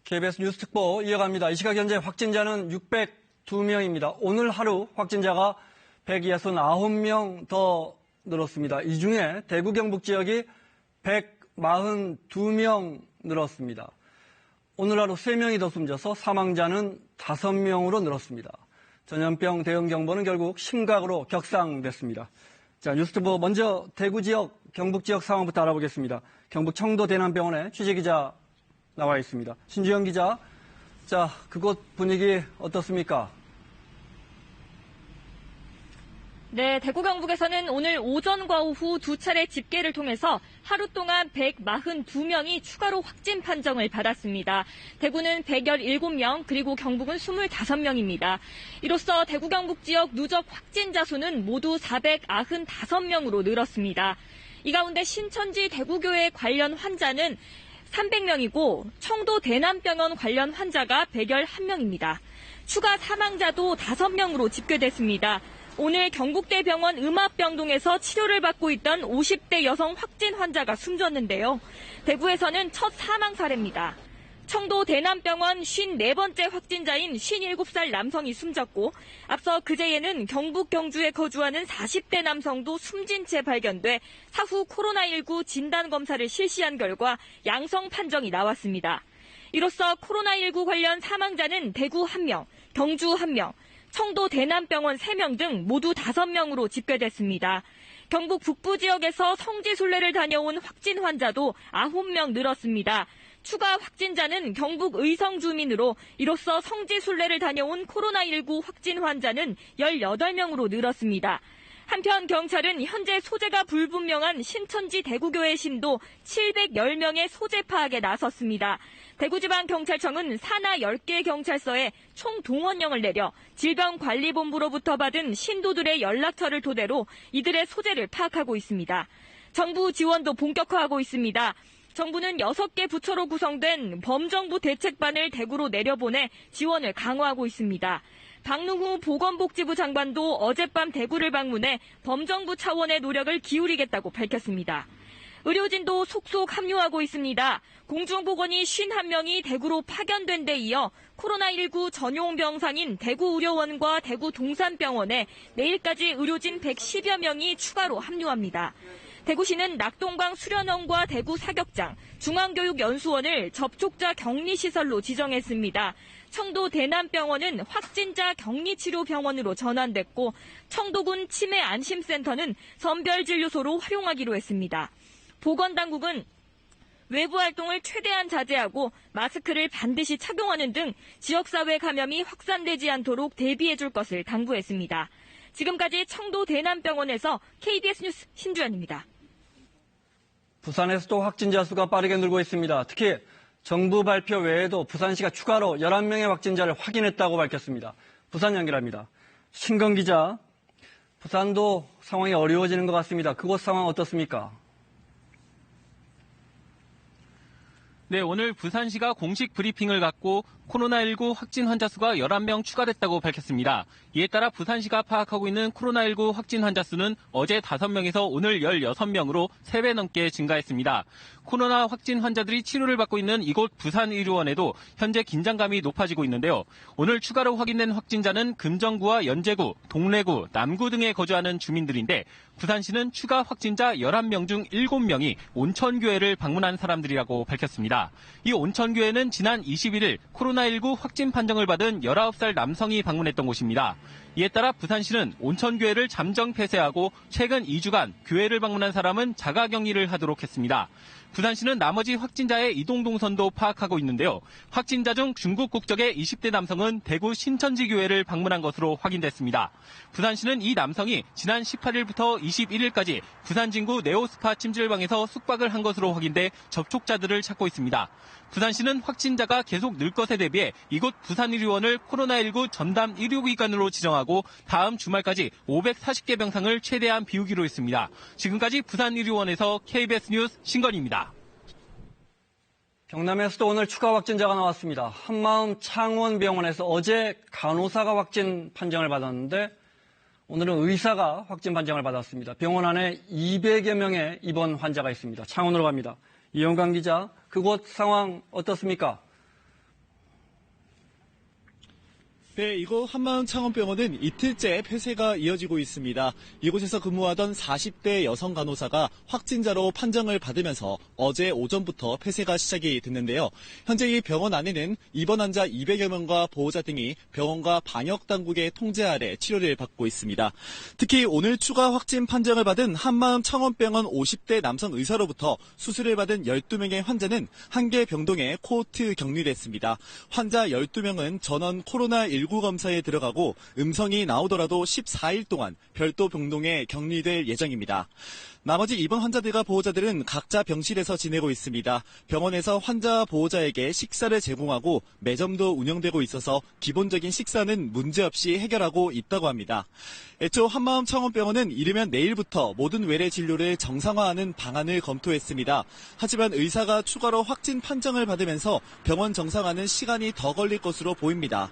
KBS 뉴스 특보 이어갑니다. 이 시각 현재 확진자는 602명입니다. 오늘 하루 확진자가 169명 더 늘었습니다. 이 중에 대구 경북 지역이 142명 늘었습니다. 오늘 하루 3명이 더 숨져서 사망자는 5명으로 늘었습니다. 전염병 대응 정보는 결국 심각으로 격상됐습니다. 자, 뉴스특보 먼저 대구 지역, 경북 지역 상황부터 알아보겠습니다. 경북 청도 대남병원에 취재기자 나와 있습니다. 신주영 기자, 자, 그곳 분위기 어떻습니까? 네, 대구 경북에서는 오늘 오전과 오후 두 차례 집계를 통해서 하루 동안 142명이 추가로 확진 판정을 받았습니다. 대구는 117명, 그리고 경북은 25명입니다. 이로써 대구 경북 지역 누적 확진자 수는 모두 495명으로 늘었습니다. 이 가운데 신천지 대구교회 관련 환자는 300명이고 청도 대남병원 관련 환자가 111명입니다. 추가 사망자도 5명으로 집계됐습니다. 오늘 경북대병원 음압병동에서 치료를 받고 있던 50대 여성 확진 환자가 숨졌는데요. 대구에서는 첫 사망 사례입니다. 청도 대남병원 54번째 확진자인 57살 남성이 숨졌고 앞서 그제에는 경북 경주에 거주하는 40대 남성도 숨진 채 발견돼 사후 코로나19 진단검사를 실시한 결과 양성 판정이 나왔습니다. 이로써 코로나19 관련 사망자는 대구 1명, 경주 1명, 청도 대남병원 3명 등 모두 5명으로 집계됐습니다. 경북 북부 지역에서 성지순례를 다녀온 확진 환자도 9명 늘었습니다. 추가 확진자는 경북 의성 주민으로 이로써 성지순례를 다녀온 코로나19 확진 환자는 18명으로 늘었습니다. 한편 경찰은 현재 소재가 불분명한 신천지 대구교회 신도 710명의 소재 파악에 나섰습니다. 대구지방경찰청은 산하 10개 경찰서에 총동원령을 내려 질병관리본부로부터 받은 신도들의 연락처를 토대로 이들의 소재를 파악하고 있습니다. 정부 지원도 본격화하고 있습니다. 정부는 6개 부처로 구성된 범정부 대책반을 대구로 내려보내 지원을 강화하고 있습니다. 박능후 보건복지부 장관도 어젯밤 대구를 방문해 범정부 차원의 노력을 기울이겠다고 밝혔습니다. 의료진도 속속 합류하고 있습니다. 공중보건이 51명이 대구로 파견된 데 이어 코로나19 전용 병상인 대구의료원과 대구 동산병원에 내일까지 의료진 110여 명이 추가로 합류합니다. 대구시는 낙동강 수련원과 대구 사격장, 중앙교육연수원을 접촉자 격리시설로 지정했습니다. 청도 대남병원은 확진자 격리치료병원으로 전환됐고 청도군 치매안심센터는 선별진료소로 활용하기로 했습니다. 보건당국은 외부 활동을 최대한 자제하고 마스크를 반드시 착용하는 등 지역사회 감염이 확산되지 않도록 대비해줄 것을 당부했습니다. 지금까지 청도 대남병원에서 KBS 뉴스 신주연입니다. 부산에서도 확진자 수가 빠르게 늘고 있습니다. 특히 정부 발표 외에도 부산시가 추가로 11명의 확진자를 확인했다고 밝혔습니다. 부산 연결합니다. 신건 기자, 부산도 상황이 어려워지는 것 같습니다. 그곳 상황 어떻습니까? 네, 오늘 부산시가 공식 브리핑을 갖고 코로나19 확진 환자 수가 11명 추가됐다고 밝혔습니다. 이에 따라 부산시가 파악하고 있는 코로나19 확진 환자 수는 어제 5명에서 오늘 16명으로 3배 넘게 증가했습니다. 코로나 확진 환자들이 치료를 받고 있는 이곳 부산의료원에도 현재 긴장감이 높아지고 있는데요. 오늘 추가로 확인된 확진자는 금정구와 연제구, 동래구, 남구 등에 거주하는 주민들인데 부산시는 추가 확진자 11명 중 7명이 온천교회를 방문한 사람들이라고 밝혔습니다. 이 온천교회는 지난 21일 코로나19 확진 판정을 받은 19살 남성이 방문했던 곳입니다. 이에 따라 부산시는 온천교회를 잠정 폐쇄하고 최근 2주간 교회를 방문한 사람은 자가격리를 하도록 했습니다. 부산시는 나머지 확진자의 이동 동선도 파악하고 있는데요. 확진자 중 중국 국적의 20대 남성은 대구 신천지교회를 방문한 것으로 확인됐습니다. 부산시는 이 남성이 지난 18일부터 21일까지 부산 진구 네오스파 찜질방에서 숙박을 한 것으로 확인돼 접촉자들을 찾고 있습니다. 부산시는 확진자가 계속 늘 것에 대비해 이곳 부산의료원을 코로나19 전담 의료기관으로 지정하고 다음 주말까지 540개 병상을 최대한 비우기로 했습니다. 지금까지 부산의료원에서 KBS 뉴스 신건입니다. 경남에서도 오늘 추가 확진자가 나왔습니다. 한마음 창원병원에서 어제 간호사가 확진 판정을 받았는데 오늘은 의사가 확진 판정을 받았습니다. 병원 안에 200여 명의 입원 환자가 있습니다. 창원으로 갑니다. 이영광 기자, 그곳 상황 어떻습니까? 네, 이곳 한마음창원병원은 이틀째 폐쇄가 이어지고 있습니다. 이곳에서 근무하던 40대 여성 간호사가 확진자로 판정을 받으면서 어제 오전부터 폐쇄가 시작이 됐는데요. 현재 이 병원 안에는 입원 환자 200여 명과 보호자 등이 병원과 방역당국의 통제 아래 치료를 받고 있습니다. 특히 오늘 추가 확진 판정을 받은 한마음창원병원 50대 남성 의사로부터 수술을 받은 12명의 환자는 한계 병동에 코호트 격리됐습니다. 환자 12명은 전원 코로나19 검사에 들어가고 음성이 나오더라도 14일 동안 별도 병동에 격리될 예정입니다. 나머지 입원 환자들과 보호자들은 각자 병실에서 지내고 있습니다. 병원에서 환자 보호자에게 식사를 제공하고 매점도 운영되고 있어서 기본적인 식사는 문제없이 해결하고 있다고 합니다. 애초 한마음창원병원은 이르면 내일부터 모든 외래 진료를 정상화하는 방안을 검토했습니다. 하지만 의사가 추가로 확진 판정을 받으면서 병원 정상화는 시간이 더 걸릴 것으로 보입니다.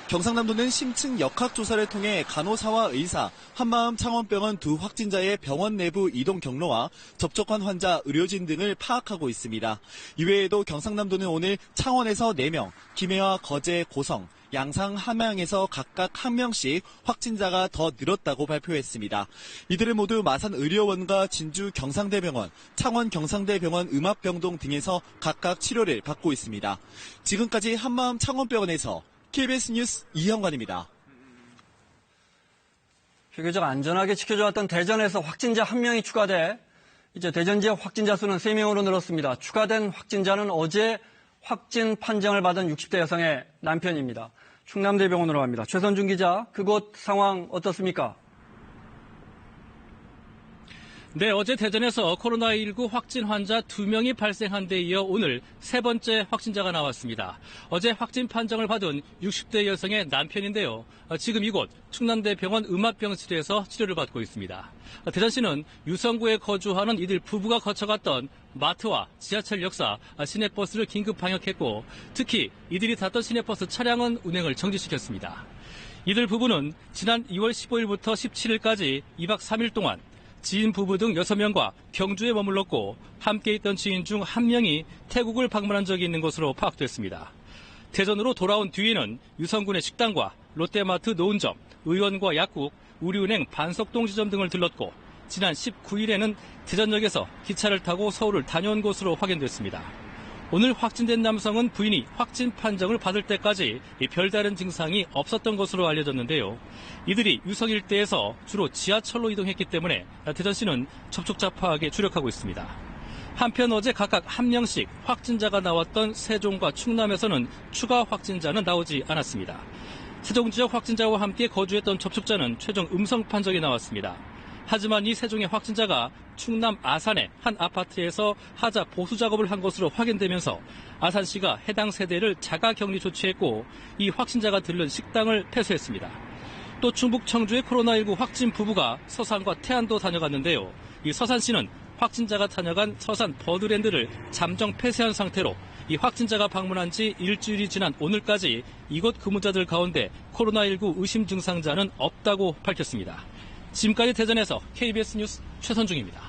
경상남도는 심층 역학조사를 통해 간호사와 의사, 한마음창원병원 두 확진자의 병원 내부 이동 경로와 접촉한 환자, 의료진 등을 파악하고 있습니다. 이외에도 경상남도는 오늘 창원에서 4명, 김해와 거제, 고성, 양상, 함양에서 각각 1명씩 확진자가 더 늘었다고 발표했습니다. 이들은 모두 마산의료원과 진주 경상대병원, 창원 경상대병원 음압병동 등에서 각각 치료를 받고 있습니다. 지금까지 한마음창원병원에서 KBS 뉴스 이형관입니다. 비교적 안전하게 지켜져왔던 대전에서 확진자 1명이 추가돼 이제 대전 지역 확진자 수는 3명으로 늘었습니다. 추가된 확진자는 어제 확진 판정을 받은 60대 여성의 남편입니다. 충남대병원으로 갑니다. 최선준 기자, 그곳 상황 어떻습니까? 네, 어제 대전에서 코로나19 확진 환자 2명이 발생한 데 이어 오늘 세 번째 확진자가 나왔습니다. 어제 확진 판정을 받은 60대 여성의 남편인데요. 지금 이곳 충남대병원 음압병실에서 치료를 받고 있습니다. 대전시는 유성구에 거주하는 이들 부부가 거쳐갔던 마트와 지하철 역사, 시내버스를 긴급 방역했고 특히 이들이 탔던 시내버스 차량은 운행을 정지시켰습니다. 이들 부부는 지난 2월 15일부터 17일까지 2박 3일 동안 지인 부부 등 6명과 경주에 머물렀고 함께 있던 지인 중 1명이 태국을 방문한 적이 있는 것으로 파악됐습니다. 대전으로 돌아온 뒤에는 유성군의 식당과 롯데마트 노은점, 의원과 약국, 우리은행 반석동 지점 등을 들렀고 지난 19일에는 대전역에서 기차를 타고 서울을 다녀온 것으로 확인됐습니다. 오늘 확진된 남성은 부인이 확진 판정을 받을 때까지 별다른 증상이 없었던 것으로 알려졌는데요. 이들이 유성 일대에서 주로 지하철로 이동했기 때문에 대전시는 접촉자 파악에 주력하고 있습니다. 한편 어제 각각 1명씩 확진자가 나왔던 세종과 충남에서는 추가 확진자는 나오지 않았습니다. 세종 지역 확진자와 함께 거주했던 접촉자는 최종 음성 판정이 나왔습니다. 하지만 이 세종의 확진자가 충남 아산의 한 아파트에서 하자 보수 작업을 한 것으로 확인되면서 아산시가 해당 세대를 자가격리 조치했고 이 확진자가 들른 식당을 폐쇄했습니다. 또 충북 청주의 코로나19 확진 부부가 서산과 태안도 다녀갔는데요. 이 서산시는 확진자가 다녀간 서산 버드랜드를 잠정 폐쇄한 상태로 이 확진자가 방문한 지 일주일이 지난 오늘까지 이곳 근무자들 가운데 코로나19 의심 증상자는 없다고 밝혔습니다. 지금까지 대전에서 KBS 뉴스 최선중입니다.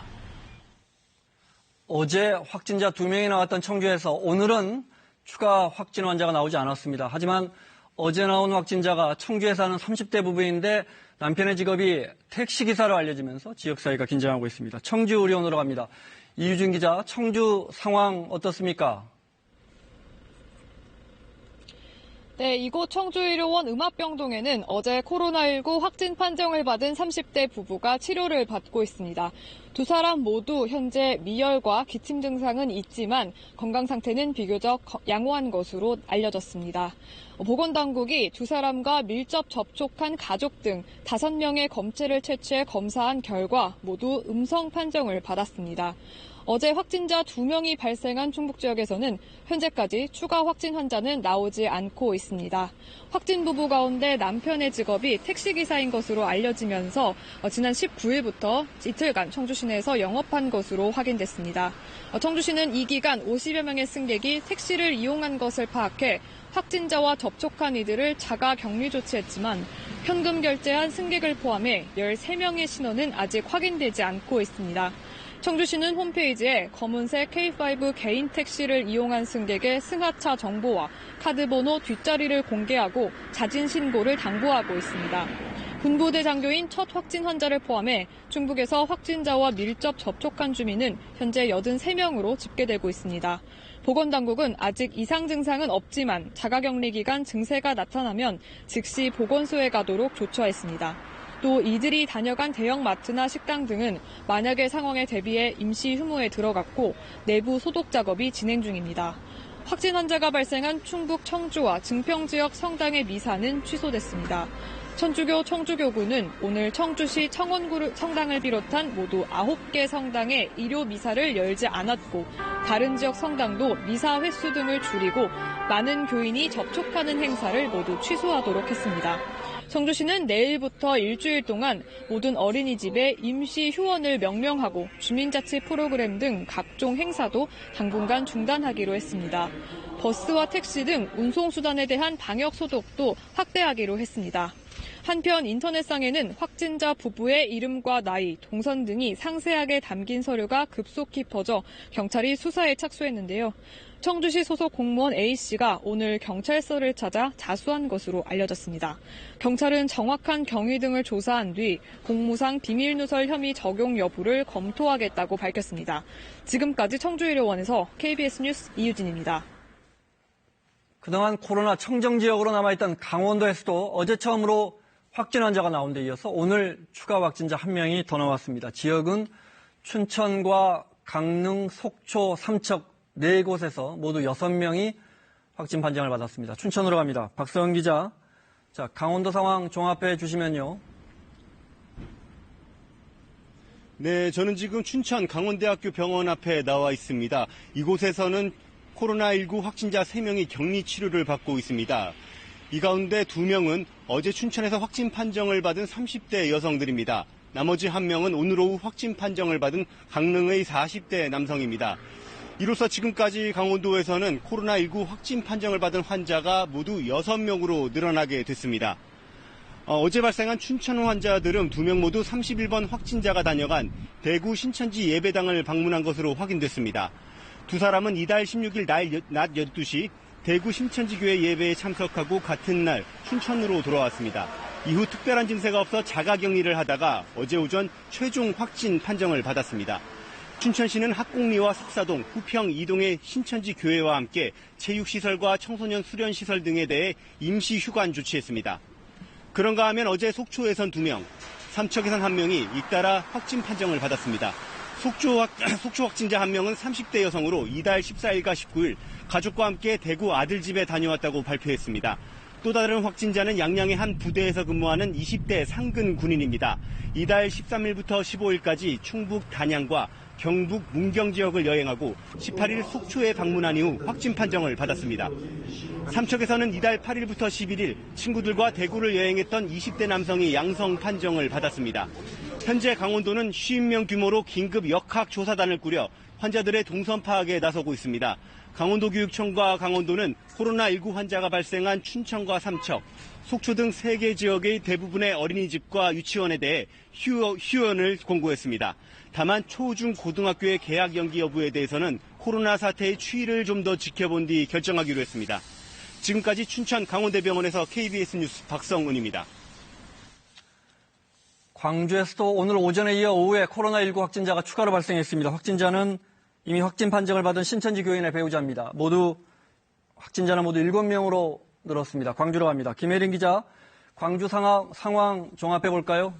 어제 확진자 2명이 나왔던 청주에서 오늘은 추가 확진 환자가 나오지 않았습니다. 하지만 어제 나온 확진자가 청주에 사는 30대 부부인데 남편의 직업이 택시기사로 알려지면서 지역사회가 긴장하고 있습니다. 청주의료원으로 갑니다. 이유준 기자, 청주 상황 어떻습니까? 네, 이곳 청주의료원 음압병동에는 어제 코로나19 확진 판정을 받은 30대 부부가 치료를 받고 있습니다. 두 사람 모두 현재 미열과 기침 증상은 있지만 건강 상태는 비교적 양호한 것으로 알려졌습니다. 보건당국이 두 사람과 밀접 접촉한 가족 등 5명의 검체를 채취해 검사한 결과 모두 음성 판정을 받았습니다. 어제 확진자 2명이 발생한 충북 지역에서는 현재까지 추가 확진 환자는 나오지 않고 있습니다. 확진 부부 가운데 남편의 직업이 택시기사인 것으로 알려지면서 지난 19일부터 이틀간 청주 시내에서 영업한 것으로 확인됐습니다. 청주시는 이 기간 50여 명의 승객이 택시를 이용한 것을 파악해 확진자와 접촉한 이들을 자가 격리 조치했지만 현금 결제한 승객을 포함해 13명의 신원은 아직 확인되지 않고 있습니다. 청주시는 홈페이지에 검은색 K5 개인 택시를 이용한 승객의 승하차 정보와 카드번호 뒷자리를 공개하고 자진 신고를 당부하고 있습니다. 군부대 장교인 첫 확진 환자를 포함해 충북에서 확진자와 밀접 접촉한 주민은 현재 83명으로 집계되고 있습니다. 보건당국은 아직 이상 증상은 없지만 자가격리 기간 증세가 나타나면 즉시 보건소에 가도록 조처했습니다. 또 이들이 다녀간 대형마트나 식당 등은 만약의 상황에 대비해 임시 휴무에 들어갔고 내부 소독 작업이 진행 중입니다. 확진 환자가 발생한 충북 청주와 증평 지역 성당의 미사는 취소됐습니다. 천주교 청주교구는 오늘 청주시 청원구 성당을 비롯한 모두 9개 성당의 일요 미사를 열지 않았고 다른 지역 성당도 미사 횟수 등을 줄이고 많은 교인이 접촉하는 행사를 모두 취소하도록 했습니다. 청주시는 내일부터 일주일 동안 모든 어린이집에 임시 휴원을 명명하고 주민자치 프로그램 등 각종 행사도 당분간 중단하기로 했습니다. 버스와 택시 등 운송수단에 대한 방역 소독도 확대하기로 했습니다. 한편 인터넷상에는 확진자 부부의 이름과 나이, 동선 등이 상세하게 담긴 서류가 급속히 퍼져 경찰이 수사에 착수했는데요. 청주시 소속 공무원 A씨가 오늘 경찰서를 찾아 자수한 것으로 알려졌습니다. 경찰은 정확한 경위 등을 조사한 뒤 공무상 비밀누설 혐의 적용 여부를 검토하겠다고 밝혔습니다. 지금까지 청주의료원에서 KBS 뉴스 이유진입니다. 그동안 코로나 청정지역으로 남아있던 강원도에서도 어제 처음으로 확진 환자가 나온 데 이어서 오늘 추가 확진자 1명이 더 나왔습니다. 지역은 춘천과 강릉, 속초, 삼척 4곳에서 모두 6명이 확진 판정을 받았습니다. 춘천으로 갑니다. 박서영 기자. 자, 강원도 상황 종합해 주시면요. 네, 저는 지금 춘천 강원대학교 병원 앞에 나와 있습니다. 이곳에서는 코로나19 확진자 3명이 격리 치료를 받고 있습니다. 이 가운데 2명은 어제 춘천에서 확진 판정을 받은 30대 여성들입니다. 나머지 1명은 오늘 오후 확진 판정을 받은 강릉의 40대 남성입니다. 이로써 지금까지 강원도에서는 코로나19 확진 판정을 받은 환자가 모두 6명으로 늘어나게 됐습니다. 어제 발생한 춘천 환자들은 2명 모두 31번 확진자가 다녀간 대구 신천지 예배당을 방문한 것으로 확인됐습니다. 두 사람은 이달 16일 낮 12시 대구 신천지교회 예배에 참석하고 같은 날 춘천으로 돌아왔습니다. 이후 특별한 증세가 없어 자가격리를 하다가 어제 오전 최종 확진 판정을 받았습니다. 춘천시는 학곡리와 석사동, 후평 2동의 신천지 교회와 함께 체육시설과 청소년 수련시설 등에 대해 임시 휴관 조치했습니다. 그런가 하면 어제 속초에선 2명, 삼척에선 1명이 잇따라 확진 판정을 받았습니다. 속초 확진자 1명은 30대 여성으로 이달 14일과 19일 가족과 함께 대구 아들집에 다녀왔다고 발표했습니다. 또 다른 확진자는 양양의 한 부대에서 근무하는 20대 상근 군인입니다. 이달 13일부터 15일까지 충북 단양과 경북 문경 지역을 여행하고 18일 속초에 방문한 이후 확진 판정을 받았습니다. 삼척에서는 이달 8일부터 11일 친구들과 대구를 여행했던 20대 남성이 양성 판정을 받았습니다. 현재 강원도는 50명 규모로 긴급 역학조사단을 꾸려 환자들의 동선 파악에 나서고 있습니다. 강원도교육청과 강원도는 코로나19 환자가 발생한 춘천과 삼척, 속초 등 3개 지역의 대부분의 어린이집과 유치원에 대해 휴원을 공고했습니다. 다만 초, 중, 고등학교의 개학 연기 여부에 대해서는 코로나 사태의 추이를 좀 더 지켜본 뒤 결정하기로 했습니다. 지금까지 춘천 강원대병원에서 KBS 뉴스 박성은입니다. 광주에서도 오늘 오전에 이어 오후에 코로나19 확진자가 추가로 발생했습니다. 확진자는 이미 확진 판정을 받은 신천지 교인의 배우자입니다. 확진자는 모두 7명으로 늘었습니다. 광주로 갑니다. 김혜린 기자, 광주 상황 종합해 볼까요?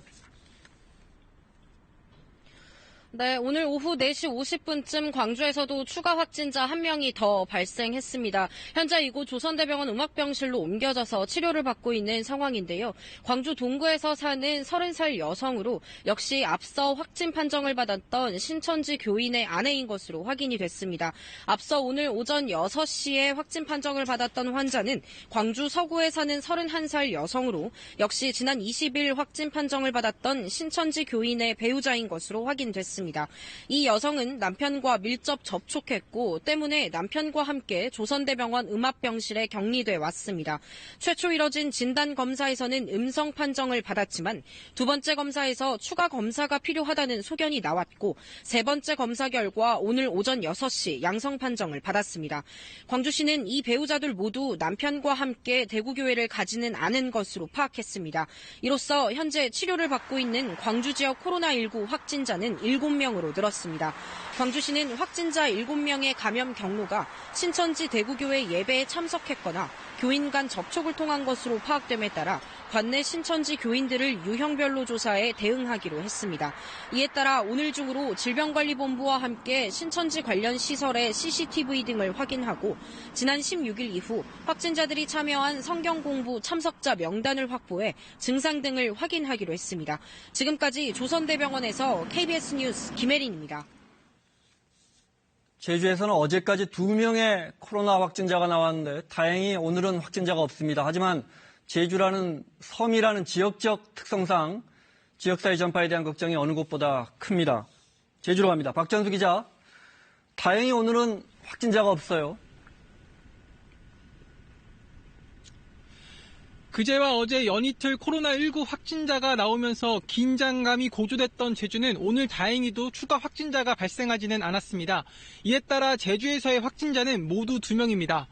네, 오늘 오후 4시 50분쯤 광주에서도 추가 확진자 1명이 더 발생했습니다. 현재 이곳 조선대병원 음압병실로 옮겨져서 치료를 받고 있는 상황인데요. 광주 동구에서 사는 30살 여성으로 역시 앞서 확진 판정을 받았던 신천지 교인의 아내인 것으로 확인이 됐습니다. 앞서 오늘 오전 6시에 확진 판정을 받았던 환자는 광주 서구에 사는 31살 여성으로 역시 지난 20일 확진 판정을 받았던 신천지 교인의 배우자인 것으로 확인됐습니다. 밝혔습니다. 이 여성은 남편과 밀접 접촉했고 때문에 남편과 함께 조선대병원 음압병실에 격리돼 왔습니다. 최초 이뤄진 진단검사에서는 음성 판정을 받았지만 두 번째 검사에서 추가 검사가 필요하다는 소견이 나왔고 세 번째 검사 결과 오늘 오전 6시 양성 판정을 받았습니다. 광주시는 이 배우자들 모두 남편과 함께 대구교회를 가지는 않은 것으로 파악했습니다. 이로써 현재 치료를 받고 있는 광주 지역 코로나19 확진자는 7명으로 늘었습니다. 광주시는 확진자 7명의 감염 경로가 신천지 대구교회 예배에 참석했거나 교인 간 접촉을 통한 것으로 파악됨에 따라 관내 신천지 교인들을 유형별로 조사해 대응하기로 했습니다. 이에 따라 오늘 중으로 질병관리본부와 함께 신천지 관련 시설의 CCTV 등을 확인하고 지난 16일 이후 확진자들이 참여한 성경 공부 참석자 명단을 확보해 증상 등을 확인하기로 했습니다. 지금까지 조선대병원에서 KBS 뉴스 김혜린입니다. 제주에서는 어제까지 2명의 코로나 확진자가 나왔는데 다행히 오늘은 확진자가 없습니다. 하지만 제주라는 섬이라는 지역적 특성상 지역사회 전파에 대한 걱정이 어느 곳보다 큽니다. 제주로 갑니다. 박전수 기자. 다행히 오늘은 확진자가 없어요. 그제와 어제 연이틀 코로나19 확진자가 나오면서 긴장감이 고조됐던 제주는 오늘 다행히도 추가 확진자가 발생하지는 않았습니다. 이에 따라 제주에서의 확진자는 모두 2명입니다.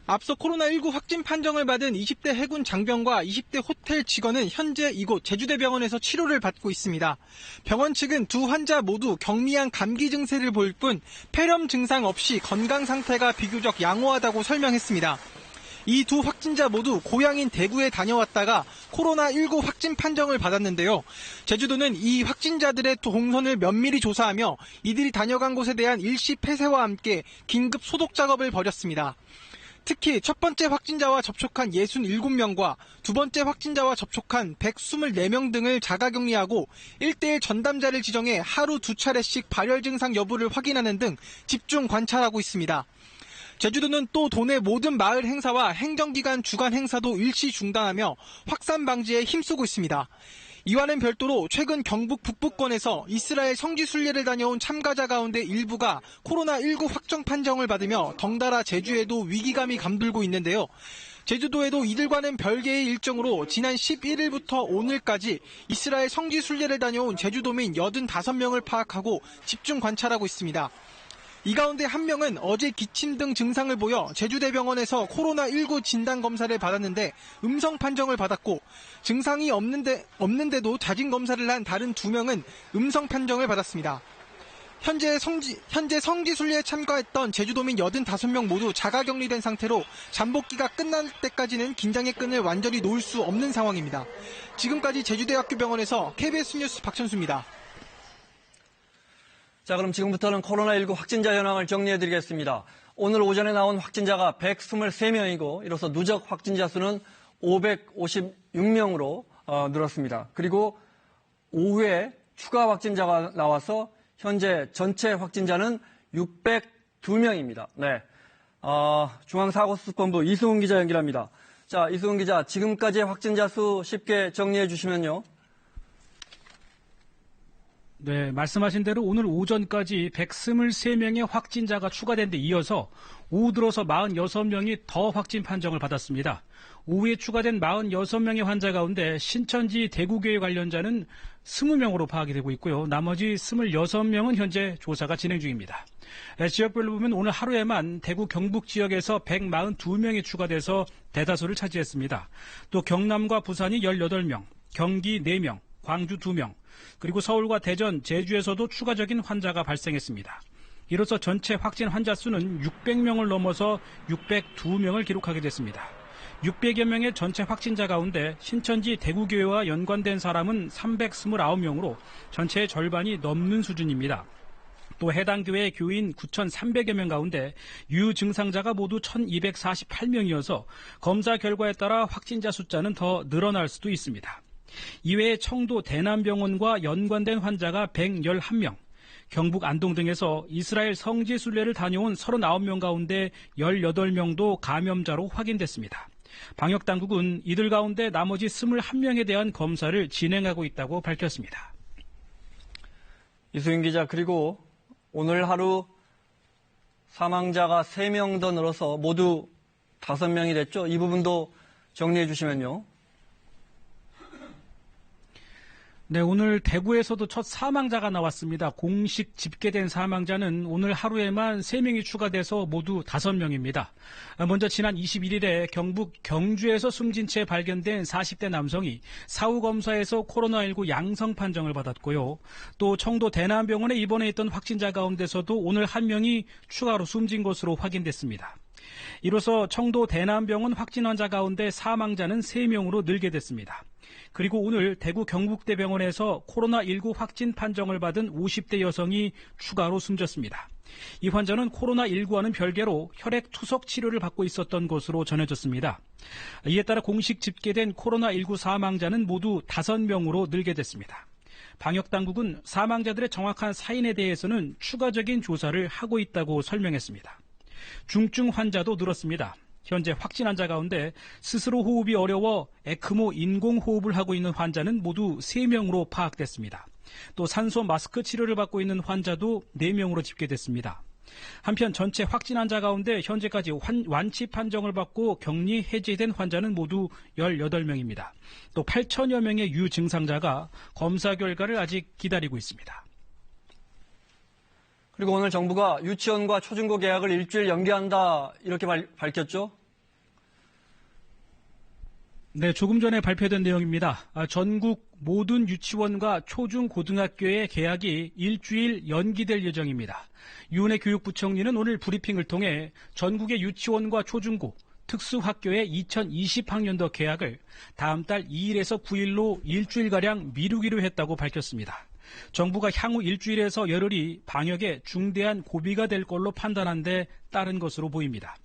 앞서 코로나19 확진 판정을 받은 20대 해군 장병과 20대 호텔 직원은 현재 이곳 제주대병원에서 치료를 받고 있습니다. 병원 측은 두 환자 모두 경미한 감기 증세를 보일 뿐 폐렴 증상 없이 건강 상태가 비교적 양호하다고 설명했습니다. 이 두 확진자 모두 고향인 대구에 다녀왔다가 코로나19 확진 판정을 받았는데요. 제주도는 이 확진자들의 동선을 면밀히 조사하며 이들이 다녀간 곳에 대한 일시 폐쇄와 함께 긴급 소독 작업을 벌였습니다. 특히 첫 번째 확진자와 접촉한 67명과 두 번째 확진자와 접촉한 124명 등을 자가격리하고 1대1 전담자를 지정해 하루 2차례씩 발열 증상 여부를 확인하는 등 집중 관찰하고 있습니다. 제주도는 또 도내 모든 마을 행사와 행정기관 주간 행사도 일시 중단하며 확산 방지에 힘쓰고 있습니다. 이와는 별도로 최근 경북 북부권에서 이스라엘 성지 순례를 다녀온 참가자 가운데 일부가 코로나19 확정 판정을 받으며 덩달아 제주에도 위기감이 감돌고 있는데요. 제주도에도 이들과는 별개의 일정으로 지난 11일부터 오늘까지 이스라엘 성지 순례를 다녀온 제주도민 85명을 파악하고 집중 관찰하고 있습니다. 이 가운데 한 명은 어제 기침 등 증상을 보여 제주대병원에서 코로나19 진단검사를 받았는데 음성 판정을 받았고 증상이 없는데도 자진검사를 한 다른 2명은 음성 판정을 받았습니다. 현재 성지순례에 참가했던 제주도민 85명 모두 자가격리된 상태로 잠복기가 끝날 때까지는 긴장의 끈을 완전히 놓을 수 없는 상황입니다. 지금까지 제주대학교 병원에서 KBS 뉴스 박천수입니다. 자, 그럼 지금부터는 코로나19 확진자 현황을 정리해드리겠습니다. 오늘 오전에 나온 확진자가 123명이고 이로써 누적 확진자 수는 556명으로 늘었습니다. 그리고 오후에 추가 확진자가 나와서 현재 전체 확진자는 602명입니다. 네, 중앙사고수습본부 이승훈 기자 연결합니다. 자, 이승훈 기자, 지금까지의 확진자 수 쉽게 정리해 주시면요. 네, 말씀하신 대로 오늘 오전까지 123명의 확진자가 추가된 데 이어서 오후 들어서 46명이 더 확진 판정을 받았습니다. 오후에 추가된 46명의 환자 가운데 신천지 대구교회 관련자는 20명으로 파악이 되고 있고요. 나머지 26명은 현재 조사가 진행 중입니다. 지역별로 보면 오늘 하루에만 대구 경북 지역에서 142명이 추가돼서 대다수를 차지했습니다. 또 경남과 부산이 18명, 경기 4명, 광주 2명, 그리고 서울과 대전, 제주에서도 추가적인 환자가 발생했습니다. 이로써 전체 확진 환자 수는 600명을 넘어서 602명을 기록하게 됐습니다. 600여 명의 전체 확진자 가운데 신천지 대구교회와 연관된 사람은 329명으로 전체의 절반이 넘는 수준입니다. 또 해당 교회 교인 9,300여 명 가운데 유증상자가 모두 1,248명이어서 검사 결과에 따라 확진자 숫자는 더 늘어날 수도 있습니다. 이외에 청도 대남병원과 연관된 환자가 111명, 경북 안동 등에서 이스라엘 성지 순례를 다녀온 39명 가운데 18명도 감염자로 확인됐습니다. 방역당국은 이들 가운데 나머지 21명에 대한 검사를 진행하고 있다고 밝혔습니다. 이수인 기자, 그리고 오늘 하루 사망자가 3명 더 늘어서 모두 5명이 됐죠. 이 부분도 정리해 주시면요. 네, 오늘 대구에서도 첫 사망자가 나왔습니다. 공식 집계된 사망자는 오늘 하루에만 3명이 추가돼서 모두 5명입니다. 먼저 지난 21일에 경북 경주에서 숨진 채 발견된 40대 남성이 사후 검사에서 코로나19 양성 판정을 받았고요. 또 청도 대남병원에 입원해 있던 확진자 가운데서도 오늘 1명이 추가로 숨진 것으로 확인됐습니다. 이로써 청도 대남병원 확진 환자 가운데 사망자는 3명으로 늘게 됐습니다. 그리고 오늘 대구 경북대병원에서 코로나19 확진 판정을 받은 50대 여성이 추가로 숨졌습니다. 이 환자는 코로나19와는 별개로 혈액 투석 치료를 받고 있었던 것으로 전해졌습니다. 이에 따라 공식 집계된 코로나19 사망자는 모두 5명으로 늘게 됐습니다. 방역당국은 사망자들의 정확한 사인에 대해서는 추가적인 조사를 하고 있다고 설명했습니다. 중증 환자도 늘었습니다. 현재 확진 환자 가운데 스스로 호흡이 어려워 에크모 인공호흡을 하고 있는 환자는 모두 3명으로 파악됐습니다. 또 산소 마스크 치료를 받고 있는 환자도 4명으로 집계됐습니다. 한편 전체 확진 환자 가운데 현재까지 완치 판정을 받고 격리 해제된 환자는 모두 18명입니다. 또 8천여 명의 유증상자가 검사 결과를 아직 기다리고 있습니다. 그리고 오늘 정부가 유치원과 초중고 개학을 일주일 연기한다 이렇게 밝혔죠? 네, 조금 전에 발표된 내용입니다. 전국 모든 유치원과 초중고등학교의 개학이 일주일 연기될 예정입니다. 유은혜 교육부총리는 오늘 브리핑을 통해 전국의 유치원과 초중고, 특수학교의 2020학년도 개학을 다음 달 2일에서 9일로 일주일가량 미루기로 했다고 밝혔습니다. 정부가 향후 일주일에서 열흘이 방역에 중대한 고비가 될 걸로 판단한 데 따른 것으로 보입니다.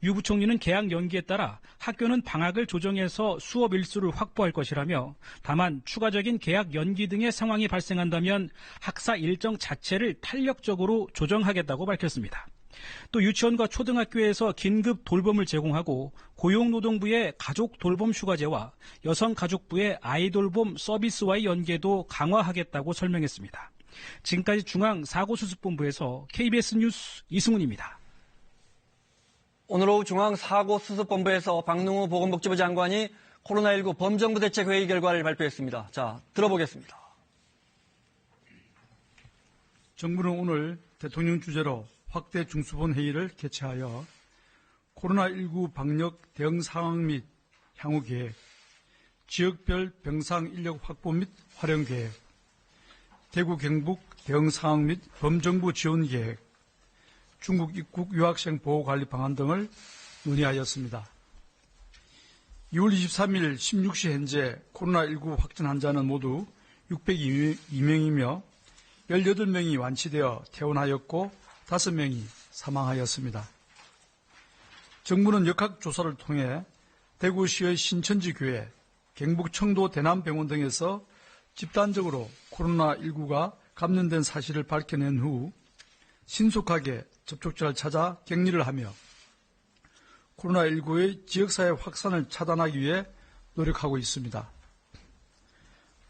유 부총리는 개학 연기에 따라 학교는 방학을 조정해서 수업 일수를 확보할 것이라며 다만 추가적인 개학 연기 등의 상황이 발생한다면 학사 일정 자체를 탄력적으로 조정하겠다고 밝혔습니다. 또 유치원과 초등학교에서 긴급 돌봄을 제공하고 고용노동부의 가족 돌봄 휴가제와 여성가족부의 아이돌봄 서비스와의 연계도 강화하겠다고 설명했습니다. 지금까지 중앙사고수습본부에서 KBS 뉴스 이승훈입니다. 오늘 오후 중앙사고수습본부에서 박능우 보건복지부 장관이 코로나19 범정부 대책 회의 결과를 발표했습니다. 자, 들어보겠습니다. 정부는 오늘 대통령 주재로 확대 중수본 회의를 개최하여 코로나19 방역 대응 상황 및 향후 계획, 지역별 병상 인력 확보 및 활용 계획, 대구 경북 대응 상황 및 범정부 지원 계획, 중국 입국 유학생 보호 관리 방안 등을 논의하였습니다. 2월 23일 16시 현재 코로나19 확진 환자는 모두 602명이며 18명이 완치되어 퇴원하였고 5명이 사망하였습니다. 정부는 역학조사를 통해 대구시의 신천지 교회, 경북 청도 대남병원 등에서 집단적으로 코로나19가 감염된 사실을 밝혀낸 후 신속하게 접촉자를 찾아 격리를 하며 코로나19의 지역사회 확산을 차단하기 위해 노력하고 있습니다.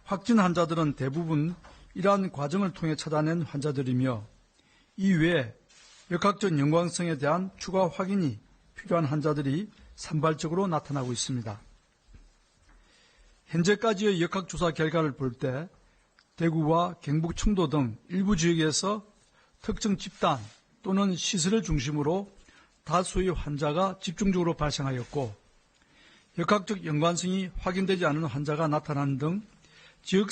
확진 환자들은 대부분 이러한 과정을 통해 찾아낸 환자들이며 이외에 역학적 연관성에 대한 추가 확인이 필요한 환자들이 산발적으로 나타나고 있습니다. 현재까지의 역학조사 결과를 볼 때 대구와 경북 청도 등 일부 지역에서 특정 집단 또는 시설을 중심으로 다수의 환자가 집중적으로 발생하였고 역학적 연관성이 확인되지 않은 환자가 나타나는 등 지역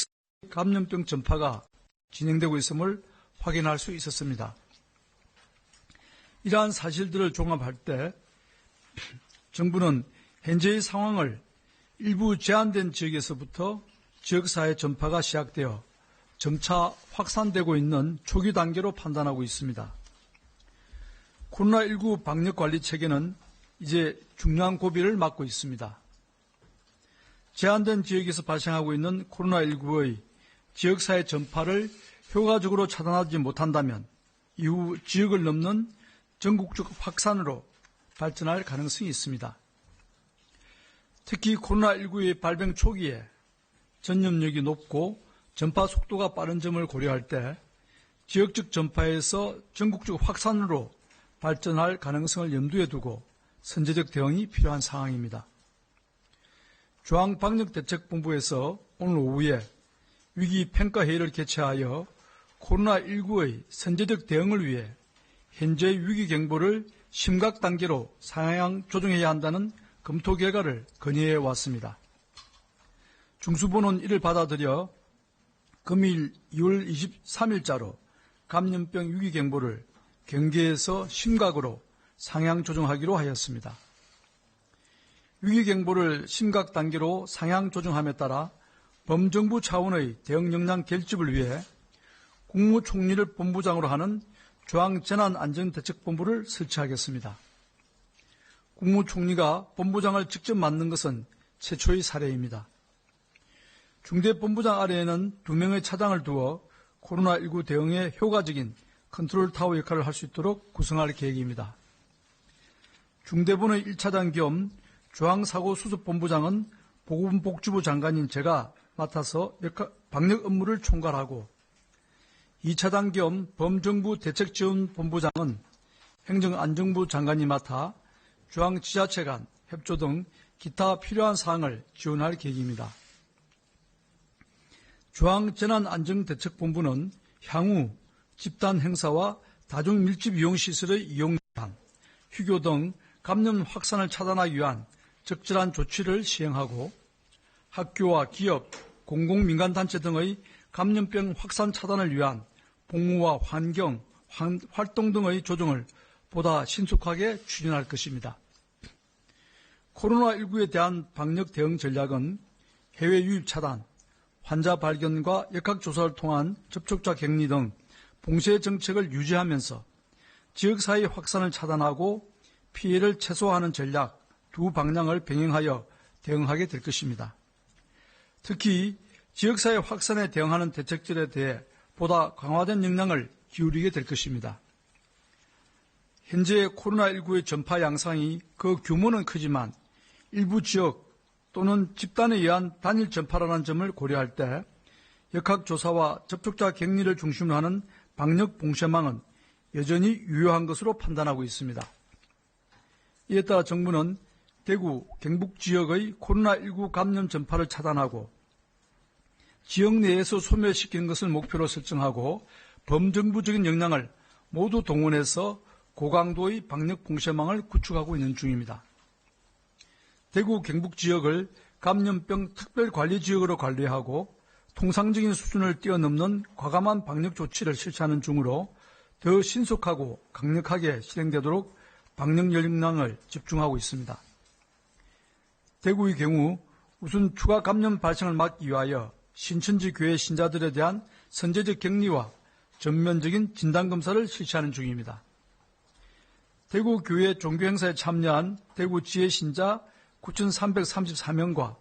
감염병 전파가 진행되고 있음을 확인할 수 있었습니다. 이러한 사실들을 종합할 때 정부는 현재의 상황을 일부 제한된 지역에서부터 지역사회 전파가 시작되어 점차 확산되고 있는 초기 단계로 판단하고 있습니다. 코로나19 방역관리 체계는 이제 중요한 고비를 맞고 있습니다. 제한된 지역에서 발생하고 있는 코로나19의 지역사회 전파를 효과적으로 차단하지 못한다면 이후 지역을 넘는 전국적 확산으로 발전할 가능성이 있습니다. 특히 코로나19의 발병 초기에 전염력이 높고 전파 속도가 빠른 점을 고려할 때 지역적 전파에서 전국적 확산으로 발전할 가능성을 염두에 두고 선제적 대응이 필요한 상황입니다. 중앙방역대책본부에서 오늘 오후에 위기평가회의를 개최하여 코로나19의 선제적 대응을 위해 현재 위기경보를 심각 단계로 상향 조정해야 한다는 검토 결과를 건의해 왔습니다. 중수부는 이를 받아들여 금일 2월 23일자로 감염병 위기경보를 경계에서 심각으로 상향 조정하기로 하였습니다. 위기경보를 심각 단계로 상향 조정함에 따라 범정부 차원의 대응 역량 결집을 위해 국무총리를 본부장으로 하는 중앙재난안전대책본부를 설치하겠습니다. 국무총리가 본부장을 직접 맡는 것은 최초의 사례입니다. 중대본부장 아래에는 2명의 차장을 두어 코로나19 대응에 효과적인 컨트롤타워 역할을 할 수 있도록 구성할 계획입니다. 중대본의 1차장 겸 중앙사고수습본부장은 보건복지부 장관인 제가 맡아서 방역 업무를 총괄하고 2차장 겸 범정부 대책지원본부장은 행정안전부 장관이 맡아 중앙지자체 간 협조 등 기타 필요한 사항을 지원할 계획입니다. 중앙재난안전대책본부는 향후 집단 행사와 다중밀집 이용시설의 이용 제한, 휴교 등 감염 확산을 차단하기 위한 적절한 조치를 시행하고 학교와 기업, 공공민간단체 등의 감염병 확산 차단을 위한 복무와 환경, 활동 등의 조정을 보다 신속하게 추진할 것입니다. 코로나19에 대한 방역 대응 전략은 해외 유입 차단, 환자 발견과 역학조사를 통한 접촉자 격리 등 봉쇄 정책을 유지하면서 지역사회 확산을 차단하고 피해를 최소화하는 전략 두 방향을 병행하여 대응하게 될 것입니다. 특히 지역사회 확산에 대응하는 대책들에 대해 보다 강화된 역량을 기울이게 될 것입니다. 현재 코로나19의 전파 양상이 그 규모는 크지만 일부 지역 또는 집단에 의한 단일 전파라는 점을 고려할 때 역학조사와 접촉자 격리를 중심으로 하는 방역 봉쇄망은 여전히 유효한 것으로 판단하고 있습니다. 이에 따라 정부는 대구, 경북 지역의 코로나19 감염 전파를 차단하고 지역 내에서 소멸시키는 것을 목표로 설정하고 범정부적인 역량을 모두 동원해서 고강도의 방역 봉쇄망을 구축하고 있는 중입니다. 대구, 경북 지역을 감염병 특별관리지역으로 관리하고 통상적인 수준을 뛰어넘는 과감한 방역 조치를 실시하는 중으로 더 신속하고 강력하게 실행되도록 방역 역량을 집중하고 있습니다. 대구의 경우 우선 추가 감염 발생을 막기 위하여 신천지 교회 신자들에 대한 선제적 격리와 전면적인 진단검사를 실시하는 중입니다. 대구 교회 종교행사에 참여한 대구 지혜 신자 9,334명과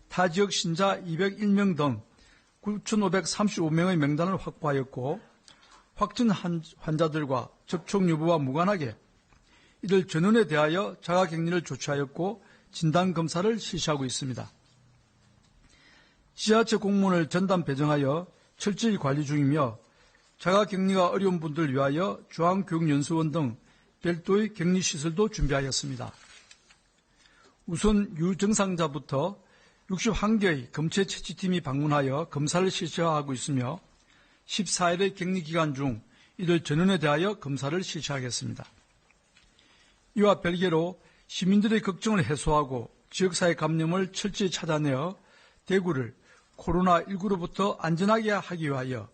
타 지역 신자 201명 등 9,535명의 명단을 확보하였고 확진 환자들과 접촉 여부와 무관하게 이들 전원에 대하여 자가격리를 조치하였고 진단검사를 실시하고 있습니다. 지자체 공무원을 전담 배정하여 철저히 관리 중이며 자가격리가 어려운 분들을 위하여 중앙교육연수원 등 별도의 격리시설도 준비하였습니다. 우선 유증상자부터 61개의 검체 채취팀이 방문하여 검사를 실시하고 있으며 14일의 격리 기간 중 이들 전원에 대하여 검사를 실시하겠습니다. 이와 별개로 시민들의 걱정을 해소하고 지역사회 감염을 철저히 찾아내어 대구를 코로나19로부터 안전하게 하기 위하여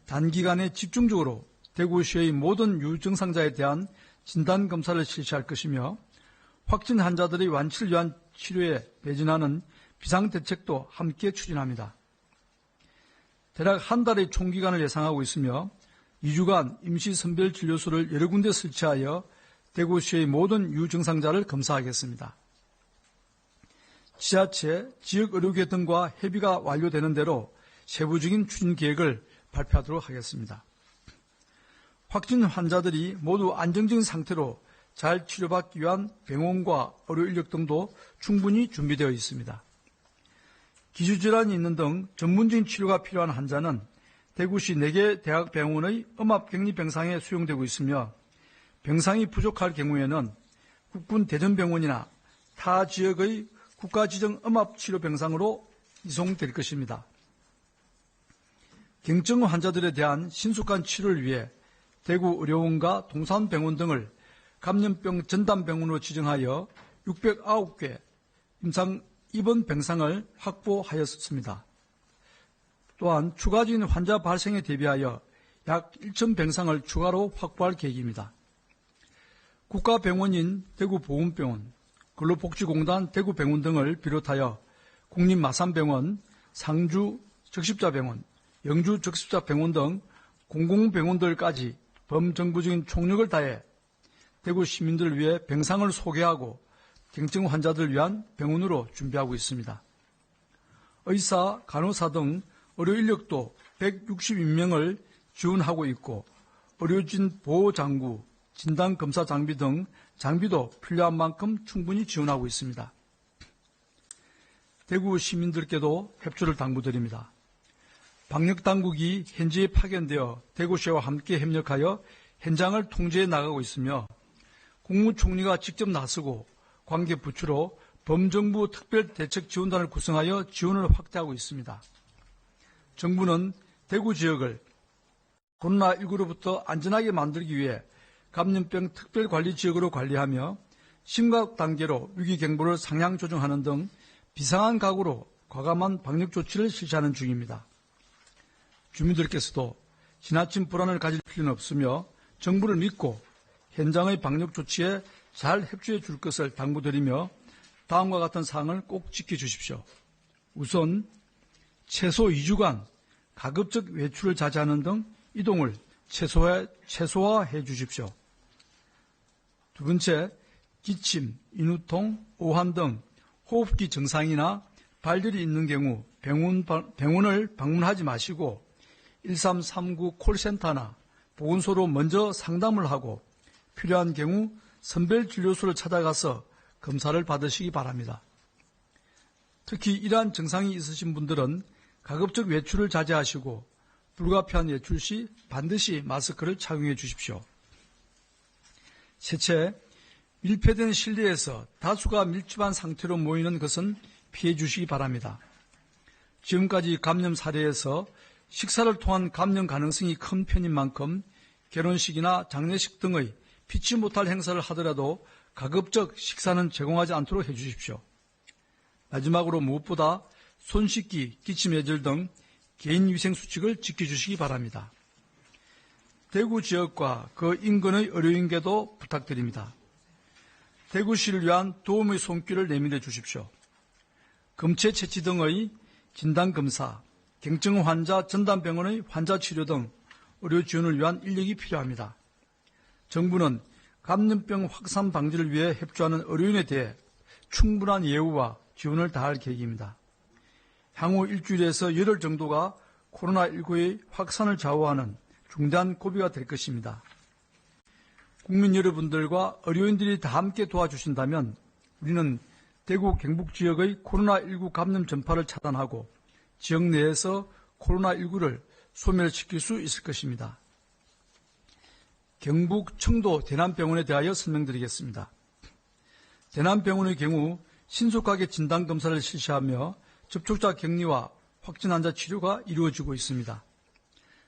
단기간에 집중적으로 대구시의 모든 유증상자에 대한 진단검사를 실시할 것이며 확진 환자들의 완치를 위한 치료에 매진하는 비상대책도 함께 추진합니다. 대략 한 달의 총기간을 예상하고 있으며 2주간 임시선별진료소를 여러 군데 설치하여 대구시의 모든 유증상자를 검사하겠습니다. 지자체, 지역의료계 등과 협의가 완료되는 대로 세부적인 추진 계획을 발표하도록 하겠습니다. 확진 환자들이 모두 안정적인 상태로 잘 치료받기 위한 병원과 의료인력 등도 충분히 준비되어 있습니다. 기저질환이 있는 등 전문적인 치료가 필요한 환자는 대구시 4개 대학병원의 음압격리병상에 수용되고 있으며 병상이 부족할 경우에는 국군 대전병원이나 타 지역의 국가지정 음압치료병상으로 이송될 것입니다. 경증 환자들에 대한 신속한 치료를 위해 대구의료원과 동산병원 등을 감염병 전담병원으로 지정하여 609개 임상 입원 병상을 확보하였습니다. 또한 추가적인 환자 발생에 대비하여 약 1천 병상을 추가로 확보할 계획입니다. 국가병원인 대구보훈병원, 근로복지공단 대구병원 등을 비롯하여 국립마산병원, 상주적십자병원, 영주적십자병원 등 공공병원들까지 범정부적인 총력을 다해 대구 시민들을 위해 병상을 소개하고 경증 환자들을 위한 병원으로 준비하고 있습니다. 의사, 간호사 등 의료 인력도 162명을 지원하고 있고 의료진 보호장구, 진단검사 장비 등 장비도 필요한 만큼 충분히 지원하고 있습니다. 대구 시민들께도 협조를 당부드립니다. 방역당국이 현지에 파견되어 대구시와 함께 협력하여 현장을 통제해 나가고 있으며 국무총리가 직접 나서고 관계 부처로 범정부 특별대책지원단을 구성하여 지원을 확대하고 있습니다. 정부는 대구 지역을 코로나19로부터 안전하게 만들기 위해 감염병 특별관리지역으로 관리하며 심각 단계로 위기경보를 상향 조정하는 등 비상한 각오로 과감한 방역 조치를 실시하는 중입니다. 주민들께서도 지나친 불안을 가질 필요는 없으며 정부를 믿고 현장의 방역 조치에 잘 협조해 줄 것을 당부드리며 다음과 같은 사항을 꼭 지켜주십시오. 우선 최소 2주간 가급적 외출을 자제하는 등 이동을 최소화해 주십시오. 두 번째, 기침, 인후통, 오한 등 호흡기 증상이나 발열이 있는 경우 병원을 방문하지 마시고 1339 콜센터나 보건소로 먼저 상담을 하고 필요한 경우 선별진료소를 찾아가서 검사를 받으시기 바랍니다. 특히 이러한 증상이 있으신 분들은 가급적 외출을 자제하시고 불가피한 외출 시 반드시 마스크를 착용해 주십시오. 셋째, 밀폐된 실내에서 다수가 밀집한 상태로 모이는 것은 피해 주시기 바랍니다. 지금까지 감염 사례에서 식사를 통한 감염 가능성이 큰 편인 만큼 결혼식이나 장례식 등의 피치 못할 행사를 하더라도 가급적 식사는 제공하지 않도록 해주십시오. 마지막으로 무엇보다 손 씻기, 기침 예절 등 개인위생수칙을 지켜주시기 바랍니다. 대구 지역과 그 인근의 의료인께도 부탁드립니다. 대구시를 위한 도움의 손길을 내밀어 주십시오. 검체 채취 등의 진단검사, 경증 환자 전담병원의 환자 치료 등 의료 지원을 위한 인력이 필요합니다. 정부는 감염병 확산 방지를 위해 협조하는 의료인에 대해 충분한 예우와 지원을 다할 계획입니다. 향후 일주일에서 열흘 정도가 코로나19의 확산을 좌우하는 중대한 고비가 될 것입니다. 국민 여러분들과 의료인들이 다 함께 도와주신다면 우리는 대구 경북 지역의 코로나19 감염 전파를 차단하고 지역 내에서 코로나19를 소멸시킬 수 있을 것입니다. 경북 청도 대남병원에 대하여 설명드리겠습니다. 대남병원의 경우 신속하게 진단검사를 실시하며 접촉자 격리와 확진 환자 치료가 이루어지고 있습니다.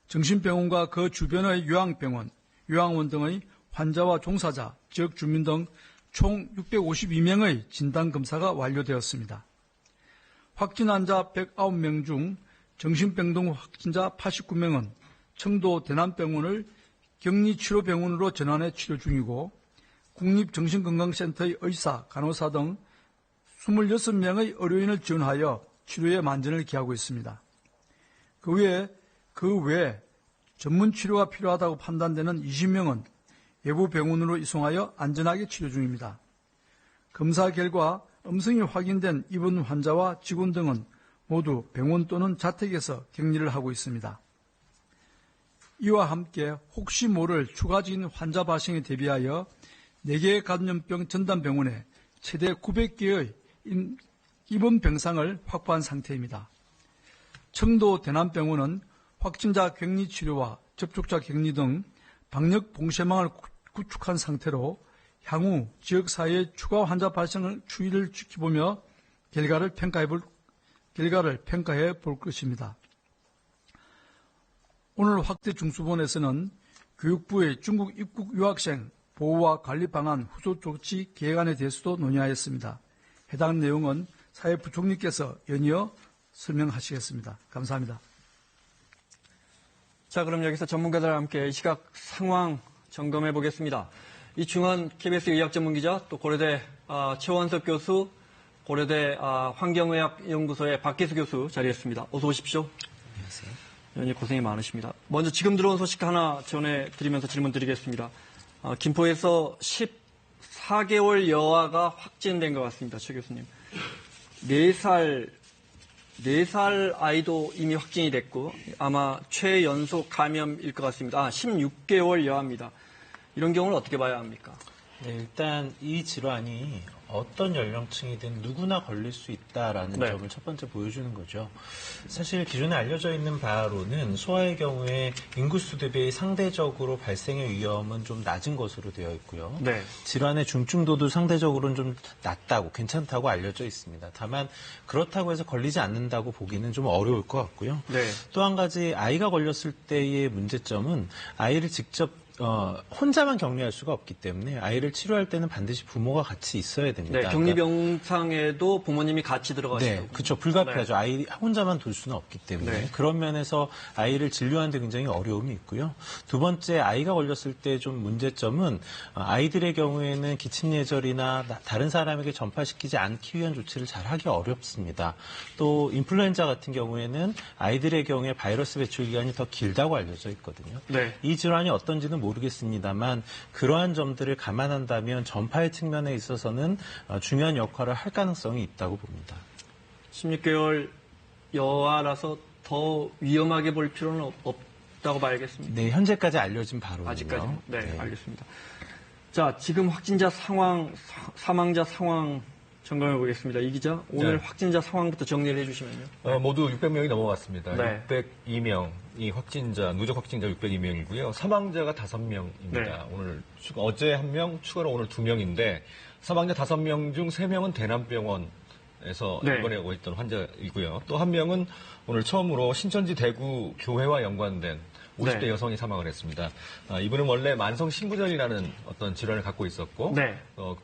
정신병원과 그 주변의 요양병원, 요양원 등의 환자와 종사자, 지역 주민 등 총 652명의 진단검사가 완료되었습니다. 확진 환자 109명 중 정신병 등 확진자 89명은 청도 대남병원을 격리치료병원으로 전환해 치료 중이고 국립정신건강센터의 의사, 간호사 등 26명의 의료인을 지원하여 치료에 만전을 기하고 있습니다. 그 외에 전문 치료가 필요하다고 판단되는 20명은 외부 병원으로 이송하여 안전하게 치료 중입니다. 검사 결과 음성이 확인된 입원 환자와 직원 등은 모두 병원 또는 자택에서 격리를 하고 있습니다. 이와 함께 혹시 모를 추가적인 환자 발생에 대비하여 4개의 감염병 전담병원에 최대 900개의 입원 병상을 확보한 상태입니다. 청도 대남병원은 확진자 격리 치료와 접촉자 격리 등 방역 봉쇄망을 구축한 상태로 향후 지역사회의 추가 환자 발생을 추이를 지켜보며 결과를 평가해 볼 것입니다. 오늘 확대 중수본에서는 교육부의 중국 입국 유학생 보호와 관리 방안 후속 조치 계획안에 대해서도 논의하였습니다. 해당 내용은 사회부총리께서 연이어 설명하시겠습니다. 감사합니다. 자, 그럼 여기서 전문가들과 함께 이 시각 상황 점검해 보겠습니다. 이충원 KBS 의학전문기자, 또 고려대 최원석 교수, 고려대 환경의학연구소의 박기수 교수 자리했습니다. 어서 오십시오. 안녕하세요. 연일 고생이 많으십니다. 먼저 지금 들어온 소식 하나 전해드리면서 질문 드리겠습니다. 김포에서 14개월 여아가 확진된 것 같습니다. 최 교수님. 4살 아이도 이미 확진이 됐고 아마 최연소 감염일 것 같습니다. 16개월 여아입니다. 이런 경우는 어떻게 봐야 합니까? 네, 일단 이 질환이 어떤 연령층이든 누구나 걸릴 수 있다라는 점을 첫 번째 보여주는 거죠. 사실 기존에 알려져 있는 바로는 소아의 경우에 인구수 대비 상대적으로 발생의 위험은 좀 낮은 것으로 되어 있고요. 네. 질환의 중증도도 상대적으로는 좀 낮다고 괜찮다고 알려져 있습니다. 다만 그렇다고 해서 걸리지 않는다고 보기는 좀 어려울 것 같고요. 네. 또 한 가지 아이가 걸렸을 때의 문제점은 아이를 직접 혼자만 격리할 수가 없기 때문에 아이를 치료할 때는 반드시 부모가 같이 있어야 됩니다. 네, 격리병상에도 부모님이 같이 들어가시죠. 네, 그렇죠. 불가피하죠. 네. 아이 혼자만 둘 수는 없기 때문에 네. 그런 면에서 아이를 진료하는 데 굉장히 어려움이 있고요. 두 번째, 아이가 걸렸을 때 좀 문제점은 아이들의 경우에는 기침 예절이나 다른 사람에게 전파시키지 않기 위한 조치를 잘 하기 어렵습니다. 또 인플루엔자 같은 경우에는 아이들의 경우에 바이러스 배출 기간이 더 길다고 알려져 있거든요. 네. 이 질환이 어떤지는 모르겠습니다만 그러한 점들을 감안한다면 전파의 측면에 있어서는 중요한 역할을 할 가능성이 있다고 봅니다. 16개월 여아라서 더 위험하게 볼 필요는 없다고 봐야겠습니다. 네, 현재까지 알려진 바로는요. 아직까지는. 네, 알겠습니다. 자, 지금 확진자 상황, 사망자 상황 점검해 보겠습니다. 이 기자, 오늘 확진자 상황부터 정리를 해주시면요. 모두 600명이 넘어갔습니다. 네. 602명이 확진자, 누적 확진자 602명이고요. 사망자가 5명입니다. 네. 오늘 어제 1명, 추가로 오늘 2명인데 사망자 5명 중 3명은 대남병원에서 입원하고 있던 환자이고요. 또 1명은 오늘 처음으로 신천지 대구 교회와 연관된 50대 여성이 사망을 했습니다. 이분은 원래 만성 신부전이라는 어떤 질환을 갖고 있었고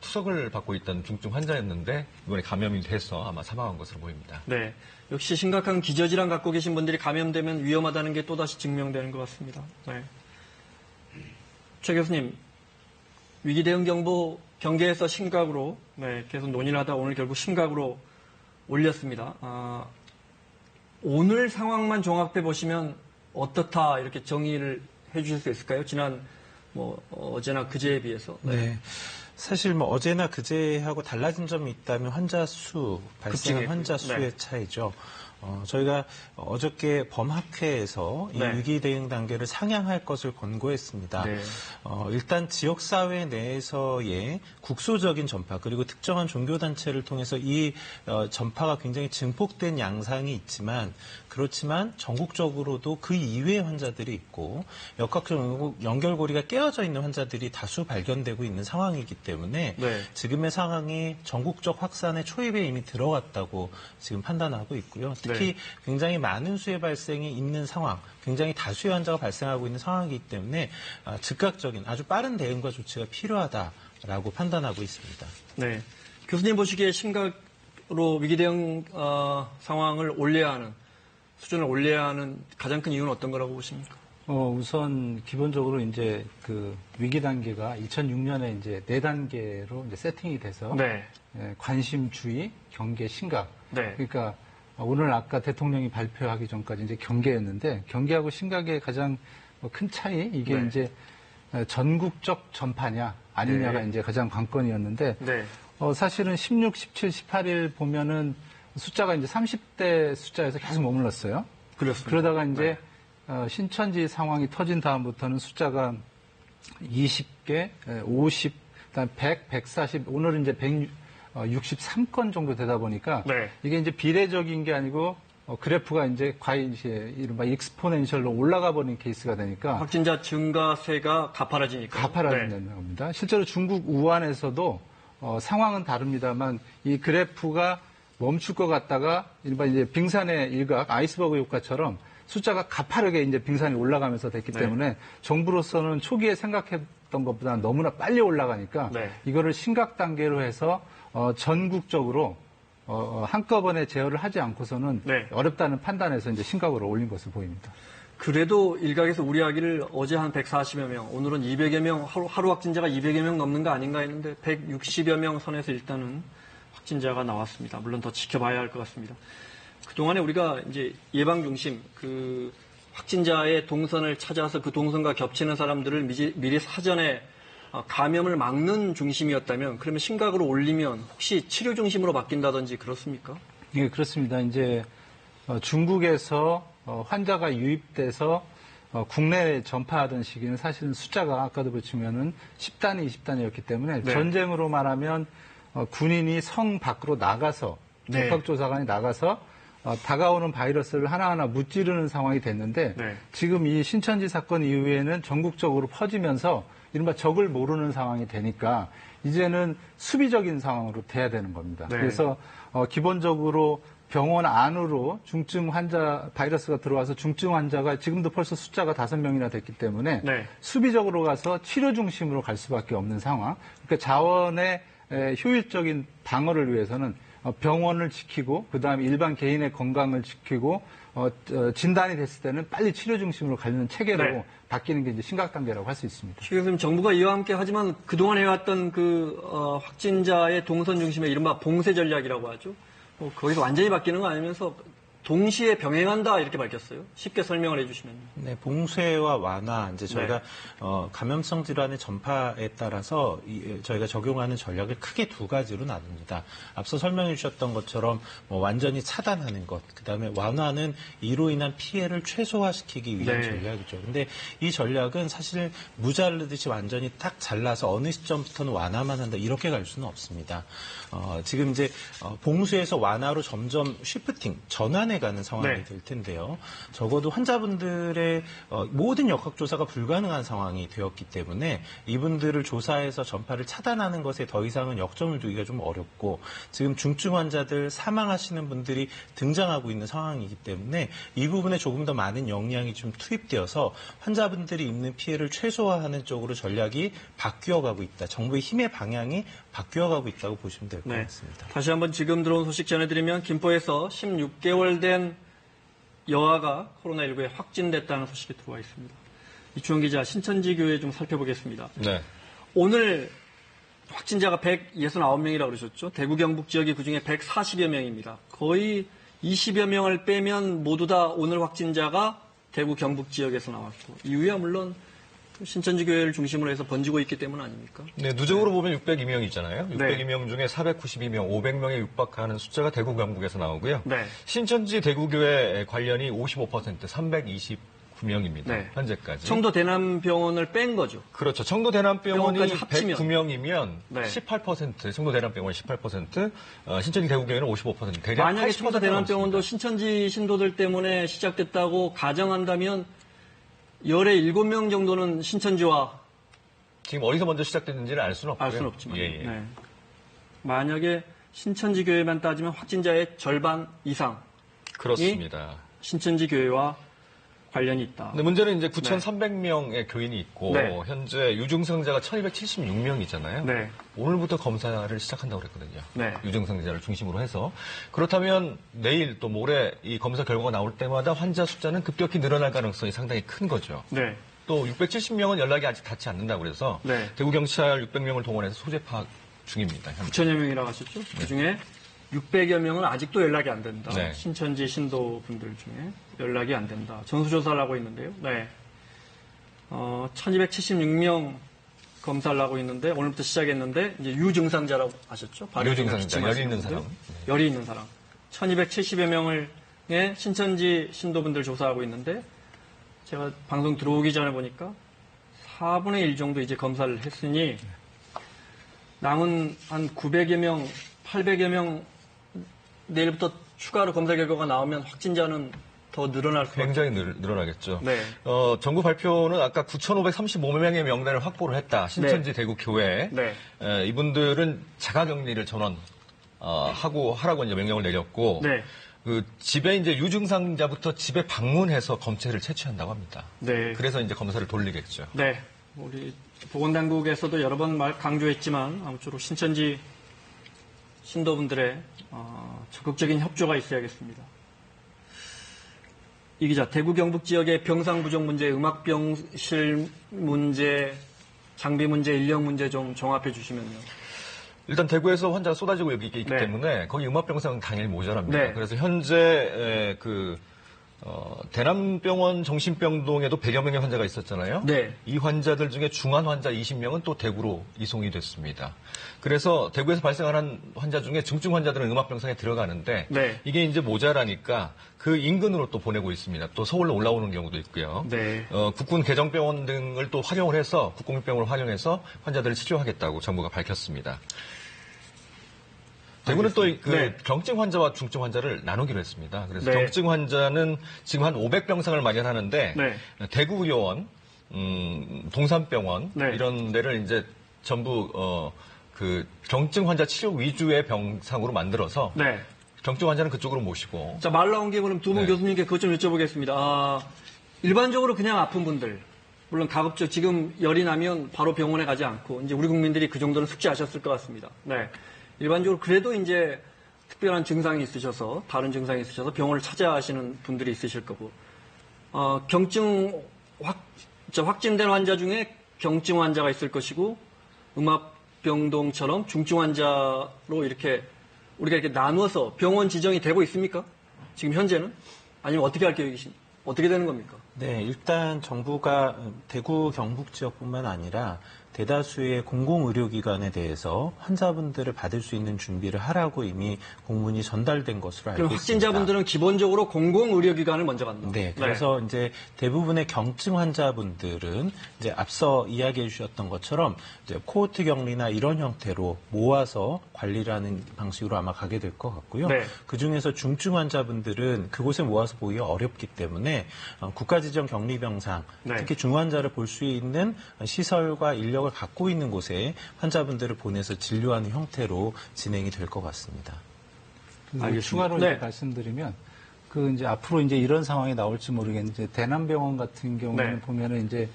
투석을 받고 있던 중증 환자였는데 이번에 감염이 돼서 아마 사망한 것으로 보입니다. 네, 역시 심각한 기저질환 갖고 계신 분들이 감염되면 위험하다는 게 또다시 증명되는 것 같습니다. 네. 최 교수님, 위기 대응 정보 경계에서 심각으로 계속 논의를 하다 오늘 결국 심각으로 올렸습니다. 오늘 상황만 종합해 보시면 어떻다 이렇게 정의를 해주실 수 있을까요? 지난 어제나 그제에 비해서. 네. 사실 어제나 그제하고 달라진 점이 있다면 환자 수, 발생한 환자 수의 차이죠. 저희가 어저께 범학회에서 이 위기 대응 단계를 상향할 것을 권고했습니다. 네. 일단 지역사회 내에서의 국소적인 전파 그리고 특정한 종교단체를 통해서 이 전파가 굉장히 증폭된 양상이 있지만 그렇지만 전국적으로도 그 이외의 환자들이 있고 역학적 연결고리가 깨어져 있는 환자들이 다수 발견되고 있는 상황이기 때문에 지금의 상황이 전국적 확산의 초입에 이미 들어갔다고 지금 판단하고 있고요. 특히 굉장히 많은 수의 발생이 있는 상황, 굉장히 다수의 환자가 발생하고 있는 상황이기 때문에 즉각적인 아주 빠른 대응과 조치가 필요하다라고 판단하고 있습니다. 네, 교수님 보시기에 심각으로 위기 대응 상황을 올려야 하는 수준을 올려야 하는 가장 큰 이유는 어떤 거라고 보십니까? 우선 기본적으로 이제 그 위기 단계가 2006년에 이제 4단계로 이제 세팅이 돼서 관심, 주의, 경계, 심각. 그러니까 오늘 아까 대통령이 발표하기 전까지 이제 경계였는데 경계하고 심각의 가장 큰 차이 이게 이제 전국적 전파냐 아니냐가 이제 가장 관건이었는데 사실은 16, 17, 18일 보면은 숫자가 이제 30대 숫자에서 계속 머물렀어요. 그렇습니다. 그러다가 이제 신천지 상황이 터진 다음부터는 숫자가 20개, 50, 그다음 100, 140, 오늘은 이제 163건 정도 되다 보니까 이게 이제 비례적인 게 아니고 그래프가 이제 이른바 익스포넨셜로 올라가 버린 케이스가 되니까 확진자 증가세가 가파라지니까. 가파라진다는 겁니다. 실제로 중국 우한에서도 상황은 다릅니다만 이 그래프가 멈출 것 같다가 이른바 이제 빙산의 일각 아이스버그 효과처럼 숫자가 가파르게 이제 빙산이 올라가면서 됐기 때문에 정부로서는 초기에 생각했던 것보다 너무나 빨리 올라가니까 이거를 심각 단계로 해서 전국적으로 한꺼번에 제어를 하지 않고서는 어렵다는 판단에서 이제 심각으로 올린 것으로 보입니다. 그래도 일각에서 우려하기를 어제 한 140여 명, 오늘은 200여 명, 하루 확진자가 200여 명 넘는 거 아닌가 했는데 160여 명 선에서 일단은 확진자가 나왔습니다. 물론 더 지켜봐야 할 것 같습니다. 그동안에 우리가 이제 예방 중심, 그 확진자의 동선을 찾아서 그 동선과 겹치는 사람들을 미리 사전에 감염을 막는 중심이었다면 그러면 심각으로 올리면 혹시 치료 중심으로 바뀐다든지 그렇습니까? 예, 그렇습니다. 이제 중국에서 환자가 유입돼서 국내에 전파하던 시기는 사실은 숫자가 아까도 보시면은 10단위, 20단위였기 때문에 전쟁으로 말하면 군인이 성 밖으로 나가서 적합조사관이 나가서 다가오는 바이러스를 하나하나 무찌르는 상황이 됐는데 지금 이 신천지 사건 이후에는 전국적으로 퍼지면서 이른바 적을 모르는 상황이 되니까 이제는 수비적인 상황으로 돼야 되는 겁니다. 그래서 기본적으로 병원 안으로 중증 환자 바이러스가 들어와서 중증 환자가 지금도 벌써 숫자가 5명이나 됐기 때문에 수비적으로 가서 치료 중심으로 갈 수밖에 없는 상황. 그러니까 자원의 효율적인 방어를 위해서는 병원을 지키고 그다음에 일반 개인의 건강을 지키고 진단이 됐을 때는 빨리 치료 중심으로 가는 체계로 바뀌는 게 이제 심각 단계라고 할 수 있습니다. 최 교수님, 정부가 이와 함께 하지만 그동안 해왔던 그 확진자의 동선 중심의 이른바 봉쇄 전략이라고 하죠. 거기서 완전히 바뀌는 거 아니면서 동시에 병행한다 이렇게 밝혔어요. 쉽게 설명을 해주시면요. 네, 봉쇄와 완화 이제 저희가 감염성 질환의 전파에 따라서 저희가 적용하는 전략을 크게 두 가지로 나눕니다. 앞서 설명해 주셨던 것처럼 완전히 차단하는 것, 그다음에 완화는 이로 인한 피해를 최소화시키기 위한 전략이죠. 근데 이 전략은 사실 무자르듯이 완전히 딱 잘라서 어느 시점부터는 완화만 한다 이렇게 갈 수는 없습니다. 지금 이제 봉쇄에서 완화로 점점 쉬프팅 전환해 가는 상황이 될 텐데요. 적어도 환자분들의 모든 역학조사가 불가능한 상황이 되었기 때문에 이분들을 조사해서 전파를 차단하는 것에 더 이상은 역점을 두기가 좀 어렵고 지금 중증 환자들 사망하시는 분들이 등장하고 있는 상황이기 때문에 이 부분에 조금 더 많은 역량이 좀 투입되어서 환자분들이 입는 피해를 최소화하는 쪽으로 전략이 바뀌어가고 있다. 정부의 힘의 방향이 바뀌어가고 있다고 보시면 될 것 같습니다. 다시 한번 지금 들어온 소식 전해드리면 김포에서 16개월 된 여아가 코로나19에 확진됐다는 소식이 들어와 있습니다. 이주원 기자, 신천지 교회 좀 살펴보겠습니다. 오늘 확진자가 169명이라고 그러셨죠. 대구 경북 지역이 그중에 140여 명입니다. 거의 20여 명을 빼면 모두 다 오늘 확진자가 대구 경북 지역에서 나왔고 이후에 물론 신천지 교회를 중심으로 해서 번지고 있기 때문 아닙니까? 네, 누적으로 보면 602명이잖아요. 602명 중에 492명, 500명에 육박하는 숫자가 대구 경북에서 나오고요. 신천지 대구교회 관련이 55%, 329명입니다. 현재까지. 청도 대남병원을 뺀 거죠. 그렇죠. 청도 대남병원이 109명이면 18%, 청도 대남병원 18%, 신천지 대구교회는 55%. 대략 만약에 청도 대남병원도 신천지 신도들 때문에 시작됐다고 가정한다면 열의 7명 정도는 신천지와 지금 어디서 먼저 시작됐는지는 알 수는 없고요. 알 수는 없지만 만약에 신천지 교회만 따지면 확진자의 절반 이상이 그렇습니다. 신천지 교회와 관련이 있다. 근데 문제는 이제 9,300명의 교인이 있고 현재 유증상자가 1,276명이잖아요. 오늘부터 검사를 시작한다고 그랬거든요. 유증상자를 중심으로 해서. 그렇다면 내일 또 모레 이 검사 결과가 나올 때마다 환자 숫자는 급격히 늘어날 가능성이 상당히 큰 거죠. 또 670명은 연락이 아직 닿지 않는다고 그래서 대구경찰 600명을 동원해서 소재 파악 중입니다. 9천여 명이라고 하셨죠? 그중에 600여 명은 아직도 연락이 안 된다. 신천지 신도분들 중에 연락이 안 된다. 전수조사를 하고 있는데요. 1276명 검사를 하고 있는데 오늘부터 시작했는데 이제 유증상자라고 하셨죠? 유증상자, 열이 있는 사람. 열이 있는 사람. 1270여 명을 신천지 신도분들 조사하고 있는데 제가 방송 들어오기 전에 보니까 4분의 1 정도 이제 검사를 했으니 남은 한 900여 명, 800여 명 내일부터 추가로 검사 결과가 나오면 확진자는 더 늘어날 수 굉장히 늘어나겠죠. 네. 정부 발표는 아까 9,535명의 명단을 확보를 했다. 신천지 네. 대구 교회. 네. 이분들은 자가격리를 전원 하라고 이제 명령을 내렸고 네. 그 집에 이제 유증상자부터 집에 방문해서 검체를 채취한다고 합니다. 네. 그래서 이제 검사를 돌리겠죠. 네. 우리 보건당국에서도 여러 번 강조했지만 아무쪼록 신천지 신도분들의 적극적인 협조가 있어야겠습니다. 이 기자, 대구 경북 지역의 병상 부족 문제, 음압병실 문제, 장비 문제, 인력 문제 좀 종합해 주시면요. 일단 대구에서 환자가 쏟아지고 있기 네. 때문에 거기 음압병상은 당연히 모자랍니다. 네. 그래서 현재 대남병원 정신병동에도 100여 명의 환자가 있었잖아요. 네. 이 환자들 중에 중환 환자 20명은 또 대구로 이송이 됐습니다. 그래서 대구에서 발생하는 환자 중에 중증 환자들은 음압병상에 들어가는데 네. 이게 이제 모자라니까 그 인근으로 또 보내고 있습니다. 또 서울로 올라오는 경우도 있고요. 네. 국군 개정병원 등을 또 활용을 해서 국공립병원을 활용해서 환자들을 치료하겠다고 정부가 밝혔습니다. 대구는 또 네. 경증 환자와 중증 환자를 나누기로 했습니다. 그래서 네. 경증 환자는 지금 한 500병상을 마련하는데 네. 대구의료원, 동산병원 네. 이런 데를 이제 전부 그 경증 환자 치료 위주의 병상으로 만들어서 네. 경증 환자는 그쪽으로 모시고. 자, 말 나온 김에 그럼 두 분 네. 교수님께 그것 좀 여쭤보겠습니다. 일반적으로 그냥 아픈 분들, 물론 가급적 지금 열이 나면 바로 병원에 가지 않고 이제 우리 국민들이 그 정도는 숙지하셨을 것 같습니다. 네. 일반적으로 그래도 이제 특별한 증상이 있으셔서 다른 증상이 있으셔서 병원을 찾아야 하시는 분들이 있으실 거고 경증 확진된 환자 중에 경증 환자가 있을 것이고 음압병동처럼 중증 환자로 이렇게 우리가 이렇게 나누어서 병원 지정이 되고 있습니까? 지금 현재는? 아니면 어떻게 할 계획이십니까? 어떻게 되는 겁니까? 네, 일단 정부가 대구 경북 지역뿐만 아니라 대다수의 공공의료기관에 대해서 환자분들을 받을 수 있는 준비를 하라고 이미 공문이 전달된 것으로 알고 그럼 있습니다. 확진자분들은 기본적으로 공공의료기관을 먼저 간다. 네, 그래서 이제 대부분의 경증 환자분들은 이제 앞서 이야기해 주셨던 것처럼 이제 코호트 격리나 이런 형태로 모아서 관리를 하는 방식으로 아마 가게 될 것 같고요. 네. 그 중에서 중증 환자분들은 그곳에 모아서 보기가 어렵기 때문에 국가지정 격리병상, 네. 특히 중환자를 볼 수 있는 시설과 인력을 갖고 있는 곳에 환자분들을 보내서 진료하는 형태로 진행이 될 것 같습니다. 알겠습니다. 추가로 네. 이제 말씀드리면 그 이제 앞으로 이제 이런 상황이 나올지 모르겠는데 대남병원 같은 경우는 네. 보면은 이제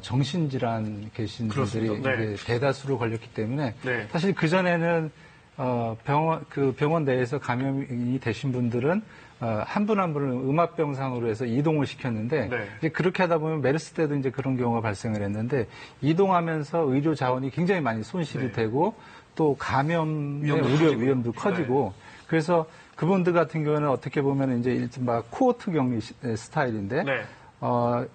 정신질환 계신 분들이 그렇습니다. 네. 이제 대다수로 걸렸기 때문에 네. 사실 그 전에는 병원 내에서 감염이 되신 분들은 한 분 한 분을 음압병상으로 해서 이동을 시켰는데 네. 이제 그렇게 하다 보면 메르스 때도 이제 그런 경우가 발생을 했는데 이동하면서 의료 자원이 굉장히 많이 손실이 네. 되고 또 감염의 위험도 우려 커지고요. 위험도 커지고 그래서 그분들 같은 경우는 어떻게 보면 이제 일단 막 코호트 격리 스타일인데 네.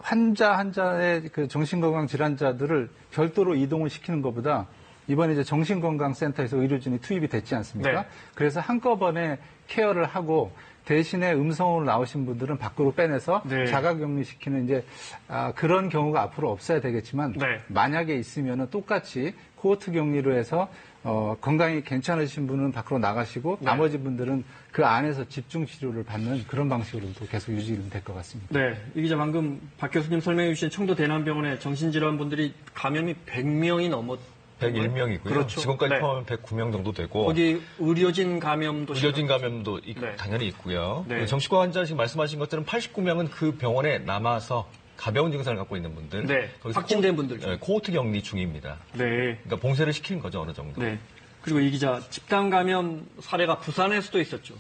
환자의 그 정신건강 질환자들을 별도로 이동을 시키는 것보다 이번에 이제 정신건강센터에서 의료진이 투입이 됐지 않습니까? 네. 그래서 한꺼번에 케어를 하고 대신에 음성으로 나오신 분들은 밖으로 빼내서 네. 자가격리시키는 이제 그런 경우가 앞으로 없어야 되겠지만 네. 만약에 있으면은 똑같이 코호트 격리로 해서 건강이 괜찮으신 분은 밖으로 나가시고 네. 나머지 분들은 그 안에서 집중 치료를 받는 그런 방식으로도 계속 유지는 될 것 같습니다. 네. 이 기자 방금 박 교수님 설명해 주신 청도 대남병원의 정신질환분들이 감염이 100명이 넘었 101명이고요. 그렇죠. 지금까지 네. 포함하면 109명 정도 되고 거기 의료진 감염도 의료진 감염도 네. 당연히 있고요. 네. 정신과 환자 지금 말씀하신 것처럼 89명은 그 병원에 남아서 가벼운 증상을 갖고 있는 분들, 네. 확진된 분들 중. 코호트 격리 중입니다. 네. 그러니까 봉쇄를 시키는 거죠 어느 정도. 네. 그리고 이 기자 집단 감염 사례가 부산에서도 있었죠.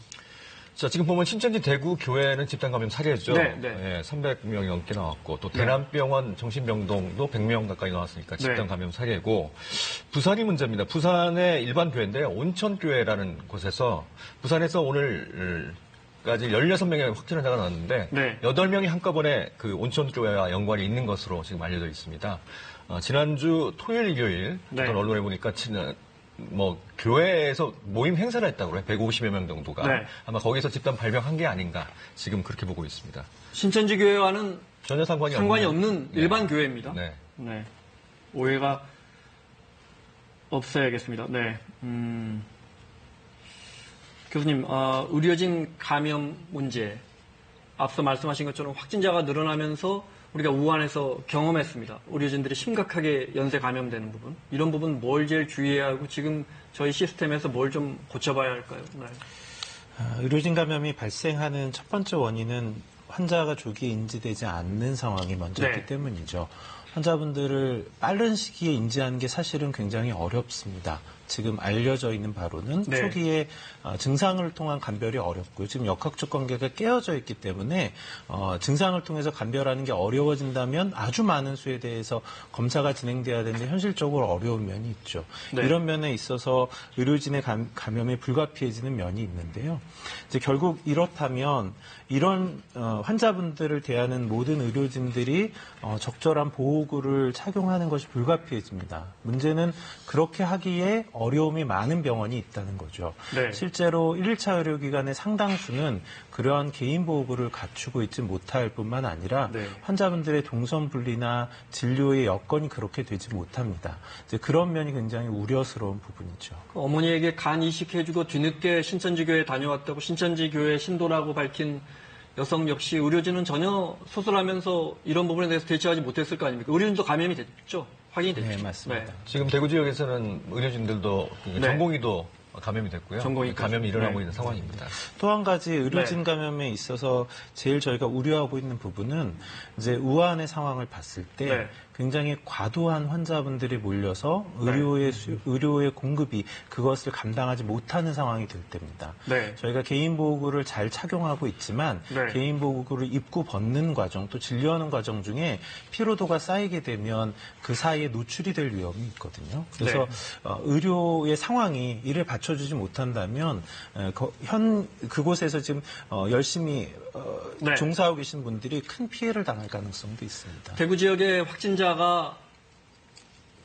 자, 지금 보면 신천지 대구 교회는 집단 감염 사례죠. 네, 네. 300명이 넘게 나왔고 또 네. 대남병원 정신병동도 100명 가까이 나왔으니까 집단 네. 감염 사례고 부산이 문제입니다. 부산의 일반 교회인데 온천교회라는 곳에서 부산에서 오늘까지 16명의 확진 환자가 나왔는데 네. 8명이 한꺼번에 그 온천교회와 연관이 있는 것으로 지금 알려져 있습니다. 지난주 토요일, 일요일 네. 어떤 언론에 보니까 교회에서 모임 행사를 했다고 그래요. 150여 명 정도가. 네. 아마 거기서 집단 발병한 게 아닌가. 지금 그렇게 보고 있습니다. 신천지 교회와는 전혀 상관이 없는 네. 일반 교회입니다. 네. 네. 오해가 없어야겠습니다. 네. 교수님, 의료진 감염 문제, 앞서 말씀하신 것처럼 확진자가 늘어나면서 우리가 우한에서 경험했습니다. 의료진들이 심각하게 연쇄 감염되는 부분. 이런 부분 뭘 제일 주의해야 하고 지금 저희 시스템에서 뭘 좀 고쳐봐야 할까요? 네. 의료진 감염이 발생하는 첫 번째 원인은 환자가 조기에 인지되지 않는 상황이 먼저였기 때문이죠. 환자분들을 빠른 시기에 인지하는 게 사실은 굉장히 어렵습니다. 지금 알려져 있는 바로는 초기에 증상을 통한 감별이 어렵고요. 지금 역학적 관계가 깨어져 있기 때문에 증상을 통해서 감별하는 게 어려워진다면 아주 많은 수에 대해서 검사가 진행돼야 되는데 현실적으로 어려운 면이 있죠. 이런 면에 있어서 의료진의 감염이 불가피해지는 면이 있는데요. 이제 결국 이렇다면 이런 환자분들을 대하는 모든 의료진들이 적절한 보호구를 착용하는 것이 불가피해집니다. 문제는 그렇게 하기에 어려움이 많은 병원이 있다는 거죠. 실제로 1차 의료기관의 상당수는 그러한 개인보호구를 갖추고 있지 못할 뿐만 아니라 환자분들의 동선분리나 진료의 여건이 그렇게 되지 못합니다. 이제 그런 면이 굉장히 우려스러운 부분이죠. 어머니에게 간 이식해주고 뒤늦게 신천지교회에 다녀왔다고 신천지교회 신도라고 밝힌 여성 역시 의료진은 전혀 수술하면서 이런 부분에 대해서 대처하지 못했을 거 아닙니까? 의료진도 감염이 됐죠? 확인이 됐죠? 네, 맞습니다. 지금 대구 지역에서는 의료진들도 전공의도 감염이 됐고요. 감염이 일어나고 있는 상황입니다. 또 한 가지 의료진 감염에 있어서 제일 저희가 우려하고 있는 부분은 이제 우한의 상황을 봤을 때 굉장히 과도한 환자분들이 몰려서 의료의 공급이 그것을 감당하지 못하는 상황이 될 때입니다. 저희가 개인보호구를 잘 착용하고 있지만 개인보호구를 입고 벗는 과정 또 진료하는 과정 중에 피로도가 쌓이게 되면 그 사이에 노출이 될 위험이 있거든요. 그래서 의료의 상황이 이를 받쳐주지 못한다면 그곳에서 지금 열심히 종사하고 계신 분들이 큰 피해를 당할 가능성도 있습니다. 대구 지역의 확진자가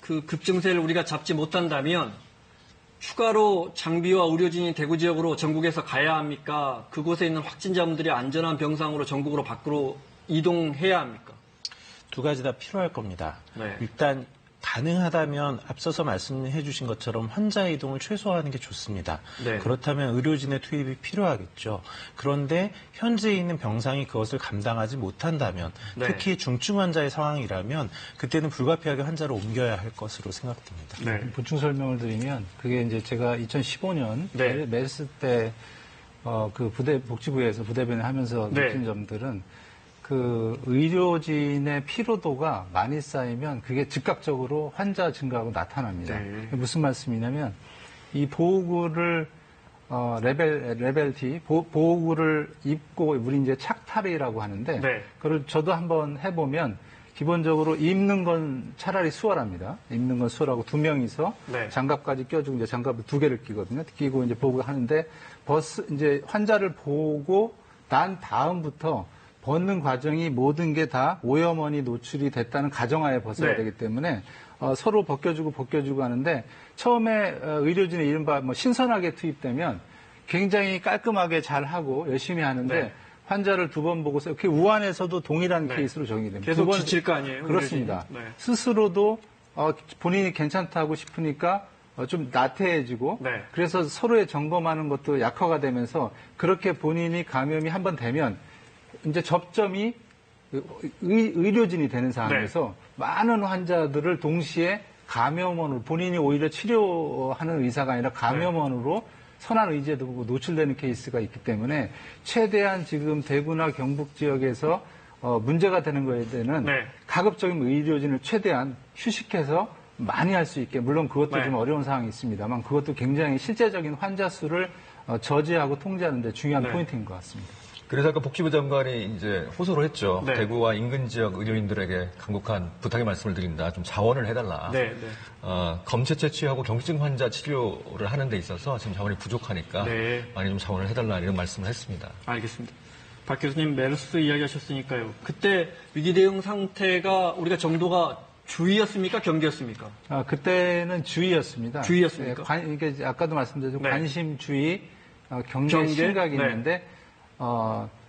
그 급증세를 우리가 잡지 못한다면 추가로 장비와 의료진이 대구 지역으로 전국에서 가야 합니까? 그곳에 있는 확진자분들이 안전한 병상으로 전국으로 밖으로 이동해야 합니까? 두 가지 다 필요할 겁니다. 일단 가능하다면 앞서서 말씀해 주신 것처럼 환자 이동을 최소화하는 게 좋습니다. 그렇다면 의료진의 투입이 필요하겠죠. 그런데 현재 있는 병상이 그것을 감당하지 못한다면 특히 중증 환자의 상황이라면 그때는 불가피하게 환자를 옮겨야 할 것으로 생각됩니다. 보충 설명을 드리면 그게 이제 제가 2015년 메르스 때 그 복지부에서 부대변을 하면서 느낀 점들은 그 의료진의 피로도가 많이 쌓이면 그게 즉각적으로 환자 증가하고 나타납니다. 무슨 말씀이냐면 이 보호구를 레벨 D 보호구를 입고 우리 이제 착탈이라고 하는데 그걸 저도 한번 해보면 기본적으로 입는 건 차라리 수월합니다. 입는 건 수월하고 두 명이서 장갑까지 껴주고 이제 장갑을 두 개를 끼거든요. 끼고 이제 보고 하는데 이제 환자를 보고 난 다음부터 벗는 과정이 모든 게 다 오염원이 노출이 됐다는 가정하에 벗어야 되기 때문에 서로 벗겨주고 하는데 처음에 의료진의 이른바 신선하게 투입되면 굉장히 깔끔하게 잘하고 열심히 하는데 환자를 두 번 보고서 이렇게 우한에서도 동일한 케이스로 적용이 됩니다. 계속 지칠 거 아니에요? 그렇습니다. 스스로도 본인이 괜찮다고 싶으니까 좀 나태해지고 그래서 서로의 점검하는 것도 약화가 되면서 그렇게 본인이 감염이 한번 되면 이제 접점이 의료진이 되는 상황에서 많은 환자들을 동시에 감염원으로 본인이 오히려 치료하는 의사가 아니라 감염원으로 선한 의지에 두고 노출되는 케이스가 있기 때문에 최대한 지금 대구나 경북 지역에서 문제가 되는 거에 대해서는 가급적이면 의료진을 최대한 휴식해서 많이 할 수 있게 물론 그것도 좀 어려운 상황이 있습니다만 그것도 굉장히 실제적인 환자 수를 저지하고 통제하는 데 중요한 포인트인 것 같습니다. 그래서 아까 복지부 장관이 이제 호소를 했죠. 대구와 인근 지역 의료인들에게 간곡한 부탁의 말씀을 드린다. 좀 자원을 해달라. 검체 채취하고 경증 환자 치료를 하는 데 있어서 지금 자원이 부족하니까 많이 좀 자원을 해달라 이런 말씀을 했습니다. 알겠습니다. 박 교수님 메르스 이야기하셨으니까요. 그때 위기 대응 상태가 우리가 정도가 주의였습니까? 경계였습니까? 그때는 주의였습니다. 주의였습니까? 이게 아까도 말씀드렸죠. 관심, 주의, 경계, 심각이 있는데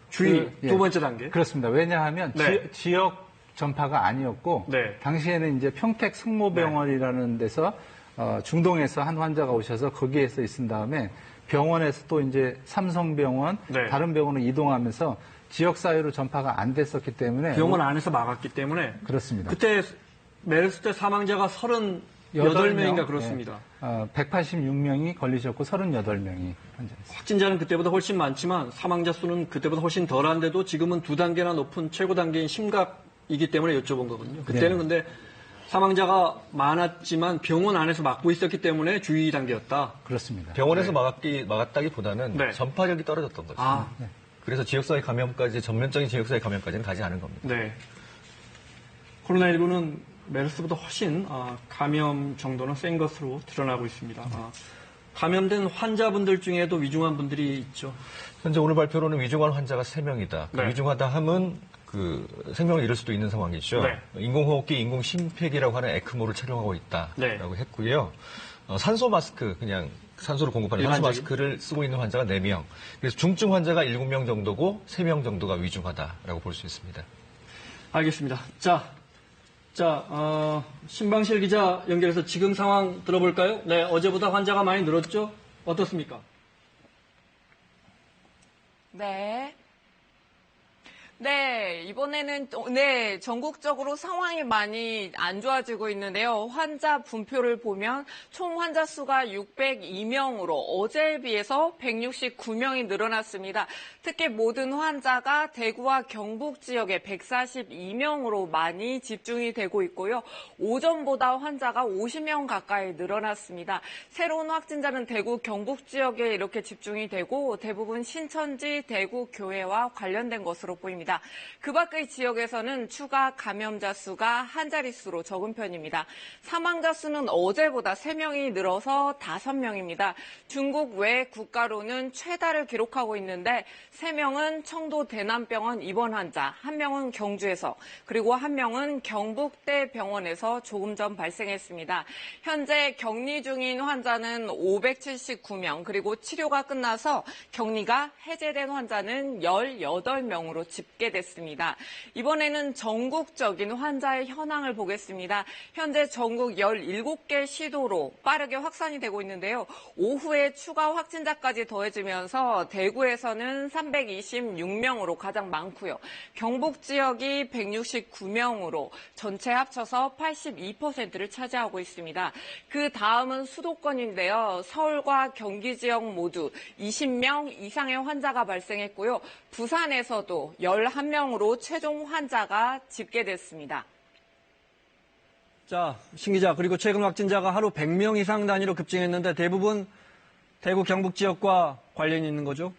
주의 두 번째 단계. 그렇습니다. 왜냐하면 지역 전파가 아니었고 당시에는 이제 평택 성모병원이라는 데서 중동에서 한 환자가 오셔서 거기에서 있은 다음에 병원에서 또 이제 삼성병원, 네. 다른 병원으로 이동하면서 지역 사회로 전파가 안 됐었기 때문에 병원 안에서 막았기 때문에 그렇습니다. 그때 메르스 때 사망자가 38명인가 그렇습니다. 186명이 걸리셨고 38명이 환자였습니다. 확진자는 그때보다 훨씬 많지만 사망자 수는 그때보다 훨씬 덜한데도 지금은 2단계나 높은 최고 단계인 심각이기 때문에 여쭤본 거거든요. 그때는 근데 사망자가 많았지만 병원 안에서 막고 있었기 때문에 주의 단계였다. 그렇습니다. 병원에서 막았다기보다는 전파력이 떨어졌던 거죠. 그래서 지역사회 감염까지, 전면적인 지역사회 감염까지는 가지 않은 겁니다. 네. 코로나19는 메르스보다 훨씬 감염 정도는 센 것으로 드러나고 있습니다. 감염된 환자분들 중에도 위중한 분들이 있죠. 현재 오늘 발표로는 위중한 환자가 3명이다. 네. 위중하다 함은 생명을 잃을 수도 있는 상황이죠. 네. 인공호흡기, 인공심폐기라고 하는 에크모를 착용하고 있다라고 했고요. 산소 마스크, 그냥 산소를 공급하는 산소 마스크를 쓰고 있는 환자가 4명. 그래서 중증 환자가 7명 정도고 3명 정도가 위중하다라고 볼 수 있습니다. 알겠습니다. 신방실 기자 연결해서 지금 상황 들어볼까요? 네, 어제보다 환자가 많이 늘었죠? 어떻습니까? 네, 이번에는 전국적으로 상황이 많이 안 좋아지고 있는데요. 환자 분표를 보면 총 환자 수가 602명으로 어제에 비해서 169명이 늘어났습니다. 특히 모든 환자가 대구와 경북 지역에 142명으로 많이 집중이 되고 있고요. 오전보다 환자가 50명 가까이 늘어났습니다. 새로운 확진자는 대구, 경북 지역에 이렇게 집중이 되고 대부분 신천지, 대구 교회와 관련된 것으로 보입니다. 그 밖의 지역에서는 추가 감염자 수가 한 자릿수로 적은 편입니다. 사망자 수는 어제보다 3명이 늘어서 5명입니다. 중국 외 국가로는 최다를 기록하고 있는데 3명은 청도 대남병원 입원 환자, 1명은 경주에서, 그리고 1명은 경북대 병원에서 조금 전 발생했습니다. 현재 격리 중인 환자는 579명, 그리고 치료가 끝나서 격리가 해제된 환자는 18명으로 집계됐습니다. 이번에는 전국적인 환자의 현황을 보겠습니다. 현재 전국 17개 시도로 빠르게 확산이 되고 있는데요. 오후에 추가 확진자까지 더해지면서 대구에서는 326명으로 가장 많고요. 경북 지역이 169명으로 전체 합쳐서 82%를 차지하고 있습니다. 그 다음은 수도권인데요. 서울과 경기 지역 모두 20명 이상의 환자가 발생했고요. 부산에서도 11명으로 최종 환자가 집계됐습니다. 자, 신 기자, 그리고 최근 확진자가 하루 100명 이상 단위로 급증했는데 대부분 대구, 경북 지역과 관련이 있는 거죠?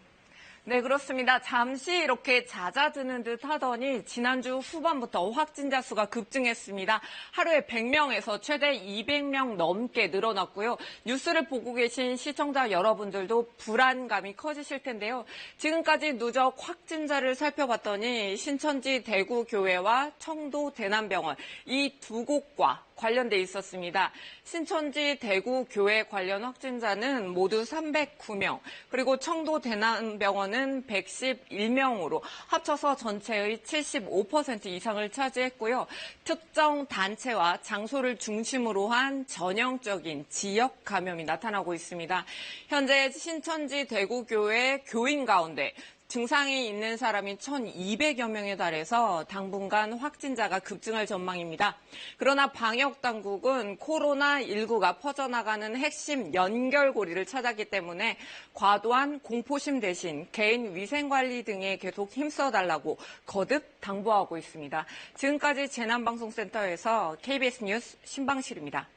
네, 그렇습니다. 잠시 이렇게 잦아드는 듯 하더니 지난주 후반부터 확진자 수가 급증했습니다. 하루에 100명에서 최대 200명 넘게 늘어났고요. 뉴스를 보고 계신 시청자 여러분들도 불안감이 커지실 텐데요. 지금까지 누적 확진자를 살펴봤더니 신천지 대구교회와 청도 대남병원 이 두 곳과 관련돼 있었습니다. 신천지 대구교회 관련 확진자는 모두 309명, 그리고 청도 대남병원은 111명으로 합쳐서 전체의 75% 이상을 차지했고요. 특정 단체와 장소를 중심으로 한 전형적인 지역 감염이 나타나고 있습니다. 현재 신천지 대구교회 교인 가운데 증상이 있는 사람이 1,200여 명에 달해서 당분간 확진자가 급증할 전망입니다. 그러나 방역당국은 코로나19가 퍼져나가는 핵심 연결고리를 찾았기 때문에 과도한 공포심 대신 개인 위생관리 등에 계속 힘써달라고 거듭 당부하고 있습니다. 지금까지 재난방송센터에서 KBS 뉴스 신방실입니다.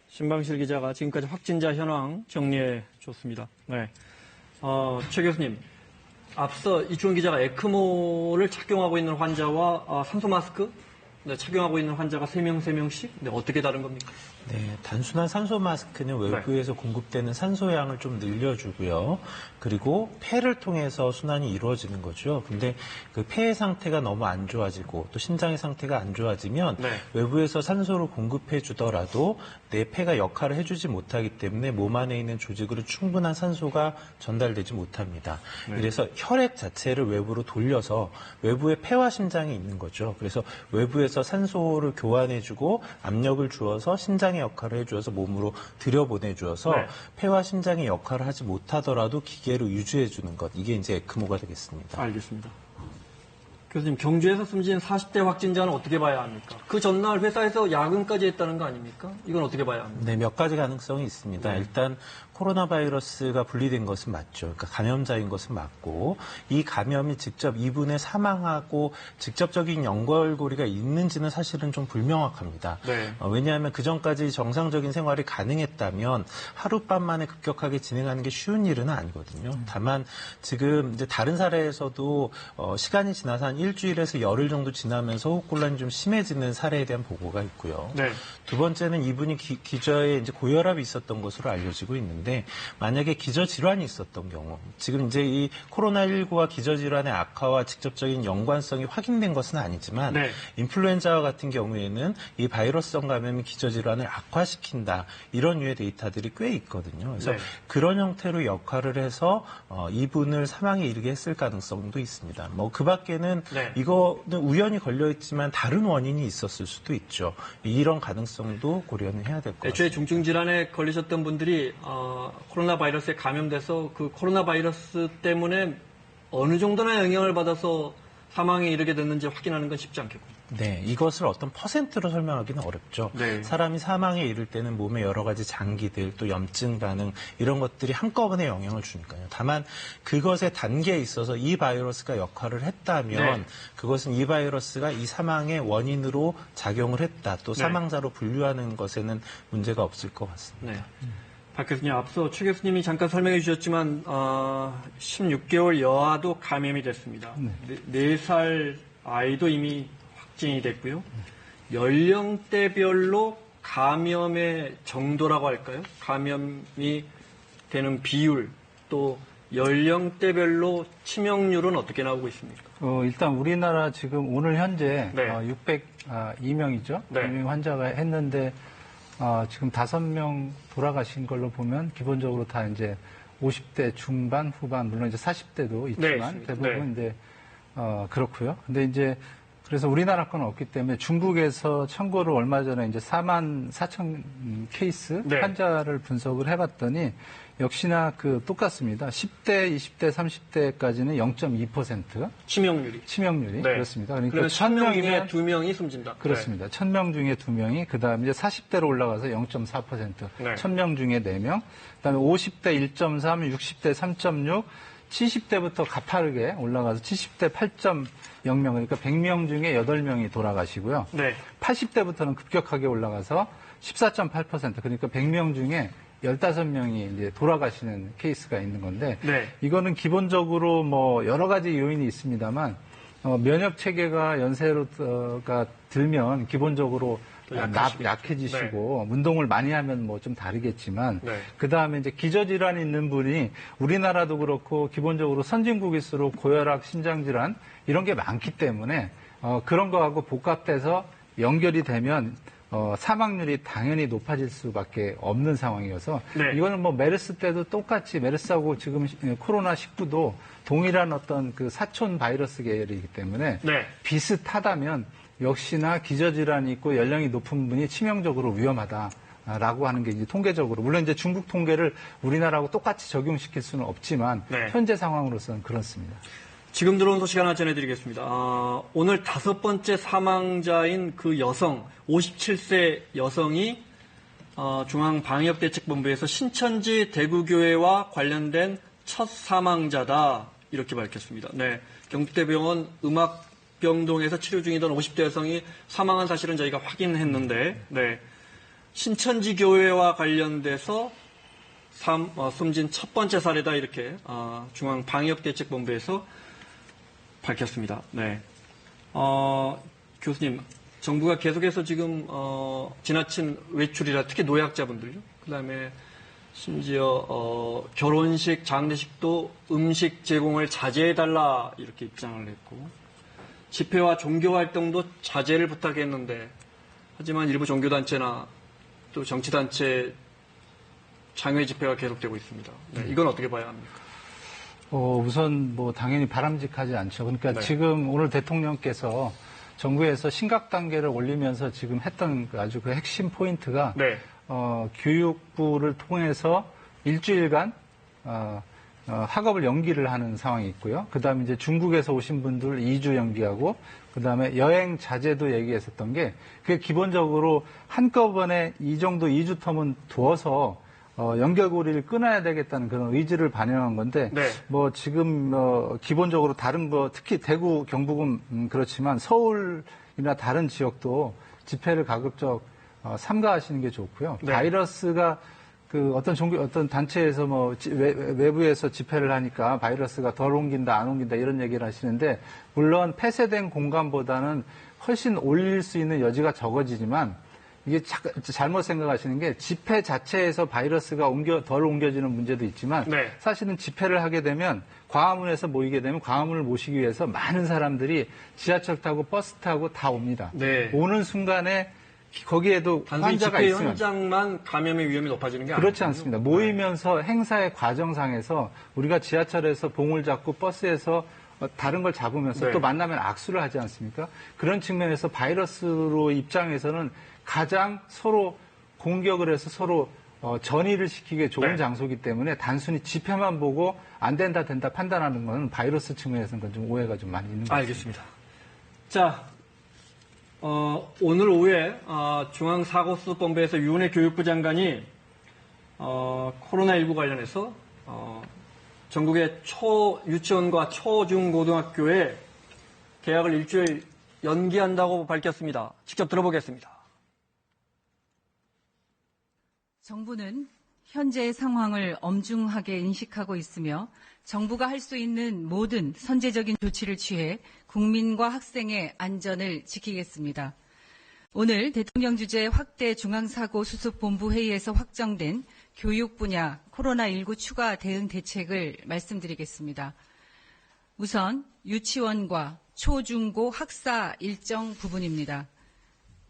신방실 기자가 지금까지 확진자 현황 정리해 줬습니다. 네. 최 교수님. 앞서 이주원 기자가 에크모를 착용하고 있는 환자와 산소 마스크 착용하고 있는 환자가 3명씩? 어떻게 다른 겁니까? 네, 단순한 산소 마스크는 외부에서 공급되는 산소량을 좀 늘려주고요. 그리고 폐를 통해서 순환이 이루어지는 거죠. 근데 그 폐의 상태가 너무 안 좋아지고 또 심장의 상태가 안 좋아지면 외부에서 산소를 공급해 주더라도 내 폐가 역할을 해주지 못하기 때문에 몸 안에 있는 조직으로 충분한 산소가 전달되지 못합니다. 그래서 혈액 자체를 외부로 돌려서 외부에 폐와 심장이 있는 거죠. 그래서 외부에서 산소를 교환해주고 압력을 주어서 심장 심장의 역할을 해주어서 몸으로 들여보내주어서 네. 폐와 심장의 역할을 하지 못하더라도 기계로 유지해주는 것. 이게 이제 에크모가 되겠습니다. 알겠습니다. 교수님, 경주에서 숨진 40대 확진자는 어떻게 봐야 합니까? 그 전날 회사에서 야근까지 했다는 거 아닙니까? 이건 어떻게 봐야 합니까? 네, 몇 가지 가능성이 있습니다. 네. 일단 코로나 바이러스가 분리된 것은 맞죠. 그러니까 감염자인 것은 맞고 이 감염이 직접 이분의 사망하고 직접적인 연결고리가 있는지는 사실은 좀 불명확합니다. 네. 왜냐하면 그전까지 정상적인 생활이 가능했다면 하룻밤 만에 급격하게 진행하는 게 쉬운 일은 아니거든요. 다만 지금 이제 다른 사례에서도 시간이 지나서 한 일주일에서 열흘 정도 지나면서 호흡곤란이 좀 심해지는 사례에 대한 보고가 있고요. 네. 두 번째는 이분이 기저에 이제 고혈압이 있었던 것으로 알려지고 있는데 만약에 기저 질환이 있었던 경우 지금 이제 이 코로나19와 기저 질환의 악화와 직접적인 연관성이 확인된 것은 아니지만 네. 인플루엔자와 같은 경우에는 이 바이러스성 감염이 기저 질환을 악화시킨다 이런 유의 데이터들이 꽤 있거든요. 그래서 네. 그런 형태로 역할을 해서 이분을 사망에 이르게 했을 가능성도 있습니다. 뭐 그 밖에는 네. 이거는 우연히 걸려 있지만 다른 원인이 있었을 수도 있죠. 이런 가능성도 고려는 해야 될 것 같습니다. 애초에 중증 질환에 걸리셨던 분들이 코로나 바이러스에 감염돼서 그 코로나 바이러스 때문에 어느 정도나 영향을 받아서 사망에 이르게 됐는지 확인하는 건 쉽지 않겠군요. 네, 이것을 어떤 퍼센트로 설명하기는 어렵죠. 네. 사람이 사망에 이를 때는 몸의 여러 가지 장기들, 또 염증 반응 이런 것들이 한꺼번에 영향을 주니까요. 다만 그것의 단계에 있어서 이 바이러스가 역할을 했다면 네. 그것은 이 바이러스가 이 사망의 원인으로 작용을 했다. 또 네. 사망자로 분류하는 것에는 문제가 없을 것 같습니다. 네. 박 교수님, 앞서 최 교수님이 잠깐 설명해 주셨지만 16개월 여아도 감염이 됐습니다. 4살 아이도 이미 확진이 됐고요. 연령대별로 감염의 정도라고 할까요? 감염이 되는 비율, 또 연령대별로 치명률은 어떻게 나오고 있습니까? 일단 우리나라 지금 오늘 현재 네. 602명이죠. 네. 2명 환자가 했는데 지금 5명 돌아가신 걸로 보면 기본적으로 다 이제 50대 중반, 후반, 물론 이제 40대도 있지만 네, 대부분 이제 그렇고요. 근데 이제 그래서 우리나라 건 없기 때문에 중국에서 참고로 얼마 전에 이제 4만 4천 케이스 네. 환자를 분석을 해봤더니 역시나 똑같습니다. 10대, 20대, 30대까지는 0.2% 치명률이 네. 그렇습니다. 그러니까 1000명 중에 1000명이면 2명이 숨진다. 그렇습니다. 1000명 중에 2명이, 그 다음에 이제 40대로 올라가서 0.4%, 네. 1000명 중에 4명, 그 다음에 50대 1.3, 60대 3.6, 70대부터 가파르게 올라가서 70대 8.0명, 그러니까 100명 중에 8명이 돌아가시고요. 네. 80대부터는 급격하게 올라가서 14.8%, 그러니까 100명 중에 15명이 이제 돌아가시는 케이스가 있는 건데, 네. 이거는 기본적으로 여러 가지 요인이 있습니다만, 면역 체계가 연세가 들면 기본적으로 약해지시고 운동을 많이 하면 좀 다르겠지만 네. 그 다음에 이제 기저질환이 있는 분이 우리나라도 그렇고 기본적으로 선진국일수록 고혈압, 심장질환 이런 게 많기 때문에 그런 거하고 복합돼서 연결이 되면 사망률이 당연히 높아질 수밖에 없는 상황이어서 네. 이거는 메르스 때도 똑같이 메르스하고 지금 코로나19도 동일한 어떤 사촌 바이러스 계열이기 때문에 네. 비슷하다면 역시나 기저질환이 있고 연령이 높은 분이 치명적으로 위험하다라고 하는 게 이제 통계적으로 물론 이제 중국 통계를 우리나라하고 똑같이 적용시킬 수는 없지만 네. 현재 상황으로서는 그렇습니다. 지금 들어온 소식 하나 전해드리겠습니다. 오늘 5번째 사망자인 그 여성, 57세 여성이 중앙방역대책본부에서 신천지 대구교회와 관련된 첫 사망자다 이렇게 밝혔습니다. 네, 경북대병원 음악병동에서 치료 중이던 50대 여성이 사망한 사실은 저희가 확인했는데, 네, 신천지 교회와 관련돼서 숨진 첫 번째 사례다 이렇게 중앙방역대책본부에서 밝혔습니다. 네. 교수님, 정부가 계속해서 지금 지나친 외출이라 특히 노약자분들요. 그다음에 심지어 결혼식, 장례식도 음식 제공을 자제해달라 이렇게 입장을 냈고 집회와 종교활동도 자제를 부탁했는데 하지만 일부 종교단체나 또 정치단체 장외 집회가 계속되고 있습니다. 네, 이건 어떻게 봐야 합니까? 우선 당연히 바람직하지 않죠. 그러니까 네. 지금 오늘 대통령께서 정부에서 심각 단계를 올리면서 지금 했던 아주 그 핵심 포인트가 교육부를 통해서 일주일간 학업을 연기를 하는 상황이 있고요. 그다음에 이제 중국에서 오신 분들 2주 연기하고 그다음에 여행 자제도 얘기했었던 게 그게 기본적으로 한꺼번에 이 정도 2주 텀은 두어서 연결고리를 끊어야 되겠다는 그런 의지를 반영한 건데 뭐 지금 기본적으로 다른 특히 대구 경북은 그렇지만 서울이나 다른 지역도 집회를 가급적 삼가하시는 게 좋고요. 바이러스가 어떤 단체에서 외부에서 집회를 하니까 바이러스가 덜 옮긴다, 안 옮긴다 이런 얘기를 하시는데 물론 폐쇄된 공간보다는 훨씬 올릴 수 있는 여지가 적어지지만 이게 잘못 생각하시는 게 집회 자체에서 바이러스가 덜 옮겨지는 문제도 있지만 사실은 집회를 하게 되면 광화문에서 모이게 되면 광화문을 모시기 위해서 많은 사람들이 지하철 타고 버스 타고 다 옵니다. 오는 순간에 거기에도 환자가 집회 있으면 현장만 감염의 위험이 높아지는 게 그렇지 아니거든요. 않습니다. 모이면서 행사의 과정상에서 우리가 지하철에서 봉을 잡고 버스에서 다른 걸 잡으면서 또 만나면 악수를 하지 않습니까? 그런 측면에서 바이러스로 입장에서는 가장 서로 공격을 해서 서로 전이를 시키기에 좋은 장소이기 때문에 단순히 집회만 보고 안 된다 판단하는 건 바이러스 측면에서는 좀 오해가 좀 많이 있는 것 같습니다. 알겠습니다. 자, 오늘 오후에 중앙사고수습본부에서 유은혜 교육부 장관이 코로나19 관련해서 전국의 유치원과 초중고등학교에 개학을 일주일 연기한다고 밝혔습니다. 직접 들어보겠습니다. 정부는 현재의 상황을 엄중하게 인식하고 있으며 정부가 할 수 있는 모든 선제적인 조치를 취해 국민과 학생의 안전을 지키겠습니다. 오늘 대통령 주재 확대 중앙사고수습본부 회의에서 확정된 교육 분야 코로나19 추가 대응 대책을 말씀드리겠습니다. 우선 유치원과 초중고 학사 일정 부분입니다.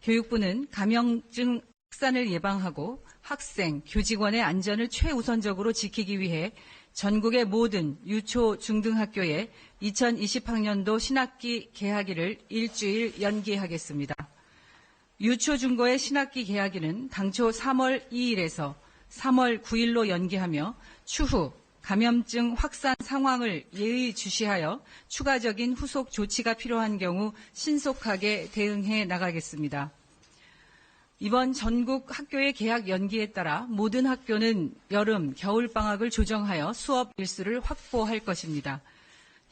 교육부는 감염증 확산을 예방하고 학생, 교직원의 안전을 최우선적으로 지키기 위해 전국의 모든 유초, 중등학교에 2020학년도 신학기 개학일을 일주일 연기하겠습니다. 유초, 중고의 신학기 개학일은 당초 3월 2일에서 3월 9일로 연기하며 추후 감염증 확산 상황을 예의주시하여 추가적인 후속 조치가 필요한 경우 신속하게 대응해 나가겠습니다. 이번 전국 학교의 개학 연기에 따라 모든 학교는 여름, 겨울방학을 조정하여 수업 일수를 확보할 것입니다.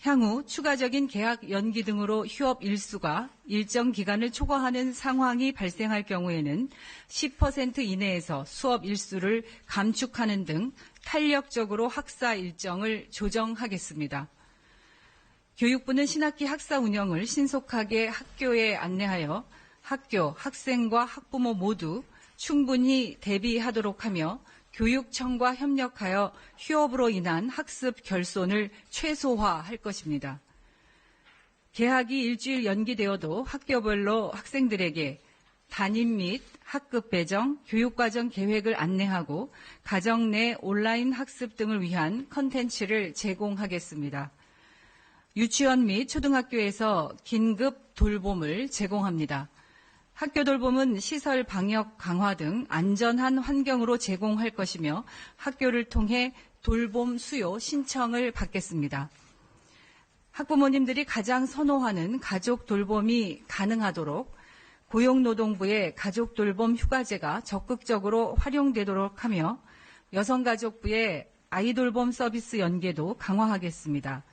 향후 추가적인 개학 연기 등으로 휴업 일수가 일정 기간을 초과하는 상황이 발생할 경우에는 10% 이내에서 수업 일수를 감축하는 등 탄력적으로 학사 일정을 조정하겠습니다. 교육부는 신학기 학사 운영을 신속하게 학교에 안내하여 학교, 학생과 학부모 모두 충분히 대비하도록 하며 교육청과 협력하여 휴업으로 인한 학습 결손을 최소화할 것입니다. 개학이 일주일 연기되어도 학교별로 학생들에게 담임 및 학급 배정, 교육과정 계획을 안내하고 가정 내 온라인 학습 등을 위한 컨텐츠를 제공하겠습니다. 유치원 및 초등학교에서 긴급 돌봄을 제공합니다. 학교 돌봄은 시설 방역 강화 등 안전한 환경으로 제공할 것이며 학교를 통해 돌봄 수요 신청을 받겠습니다. 학부모님들이 가장 선호하는 가족 돌봄이 가능하도록 고용노동부의 가족 돌봄 휴가제가 적극적으로 활용되도록 하며 여성가족부의 아이돌봄 서비스 연계도 강화하겠습니다.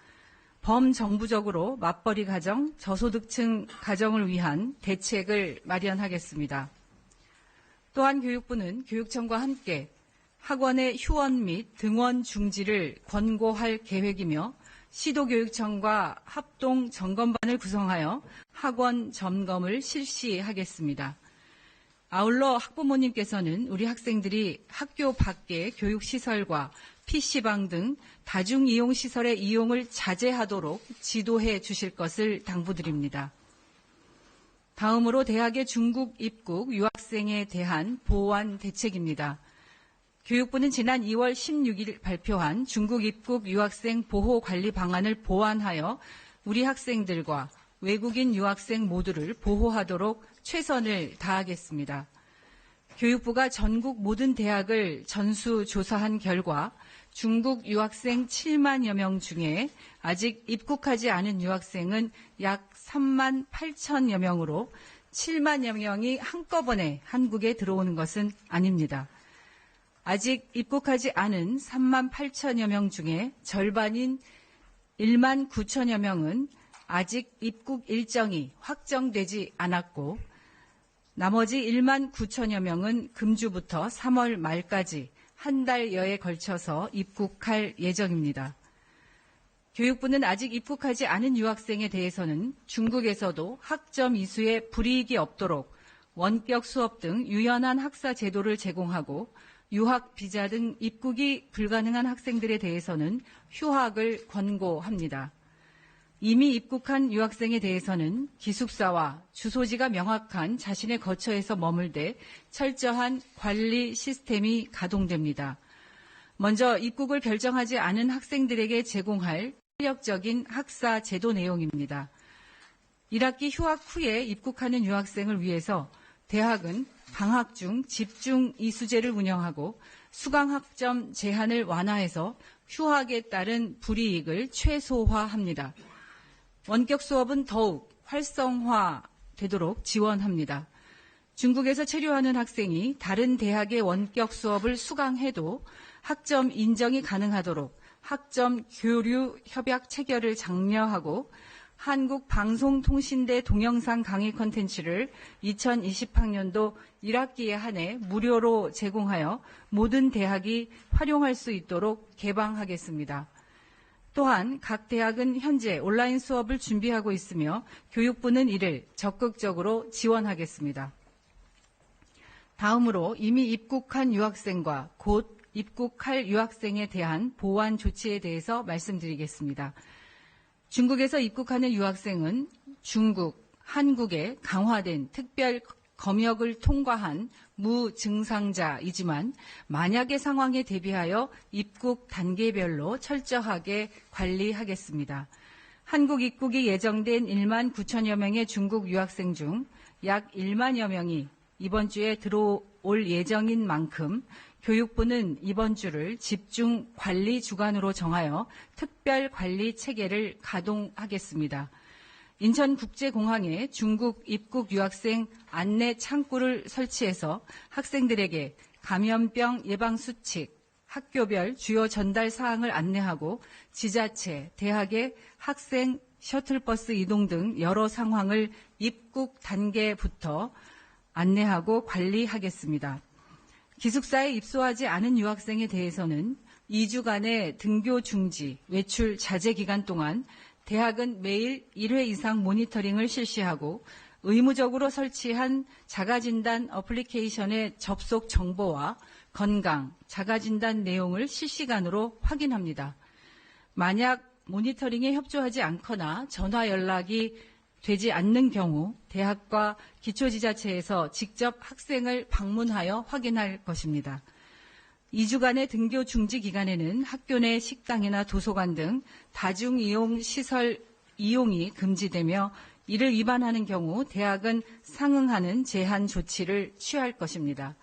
범정부적으로 맞벌이 가정, 저소득층 가정을 위한 대책을 마련하겠습니다. 또한 교육부는 교육청과 함께 학원의 휴원 및 등원 중지를 권고할 계획이며 시도교육청과 합동 점검반을 구성하여 학원 점검을 실시하겠습니다. 아울러 학부모님께서는 우리 학생들이 학교 밖의 교육시설과 PC방 등 다중이용시설의 이용을 자제하도록 지도해 주실 것을 당부드립니다. 다음으로 대학의 중국 입국 유학생에 대한 보완 대책입니다. 교육부는 지난 2월 16일 발표한 중국 입국 유학생 보호 관리 방안을 보완하여 우리 학생들과 외국인 유학생 모두를 보호하도록 최선을 다하겠습니다. 교육부가 전국 모든 대학을 전수조사한 결과 중국 유학생 7만여 명 중에 아직 입국하지 않은 유학생은 약 3만 8천여 명으로 7만여 명이 한꺼번에 한국에 들어오는 것은 아닙니다. 아직 입국하지 않은 3만 8천여 명 중에 절반인 1만 9천여 명은 아직 입국 일정이 확정되지 않았고 나머지 1만 9천여 명은 금주부터 3월 말까지 한 달여에 걸쳐서 입국할 예정입니다. 교육부는 아직 입국하지 않은 유학생에 대해서는 중국에서도 학점 이수에 불이익이 없도록 원격 수업 등 유연한 학사 제도를 제공하고 유학 비자 등 입국이 불가능한 학생들에 대해서는 휴학을 권고합니다. 이미 입국한 유학생에 대해서는 기숙사와 주소지가 명확한 자신의 거처에서 머물되 철저한 관리 시스템이 가동됩니다. 먼저 입국을 결정하지 않은 학생들에게 제공할 탄력적인 학사 제도 내용입니다. 1학기 휴학 후에 입국하는 유학생을 위해서 대학은 방학 중 집중 이수제를 운영하고 수강학점 제한을 완화해서 휴학에 따른 불이익을 최소화합니다. 원격 수업은 더욱 활성화되도록 지원합니다. 중국에서 체류하는 학생이 다른 대학의 원격 수업을 수강해도 학점 인정이 가능하도록 학점 교류 협약 체결을 장려하고 한국방송통신대 동영상 강의 콘텐츠를 2020학년도 1학기에 한해 무료로 제공하여 모든 대학이 활용할 수 있도록 개방하겠습니다. 또한 각 대학은 현재 온라인 수업을 준비하고 있으며 교육부는 이를 적극적으로 지원하겠습니다. 다음으로 이미 입국한 유학생과 곧 입국할 유학생에 대한 보완 조치에 대해서 말씀드리겠습니다. 중국에서 입국하는 유학생은 중국, 한국의 강화된 특별 검역을 통과한 무증상자이지만 만약의 상황에 대비하여 입국 단계별로 철저하게 관리하겠습니다. 한국 입국이 예정된 1만 9천여 명의 중국 유학생 중 약 1만여 명이 이번 주에 들어올 예정인 만큼 교육부는 이번 주를 집중 관리 주간으로 정하여 특별 관리 체계를 가동하겠습니다. 인천국제공항에 중국 입국 유학생 안내 창구를 설치해서 학생들에게 감염병 예방 수칙, 학교별 주요 전달 사항을 안내하고 지자체, 대학의 학생 셔틀버스 이동 등 여러 상황을 입국 단계부터 안내하고 관리하겠습니다. 기숙사에 입소하지 않은 유학생에 대해서는 2주간의 등교 중지, 외출 자제 기간 동안 대학은 매일 1회 이상 모니터링을 실시하고 의무적으로 설치한 자가진단 어플리케이션의 접속 정보와 건강, 자가진단 내용을 실시간으로 확인합니다. 만약 모니터링에 협조하지 않거나 전화 연락이 되지 않는 경우 대학과 기초지자체에서 직접 학생을 방문하여 확인할 것입니다. 2주간의 등교 중지 기간에는 학교 내 식당이나 도서관 등 다중이용 시설 이용이 금지되며 이를 위반하는 경우 대학은 상응하는 제한 조치를 취할 것입니다.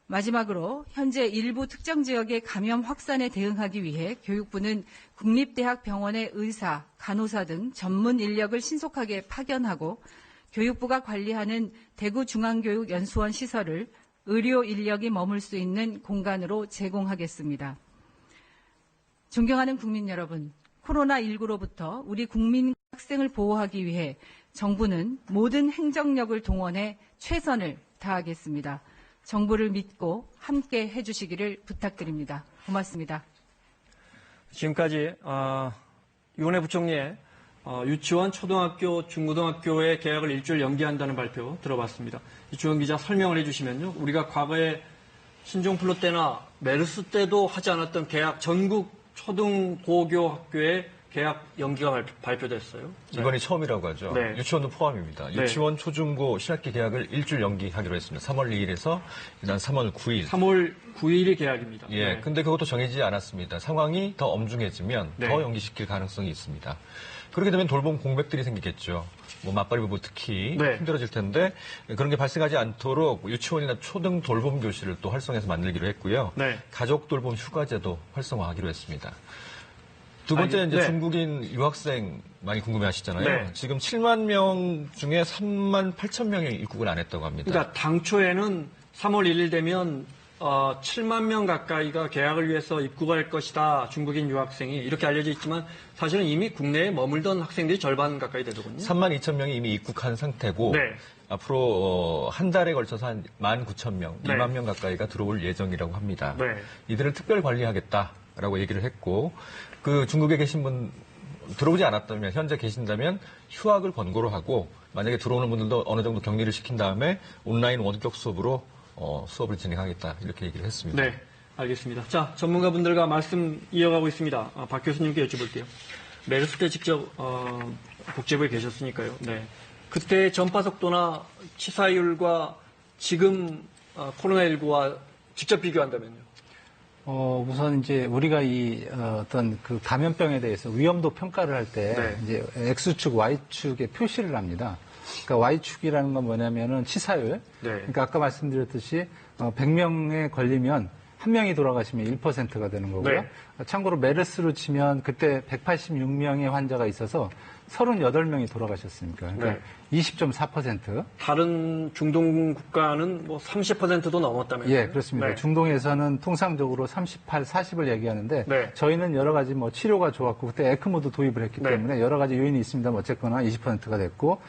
마지막으로 현재 일부 특정 지역의 감염 확산에 대응하기 위해 교육부는 국립대학병원의 의사, 간호사 등 전문 인력을 신속하게 파견하고 교육부가 관리하는 대구중앙교육연수원 시설을 의료 인력이 머물 수 있는 공간으로 제공하겠습니다. 존경하는 국민 여러분, 코로나19로부터 우리 국민 학생을 보호하기 위해 정부는 모든 행정력을 동원해 최선을 다하겠습니다. 정부를 믿고 함께 해주시기를 부탁드립니다. 고맙습니다. 지금까지 유은혜 부총리의 유치원, 초등학교, 중고등학교의 개학을 일주일 연기한다는 발표 들어봤습니다. 이주영 기자 설명을 해주시면요. 우리가 과거에 신종플루 때나 메르스 때도 하지 않았던 개학 전국 초등고교 학교의 계약 연기가 발표됐어요. 이번이 처음이라고 하죠. 네. 유치원도 포함입니다. 네. 유치원, 초중고 신학기 계약을 일주일 연기하기로 했습니다. 3월 2일에서 일단 3월 9일. 3월 9일이 계약입니다. 예, 네. 근데 그것도 정해지지 않았습니다. 상황이 더 엄중해지면 네. 더 연기시킬 가능성이 있습니다. 그렇게 되면 돌봄 공백들이 생기겠죠. 뭐 맞벌이 부부 특히 네. 힘들어질 텐데 그런 게 발생하지 않도록 유치원이나 초등 돌봄 교실을 또 활성해서 만들기로 했고요. 네. 가족 돌봄 휴가제도 활성화하기로 했습니다. 두 번째는 이제 네. 중국인 유학생 많이 궁금해하시잖아요. 네. 지금 7만 명 중에 3만 8천 명이 입국을 안 했다고 합니다. 그러니까 당초에는 3월 1일 되면 7만 명 가까이가 계약을 위해서 입국할 것이다. 중국인 유학생이 이렇게 알려져 있지만 사실은 이미 국내에 머물던 학생들이 절반 가까이 되더군요. 3만 2천 명이 이미 입국한 상태고 네. 앞으로 한 달에 걸쳐서 한 1만 9천 명, 네. 2만 명 가까이가 들어올 예정이라고 합니다. 네. 이들을 특별 관리하겠다라고 얘기를 했고 그 중국에 계신 분 들어오지 않았다면 현재 계신다면 휴학을 권고로 하고 만약에 들어오는 분들도 어느 정도 격리를 시킨 다음에 온라인 원격 수업으로 수업을 진행하겠다 이렇게 얘기를 했습니다. 네, 알겠습니다. 자, 전문가분들과 말씀 이어가고 있습니다. 박 교수님께 여쭤볼게요. 메르스 때 직접 복지부에 계셨으니까요. 네, 그때 전파 속도나 치사율과 지금 코로나19와 직접 비교한다면요? 우선 이제 우리가 이 어떤 그 감염병에 대해서 위험도 평가를 할 때 네. 이제 X축, Y축에 표시를 합니다. 그러니까 Y축이라는 건 뭐냐면은 치사율. 네. 그러니까 아까 말씀드렸듯이 100명에 걸리면 한 명이 돌아가시면 1%가 되는 거고요. 네. 참고로 메르스로 치면 그때 186명의 환자가 있어서 38명이 돌아가셨으니까. 그러니까 네. 20.4%. 다른 중동 국가는 뭐 30%도 넘었다면서요? 예, 그렇습니다. 네. 중동에서는 통상적으로 38, 40을 얘기하는데 네. 저희는 여러 가지 뭐 치료가 좋았고 그때 에크모도 도입을 했기 네. 때문에 여러 가지 요인이 있습니다만 어쨌거나 20%가 됐고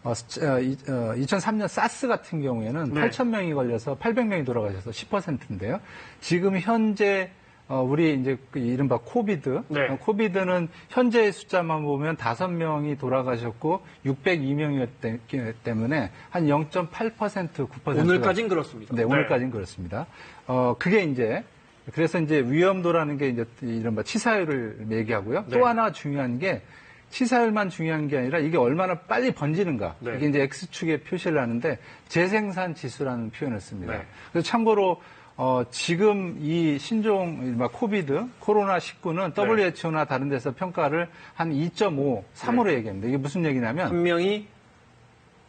2003년 사스 같은 경우에는 네. 8,000명이 걸려서 800명이 돌아가셔서 10%인데요. 지금 현재 우리 이제 그 이른바 코비드, 네. 코비드는 현재의 숫자만 보면 5명이 돌아가셨고 602명이었기 때문에 한 0.8%, 9%. 오늘까지는 그렇습니다. 네, 오늘까지는 그렇습니다. 그게 이제 그래서 이제 위험도라는 게 이제 이른바 치사율을 얘기하고요. 네. 또 하나 중요한 게 치사율만 중요한 게 아니라 이게 얼마나 빨리 번지는가. 네. 이게 이제 X축에 표시를 하는데 재생산 지수라는 표현을 씁니다. 네. 그래서 참고로 지금 이 신종 코비드, 코로나19는 WHO나 다른 데서 평가를 한 2.5, 3으로 얘기합니다. 이게 무슨 얘기냐면 한 명이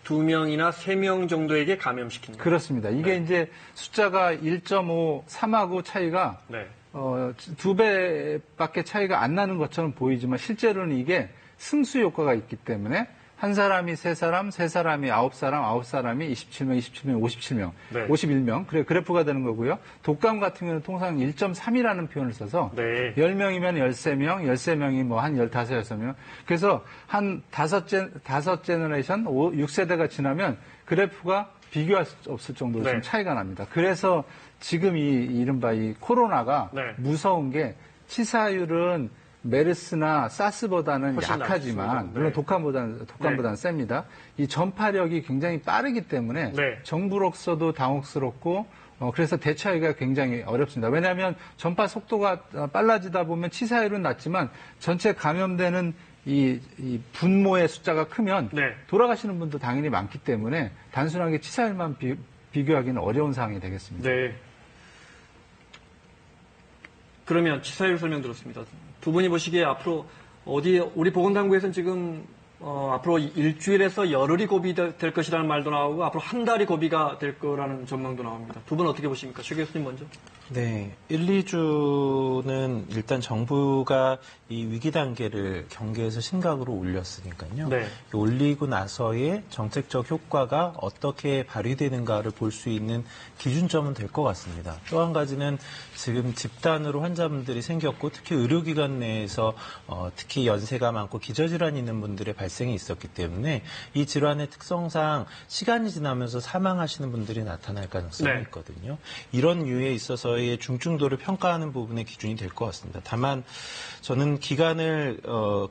2명이나 3명 정도에게 감염시키는 거예요. 그렇습니다. 이게 이제 숫자가 1.5, 3하고 차이가 네. 2배밖에 차이가 안 나는 것처럼 보이지만 실제로는 이게 승수 효과가 있기 때문에 한 사람이 3사람, 3사람이 9사람, 9사람이 27명, 27명, 57명, 네. 51명. 그래 그래프가 되는 거고요. 독감 같은 경우는 통상 1.3이라는 표현을 써서 네. 10명이면 13명, 13명이 뭐 한 15, 6명. 그래서 한 5제너레이션, 6세대가 지나면 그래프가 비교할 수 없을 정도로 네. 좀 차이가 납니다. 그래서 지금 이 이른바 이 코로나가 네. 무서운 게 치사율은 메르스나 사스보다는 훨씬 약하지만 낮습니다. 물론 네. 독감보다는 셉니다. 이 전파력이 굉장히 빠르기 때문에 네. 정부로서도 당혹스럽고 그래서 대처하기가 굉장히 어렵습니다. 왜냐하면 전파 속도가 빨라지다 보면 치사율은 낮지만 전체 감염되는 이 분모의 숫자가 크면 네. 돌아가시는 분도 당연히 많기 때문에 단순하게 치사율만 비교하기는 어려운 상황이 되겠습니다. 네. 그러면 치사율 설명 들었습니다. 두 분이 보시기에 앞으로 우리 보건당국에서는 지금 앞으로 일주일에서 열흘이 고비될 것이라는 말도 나오고 앞으로 한 달이 고비가 될 거라는 전망도 나옵니다. 두 분 어떻게 보십니까? 최 교수님 먼저. 네, 1, 2주는 일단 정부가 이 위기 단계를 경계에서 심각으로 올렸으니까요. 네. 올리고 나서의 정책적 효과가 어떻게 발휘되는가를 볼 수 있는 기준점은 될 것 같습니다. 또 한 가지는 지금 집단으로 환자분들이 생겼고 특히 의료기관 내에서 특히 연세가 많고 기저질환이 있는 분들의 발생이 있었기 때문에 이 질환의 특성상 시간이 지나면서 사망하시는 분들이 나타날 가능성이 네. 있거든요. 이런 유에 있어서의 저희의 중증도를 평가하는 부분의 기준이 될 것 같습니다. 다만 저는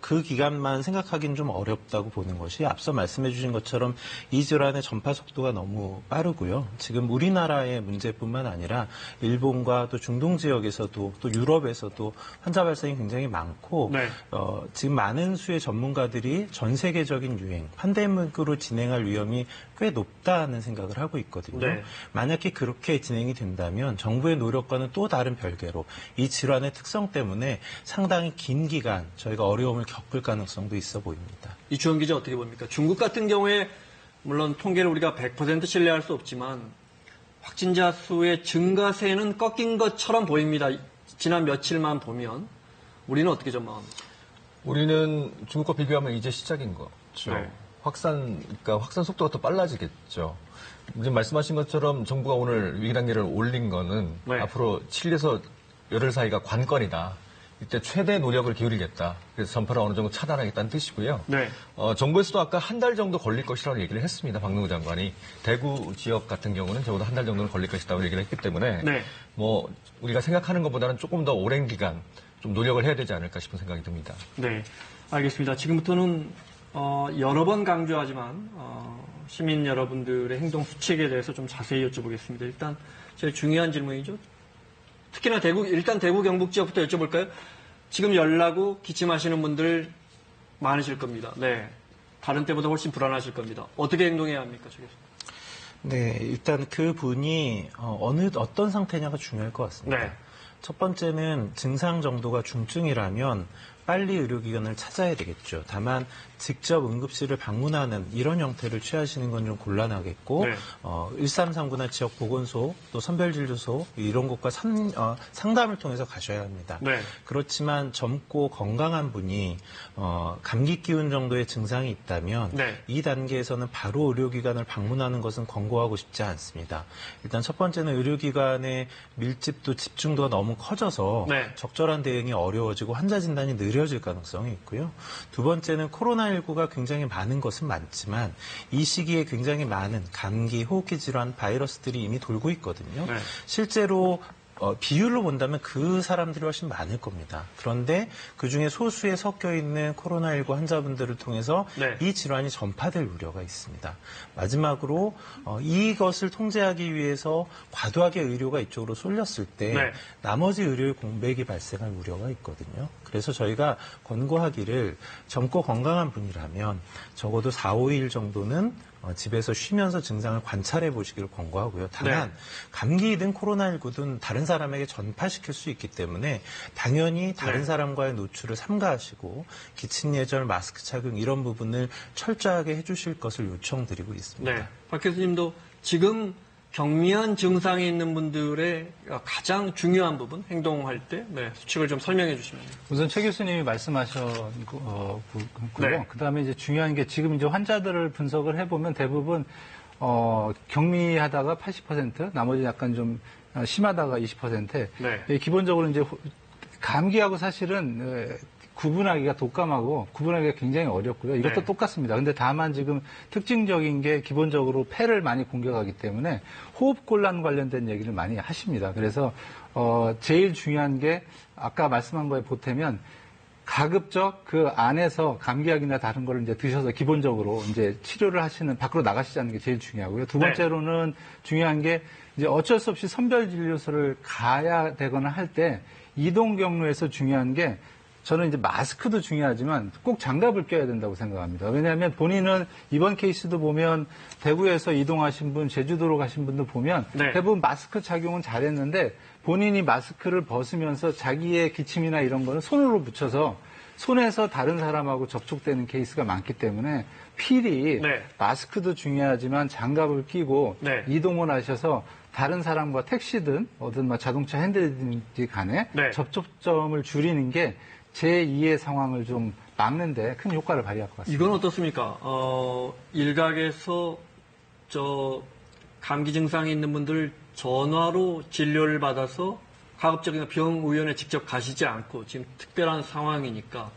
그 기간만 생각하기는 좀 어렵다고 보는 것이 앞서 말씀해 주신 것처럼 이 질환의 전파 속도가 너무 빠르고요. 지금 우리나라의 문제뿐만 아니라 일본과 또 중동 지역에서도 또 유럽에서도 환자 발생이 굉장히 많고 네. 지금 많은 수의 전문가들이 전 세계적인 유행, 팬데믹으로 진행할 위험이 꽤 높다는 생각을 하고 있거든요. 네. 만약에 그렇게 진행이 된다면 정부의 노력과는 또 다른 별개로 이 질환의 특성 때문에 상당히 긴 기간 저희가 어려움을 겪을 가능성도 있어 보입니다. 이주원 기자 어떻게 봅니까? 중국 같은 경우에 물론 통계를 우리가 100% 신뢰할 수 없지만 확진자 수의 증가세는 꺾인 것처럼 보입니다. 지난 며칠만 보면 우리는 어떻게 전망합니까? 우리는 중국과 비교하면 이제 시작인 거죠. 네. 확산 속도가 더 빨라지겠죠. 지금 말씀하신 것처럼 정부가 오늘 위기 단계를 올린 거는 네. 앞으로 7일에서 열흘 사이가 관건이다. 이때 최대 노력을 기울이겠다. 그래서 전파를 어느 정도 차단하겠다는 뜻이고요. 네. 정부에서도 아까 한 달 정도 걸릴 것이라고 얘기를 했습니다. 박능우 장관이. 대구 지역 같은 경우는 적어도 한 달 정도는 걸릴 것이라고 얘기를 했기 때문에 네. 우리가 생각하는 것보다는 조금 더 오랜 기간 좀 노력을 해야 되지 않을까 싶은 생각이 듭니다. 네, 알겠습니다. 지금부터는 여러 번 강조하지만 시민 여러분들의 행동 수칙에 대해서 좀 자세히 여쭤보겠습니다. 일단 제일 중요한 질문이죠. 특히나 일단 대구 경북 지역부터 여쭤볼까요? 지금 열나고 기침하시는 분들 많으실 겁니다. 네, 다른 때보다 훨씬 불안하실 겁니다. 어떻게 행동해야 합니까, 저기서? 네, 일단 그 분이 어떤 상태냐가 중요할 것 같습니다. 네. 첫 번째는 증상 정도가 중증이라면 빨리 의료기관을 찾아야 되겠죠. 다만 직접 응급실을 방문하는 이런 형태를 취하시는 건 좀 곤란하겠고 네. 1339나 지역 보건소 또 선별진료소 이런 곳과 상담을 통해서 가셔야 합니다. 네. 그렇지만 젊고 건강한 분이 감기 기운 정도의 증상이 있다면 네. 이 단계에서는 바로 의료기관을 방문하는 것은 권고하고 싶지 않습니다. 일단 첫 번째는 의료기관의 밀집도 집중도가 너무 커져서 네. 적절한 대응이 어려워지고 환자 진단이 느려질 가능성이 있고요. 두 번째는 코로나19가 굉장히 많은 것은 많지만 이 시기에 굉장히 많은 감기, 호흡기 질환, 바이러스들이 이미 돌고 있거든요. 네. 실제로 비율로 본다면 그 사람들이 훨씬 많을 겁니다. 그런데 그중에 소수에 섞여 있는 코로나19 환자분들을 통해서 네. 이 질환이 전파될 우려가 있습니다. 마지막으로 이것을 통제하기 위해서 과도하게 의료가 이쪽으로 쏠렸을 때 네. 나머지 의료의 공백이 발생할 우려가 있거든요. 그래서 저희가 권고하기를 젊고 건강한 분이라면 적어도 4, 5일 정도는 집에서 쉬면서 증상을 관찰해 보시기를 권고하고요. 다만 네. 감기든 코로나19든 다른 사람에게 전파시킬 수 있기 때문에 당연히 다른 네. 사람과의 노출을 삼가하시고 기침 예절, 마스크 착용 이런 부분을 철저하게 해주실 것을 요청드리고 있습니다. 네. 박 교수님도 지금 경미한 증상이 있는 분들의 가장 중요한 부분, 행동할 때 수칙을 좀 설명해 주시면. 우선 최 교수님이 말씀하셨고요. 네. 그다음에 이제 중요한 게 지금 이제 환자들을 분석을 해보면 대부분 경미하다가 80%, 나머지 약간 좀 심하다가 20%. 네. 기본적으로 이제 감기하고 사실은 구분하기가 독감하고 구분하기가 굉장히 어렵고요. 이것도 네. 똑같습니다. 근데 다만 지금 특징적인 게 기본적으로 폐를 많이 공격하기 때문에 호흡곤란 관련된 얘기를 많이 하십니다. 그래서 제일 중요한 게 아까 말씀한 거에 보태면 가급적 그 안에서 감기약이나 다른 거를 이제 드셔서 기본적으로 이제 치료를 하시는 밖으로 나가시지 않는 게 제일 중요하고요. 두 번째로는 중요한 게 이제 어쩔 수 없이 선별진료소를 가야 되거나 할 때 이동 경로에서 중요한 게 저는 이제 마스크도 중요하지만 꼭 장갑을 껴야 된다고 생각합니다. 왜냐하면 본인은 이번 케이스도 보면 대구에서 이동하신 분, 제주도로 가신 분도 보면 네. 대부분 마스크 착용은 잘했는데 본인이 마스크를 벗으면서 자기의 기침이나 이런 거는 손으로 붙여서 손에서 다른 사람하고 접촉되는 케이스가 많기 때문에 필히 네. 마스크도 중요하지만 장갑을 끼고 네. 이동을 하셔서 다른 사람과 택시든 어떤 자동차 핸들든지 간에 네. 접촉점을 줄이는 게 제2의 상황을 좀 막는데 큰 효과를 발휘할 것 같습니다. 이건 어떻습니까? 일각에서 감기 증상이 있는 분들 전화로 진료를 받아서 가급적이면 병의원에 직접 가시지 않고 지금 특별한 상황이니까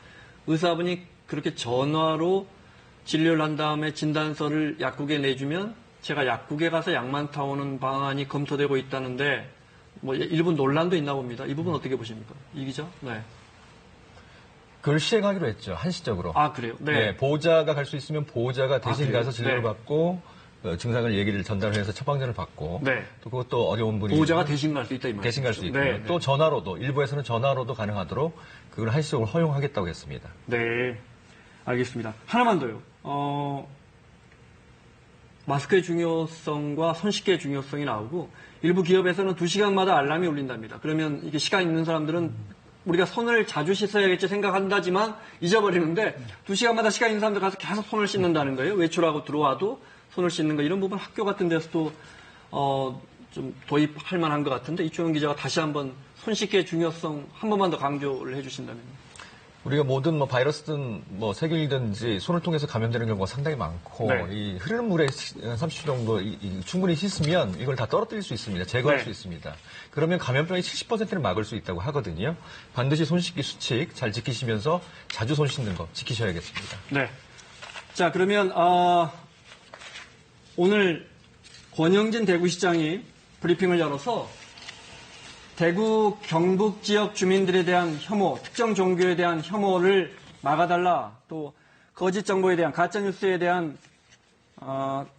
의사분이 그렇게 전화로 진료를 한 다음에 진단서를 약국에 내주면 제가 약국에 가서 약만 타오는 방안이 검토되고 있다는데 뭐 일부 논란도 있나 봅니다. 이 부분 어떻게 보십니까? 이 기자? 네. 그걸 시행하기로 했죠. 한시적으로. 아, 그래요? 네. 보호자가 갈 수 있으면 보호자가 대신 그래요? 가서 진료를 네. 받고 증상을 얘기를 전달해서 처방전을 받고 네. 또 그것도 어려운 분이 보호자가 대신 갈 수 있다 이 말이죠. 대신 갈 수 있고요. 네. 또 전화로도 일부에서는 전화로도 가능하도록 그걸 한시적으로 허용하겠다고 했습니다. 네. 알겠습니다. 하나만 더요. 마스크의 중요성과 손 씻기의 중요성이 나오고 일부 기업에서는 2시간마다 알람이 울린답니다. 그러면 이게 시간 있는 사람들은 우리가 손을 자주 씻어야겠지 생각한다지만 잊어버리는데 2시간마다 시간 있는 사람들 가서 계속 손을 씻는다는 거예요. 외출하고 들어와도 손을 씻는 거 이런 부분 학교 같은 데서도 좀 도입할 만한 것 같은데 이종현 기자가 다시 한번 손 씻기의 중요성 한 번만 더 강조를 해주신다면. 우리가 모든 바이러스든 세균이든지 손을 통해서 감염되는 경우가 상당히 많고 네. 이 흐르는 물에 30초 정도 충분히 씻으면 이걸 다 떨어뜨릴 수 있습니다. 제거할 네. 수 있습니다. 그러면 감염병의 70%를 막을 수 있다고 하거든요. 반드시 손 씻기 수칙 잘 지키시면서 자주 손 씻는 거 지키셔야겠습니다. 네. 자, 그러면 오늘 권영진 대구시장이 브리핑을 열어서 대구 경북 지역 주민들에 대한 혐오, 특정 종교에 대한 혐오를 막아달라, 또 거짓 정보에 대한 가짜 뉴스에 대한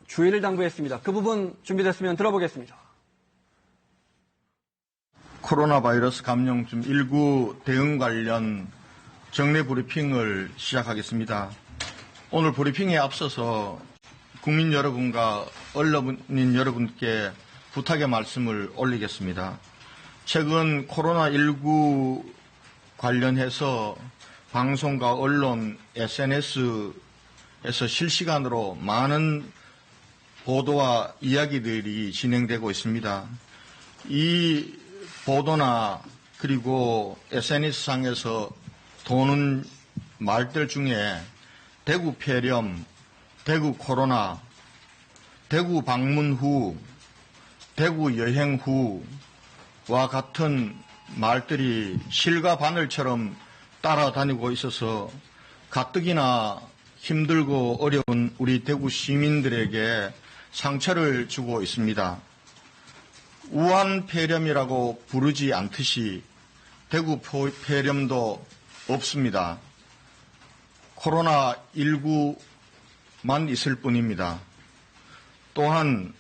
주의를 당부했습니다. 그 부분 준비됐으면 들어보겠습니다. 코로나 바이러스 감염증 19 대응 관련 정례 브리핑을 시작하겠습니다. 오늘 브리핑에 앞서서 국민 여러분과 언론인 여러분께 부탁의 말씀을 올리겠습니다. 최근 코로나19 관련해서 방송과 언론, SNS에서 실시간으로 많은 보도와 이야기들이 진행되고 있습니다. 이 보도나 그리고 SNS상에서 도는 말들 중에 대구 폐렴, 대구 코로나, 대구 방문 후, 대구 여행 후와 같은 말들이 실과 바늘처럼 따라다니고 있어서 가뜩이나 힘들고 어려운 우리 대구 시민들에게 상처를 주고 있습니다. 우한 폐렴이라고 부르지 않듯이 대구 폐렴도 없습니다. 코로나19만 있을 뿐입니다. 또한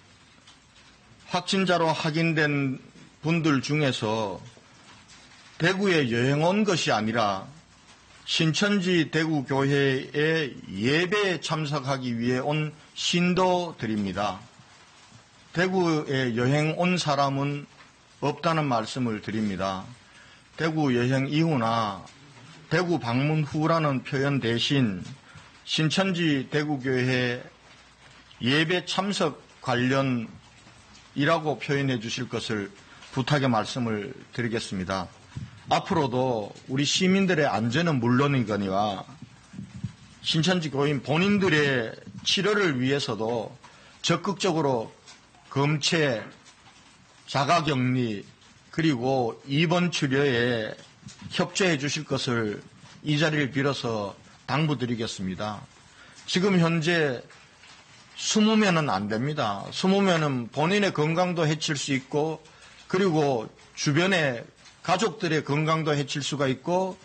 확진자로 확인된 분들 중에서 대구에 여행 온 것이 아니라 신천지 대구교회에 예배에 참석하기 위해 온 신도들입니다. 대구에 여행 온 사람은 없다는 말씀을 드립니다. 대구 여행 이후나 대구 방문 후라는 표현 대신 신천지 대구교회 예배 참석 관련이라고 표현해 주실 것을 부탁의 말씀을 드리겠습니다. 앞으로도 우리 시민들의 안전은 물론이거니와 신천지 교인 본인들의 치료를 위해서도 적극적으로 검체, 자가격리 그리고 입원 치료에 협조해 주실 것을 이 자리를 빌어서 당부드리겠습니다. 지금 현재 숨으면은 안 됩니다. 숨으면은 본인의 건강도 해칠 수 있고 그리고 주변의 가족들의 건강도 해칠 수가 있고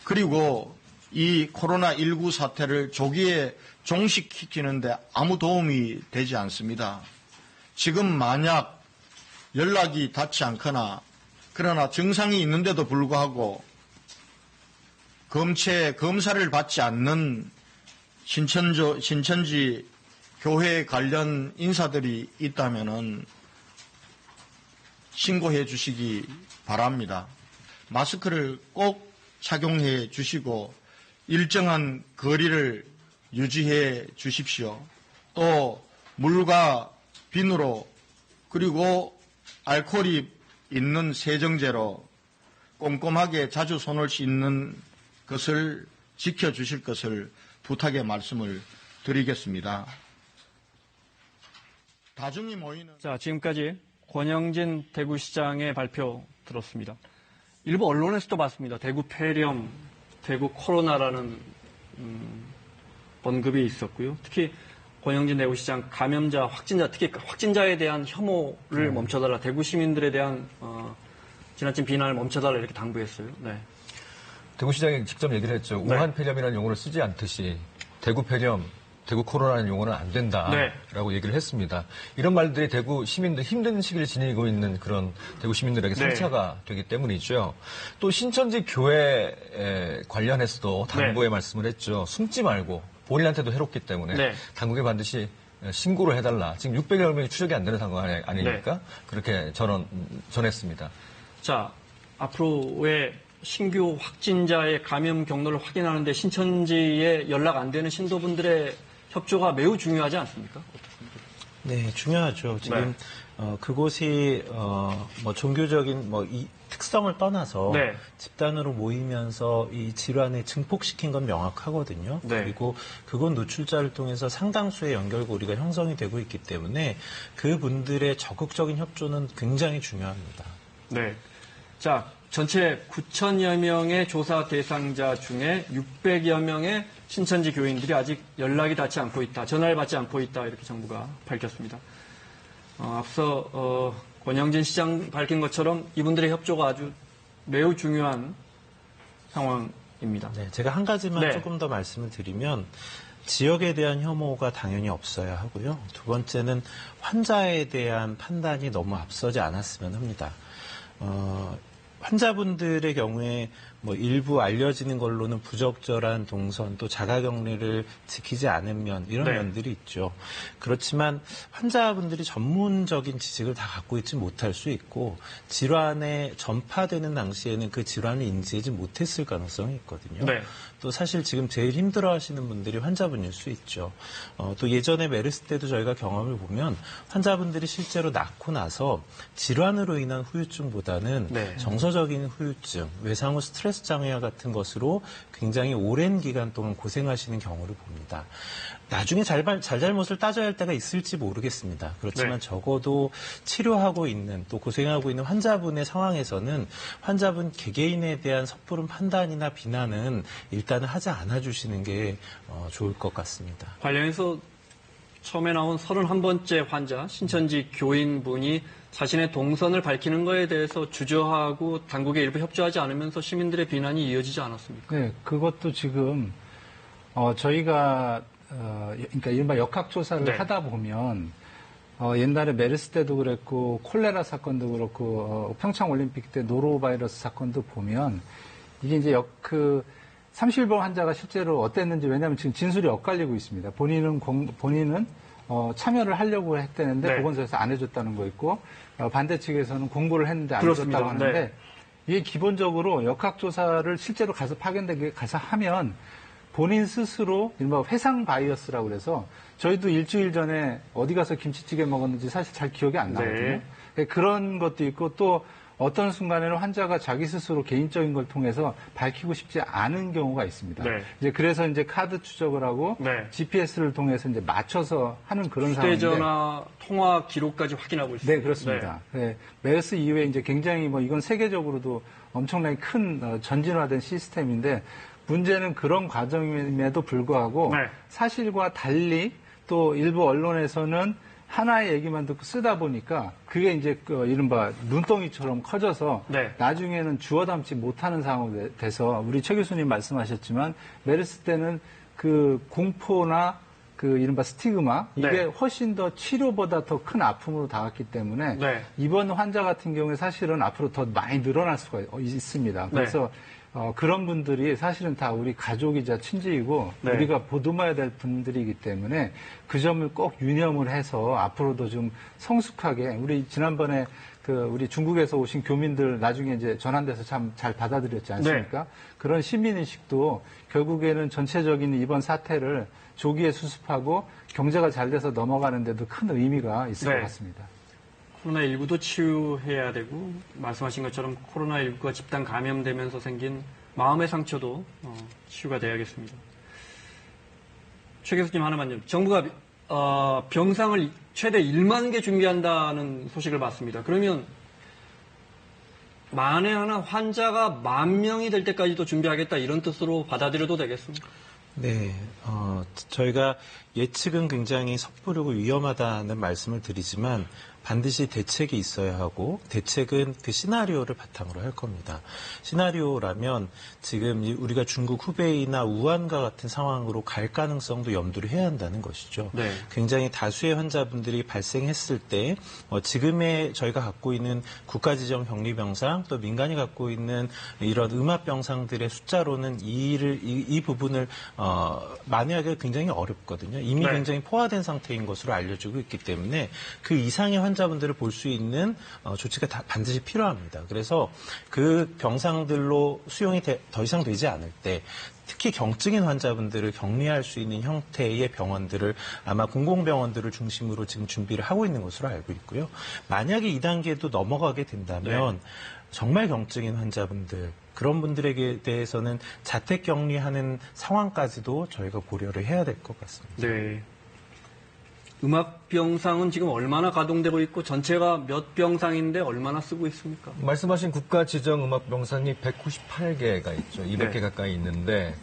그리고 이 코로나19 사태를 조기에 종식시키는데 아무 도움이 되지 않습니다. 지금 만약 연락이 닿지 않거나 그러나 증상이 있는데도 불구하고 검사를 받지 않는 신천지 교회 관련 인사들이 있다면은 신고해 주시기 바랍니다. 마스크를 꼭 착용해 주시고 일정한 거리를 유지해 주십시오. 또 물과 비누로 그리고 알코올이 있는 세정제로 꼼꼼하게 자주 손을 씻는 것을 지켜주실 것을 부탁의 말씀을 드리겠습니다. 다중이 모이는. 자, 지금까지 권영진 대구시장의 발표 들었습니다. 일부 언론에서도 봤습니다. 대구 폐렴, 대구 코로나라는 언급이 있었고요. 특히 권영진 대구시장 감염자, 확진자, 특히 확진자에 대한 혐오를 멈춰달라, 대구 시민들에 대한 지나친 비난을 멈춰달라 이렇게 당부했어요. 네. 대구시장이 직접 얘기를 했죠. 네. 우한 폐렴이라는 용어를 쓰지 않듯이 대구 폐렴, 대구 코로나라는 용어는 안 된다라고 얘기를 했습니다. 이런 말들이 대구 시민들 힘든 시기를 지니고 있는 그런 대구 시민들에게 상처가 되기 때문이죠. 또 신천지 교회 관련해서도 당부의 말씀을 했죠. 숨지 말고 본인한테도 해롭기 때문에 당국에 반드시 신고를 해달라. 지금 600여 명이 추적이 안 되는 상황 아닙니까? 그렇게 전했습니다. 자, 앞으로의 신규 확진자의 감염 경로를 확인하는데 신천지에 연락 안 되는 신도분들의 협조가 매우 중요하지 않습니까? 어떻습니까? 네, 중요하죠. 지금 그곳이 뭐 종교적인 이 특성을 떠나서 집단으로 모이면서 이 질환을 증폭시킨 건 명확하거든요. 그리고 그곳 노출자를 통해서 상당수의 연결고리가 형성이 되고 있기 때문에 그분들의 적극적인 협조는 굉장히 중요합니다. 네. 자, 전체 9천여 명의 조사 대상자 중에 600여 명의 신천지 교인들이 아직 연락이 닿지 않고 있다, 전화를 받지 않고 있다, 이렇게 정부가 밝혔습니다. 앞서 권영진 시장 밝힌 것처럼 이분들의 협조가 아주 매우 중요한 상황입니다. 네, 제가 한 가지만 조금 더 말씀을 드리면 지역에 대한 혐오가 당연히 없어야 하고요. 두 번째는 환자에 대한 판단이 너무 앞서지 않았으면 합니다. 환자분들의 경우에 일부 알려지는 걸로는 부적절한 동선 또 자가격리를 지키지 않은 면 이런 면들이 있죠. 그렇지만 환자분들이 전문적인 지식을 다 갖고 있지 못할 수 있고 질환에 전파되는 당시에는 그 질환을 인지하지 못했을 가능성이 있거든요. 또 사실 지금 제일 힘들어하시는 분들이 환자분일 수 있죠. 또 예전에 메르스 때도 저희가 경험을 보면 환자분들이 실제로 낫고 나서 질환으로 인한 후유증보다는 정서적인 후유증, 외상후 스트레스 장애와 같은 것으로 굉장히 오랜 기간 동안 고생하시는 경우를 봅니다. 나중에 잘잘못을 따져야 할 때가 있을지 모르겠습니다. 그렇지만 적어도 치료하고 있는 또 고생하고 있는 환자분의 상황에서는 환자분 개개인에 대한 섣부른 판단이나 비난은 일단은 하지 않아 주시는 게 좋을 것 같습니다. 관련해서 처음에 나온 31번째 환자 신천지 교인분이 자신의 동선을 밝히는 것에 대해서 주저하고 당국에 일부 협조하지 않으면서 시민들의 비난이 이어지지 않았습니까? 네, 그것도 지금 저희가 그러니까 이른바 역학조사를 하다 보면 옛날에 메르스 때도 그랬고 콜레라 사건도 그렇고 평창올림픽 때 노로바이러스 사건도 보면 이게 이제 31번 환자가 실제로 어땠는지 왜냐하면 지금 진술이 엇갈리고 있습니다. 본인은 참여를 하려고 했다는데 보건소에서 안 해줬다는 거 있고 반대 측에서는 공고를 했는데 안 해줬다고 하는데 이게 기본적으로 역학조사를 실제로 가서 파견되게 가서 하면 본인 스스로 일반 회상 바이어스라고 그래서 저희도 일주일 전에 어디 가서 김치찌개 먹었는지 사실 잘 기억이 안 나거든요. 그런 것도 있고 또 어떤 순간에는 환자가 자기 스스로 개인적인 걸 통해서 밝히고 싶지 않은 경우가 있습니다. 이제 그래서 이제 카드 추적을 하고 GPS를 통해서 이제 맞춰서 하는 그런 상황인데. 휴대전화 통화 기록까지 확인하고 있습니다. 네, 그렇습니다. 메르스 이후에 이제 굉장히 이건 세계적으로도 엄청나게 큰 전진화된 시스템인데 문제는 그런 과정임에도 불구하고 사실과 달리 또 일부 언론에서는 하나의 얘기만 듣고 쓰다 보니까 그게 이제 이른바 눈덩이처럼 커져서 나중에는 주워 담지 못하는 상황이 돼서 우리 최 교수님 말씀하셨지만 메르스 때는 그 공포나 그 이른바 스티그마 이게 훨씬 더 치료보다 더 큰 아픔으로 다갔기 때문에 이번 환자 같은 경우에 사실은 앞으로 더 많이 늘어날 수가 있습니다. 그래서 그런 분들이 사실은 다 우리 가족이자 친지이고 우리가 보듬어야 될 분들이기 때문에 그 점을 꼭 유념을 해서 앞으로도 좀 성숙하게 우리 지난번에 우리 중국에서 오신 교민들 나중에 이제 전환돼서 참 잘 받아들였지 않습니까? 그런 시민의식도 결국에는 전체적인 이번 사태를 조기에 수습하고 경제가 잘 돼서 넘어가는 데도 큰 의미가 있을 것 같습니다. 코로나19도 치유해야 되고 말씀하신 것처럼 코로나19가 집단 감염되면서 생긴 마음의 상처도 치유가 돼야겠습니다. 최 교수님 하나만요. 정부가 병상을 최대 1만 개 준비한다는 소식을 봤습니다. 그러면 만에 하나 환자가 10,000명이 될 때까지도 준비하겠다 이런 뜻으로 받아들여도 되겠습니까? 네, 저희가 예측은 굉장히 섣부르고 위험하다는 말씀을 드리지만 반드시 대책이 있어야 하고 대책은 그 시나리오를 바탕으로 할 겁니다. 시나리오라면 지금 우리가 중국 후베이나 우한과 같은 상황으로 갈 가능성도 염두를 해야 한다는 것이죠. 네. 굉장히 다수의 환자분들이 발생했을 때 지금의 저희가 갖고 있는 국가지정 격리병상 또 민간이 갖고 있는 이런 음압병상들의 숫자로는 이 부분을 만회하기가 굉장히 어렵거든요. 이미 네. 굉장히 포화된 상태인 것으로 알려지고 있기 때문에 그 이상의 환자분들을 볼 수 있는 조치가 반드시 필요합니다. 그래서 그 병상들로 수용이 더 이상 되지 않을 때 특히 경증인 환자분들을 격리할 수 있는 형태의 병원들을 아마 공공병원들을 중심으로 지금 준비를 하고 있는 것으로 알고 있고요. 만약에 2단계도 넘어가게 된다면 네. 정말 경증인 환자분들 그런 분들에게 대해서는 자택 격리하는 상황까지도 저희가 고려를 해야 될 것 같습니다. 네. 음압병상은 지금 얼마나 가동되고 있고 전체가 몇 병상인데 얼마나 쓰고 있습니까? 말씀하신 국가지정음압병상이 198개가 있죠. 200개 네. 가까이 있는데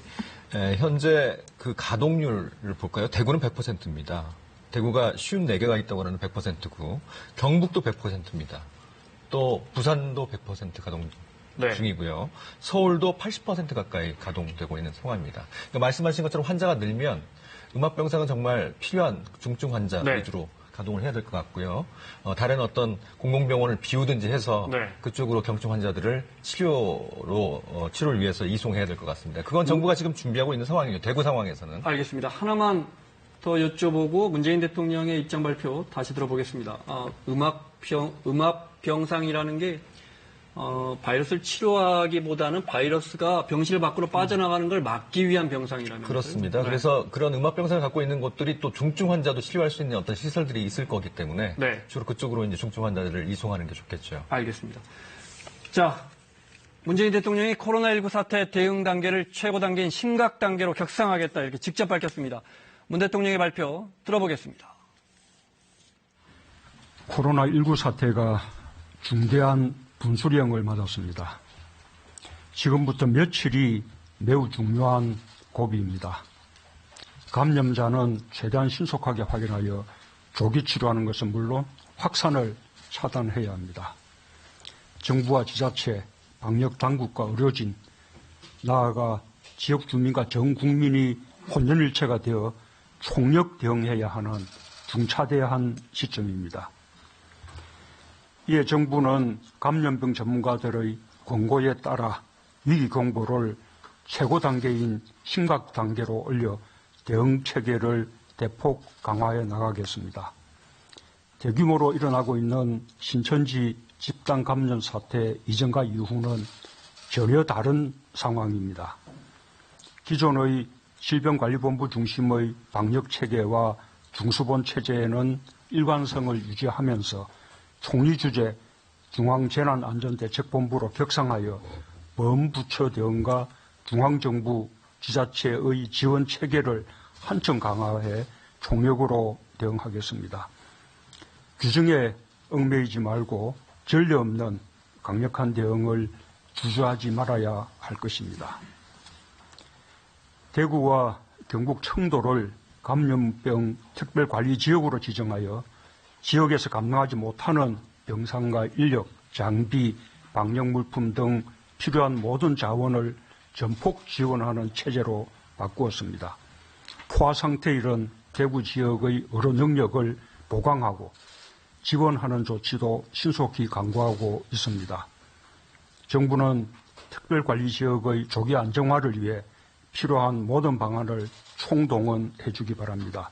현재 그 가동률을 볼까요? 대구는 100%입니다. 대구가 54개가 있다고 하는 100%고 경북도 100%입니다. 또 부산도 100% 가동 네. 중이고요. 서울도 80% 가까이 가동되고 있는 상황입니다. 그러니까 말씀하신 것처럼 환자가 늘면 음압병상은 정말 필요한 중증 환자 네. 위주로 가동을 해야 될 것 같고요. 다른 어떤 공공병원을 비우든지 해서 네. 그쪽으로 경증 환자들을 치료를 위해서 이송해야 될 것 같습니다. 그건 정부가 지금 준비하고 있는 상황이에요. 대구 상황에서는. 알겠습니다. 하나만 더 여쭤보고 문재인 대통령의 입장 발표 다시 들어보겠습니다. 음압병상이라는 게 바이러스를 치료하기보다는 바이러스가 병실 밖으로 빠져나가는 걸 막기 위한 병상이라면서요? 그렇습니다. 네. 그래서 그런 음압병상을 갖고 있는 곳들이 또 중증 환자도 치료할 수 있는 어떤 시설들이 있을 거기 때문에 네. 주로 그쪽으로 이제 중증 환자들을 이송하는 게 좋겠죠. 알겠습니다. 자, 문재인 대통령이 코로나19 사태 대응 단계를 최고 단계인 심각 단계로 격상하겠다 이렇게 직접 밝혔습니다. 문 대통령의 발표 들어보겠습니다. 코로나19 사태가 중대한 분수령을 맞았습니다. 지금부터 며칠이 매우 중요한 고비입니다. 감염자는 최대한 신속하게 확인하여 조기 치료하는 것은 물론 확산을 차단해야 합니다. 정부와 지자체, 방역 당국과 의료진, 나아가 지역 주민과 전 국민이 혼연일체가 되어 총력 대응해야 하는 중차대한 시점입니다. 이에 정부는 감염병 전문가들의 권고에 따라 위기 경보를 최고 단계인 심각 단계로 올려 대응 체계를 대폭 강화해 나가겠습니다. 대규모로 일어나고 있는 신천지 집단 감염 사태 이전과 이후는 전혀 다른 상황입니다. 기존의 질병관리본부 중심의 방역 체계와 중수본 체제에는 일관성을 유지하면서 총리 주재 중앙재난안전대책본부로 격상하여 범부처 대응과 중앙정부 지자체의 지원 체계를 한층 강화해 총력으로 대응하겠습니다. 규정에 얽매이지 말고 전례 없는 강력한 대응을 주저하지 말아야 할 것입니다. 대구와 경북 청도를 감염병 특별관리지역으로 지정하여 지역에서 감당하지 못하는 병상과 인력, 장비, 방역물품 등 필요한 모든 자원을 전폭 지원하는 체제로 바꾸었습니다. 포화 상태에 이른 대구 지역의 의료 능력을 보강하고 지원하는 조치도 신속히 강구하고 있습니다. 정부는 특별관리지역의 조기 안정화를 위해 필요한 모든 방안을 총동원해 주기 바랍니다.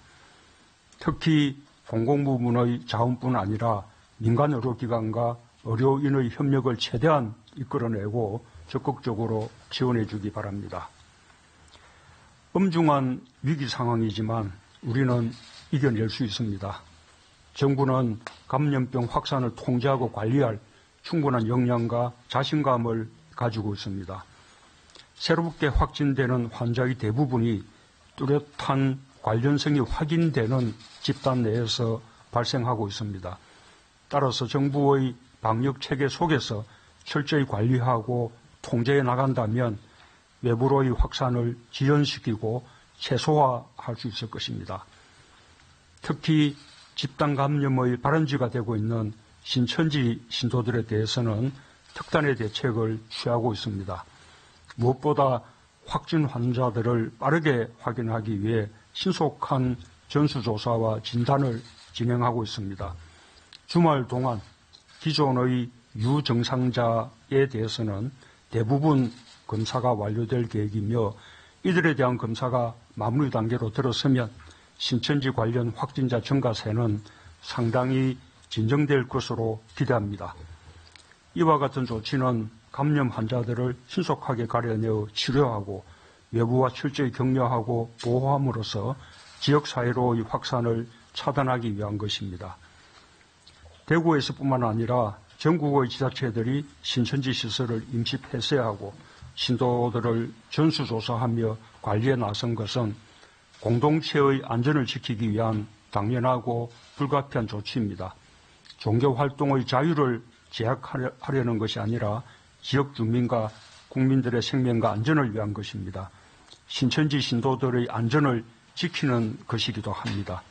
특히 공공부문의 자원뿐 아니라 민간 의료기관과 의료인의 협력을 최대한 이끌어내고 적극적으로 지원해 주기 바랍니다. 엄중한 위기 상황이지만 우리는 이겨낼 수 있습니다. 정부는 감염병 확산을 통제하고 관리할 충분한 역량과 자신감을 가지고 있습니다. 새롭게 확진되는 환자의 대부분이 뚜렷한 관련성이 확인되는 집단 내에서 발생하고 있습니다. 따라서 정부의 방역 체계 속에서 철저히 관리하고 통제해 나간다면 외부로의 확산을 지연시키고 최소화할 수 있을 것입니다. 특히 집단 감염의 발원지가 되고 있는 신천지 신도들에 대해서는 특단의 대책을 취하고 있습니다. 무엇보다 확진 환자들을 빠르게 확인하기 위해 신속한 전수조사와 진단을 진행하고 있습니다. 주말 동안 기존의 유증상자에 대해서는 대부분 검사가 완료될 계획이며 이들에 대한 검사가 마무리 단계로 들어서면 신천지 관련 확진자 증가세는 상당히 진정될 것으로 기대합니다. 이와 같은 조치는 감염 환자들을 신속하게 가려내어 치료하고 외부와 철저히 격려하고 보호함으로써 지역사회로의 확산을 차단하기 위한 것입니다. 대구에서뿐만 아니라 전국의 지자체들이 신천지 시설을 임시 폐쇄하고 신도들을 전수조사하며 관리에 나선 것은 공동체의 안전을 지키기 위한 당연하고 불가피한 조치입니다. 종교활동의 자유를 제약하려는 것이 아니라 지역 주민과 국민들의 생명과 안전을 위한 것입니다. 신천지 신도들의 안전을 지키는 것이기도 합니다.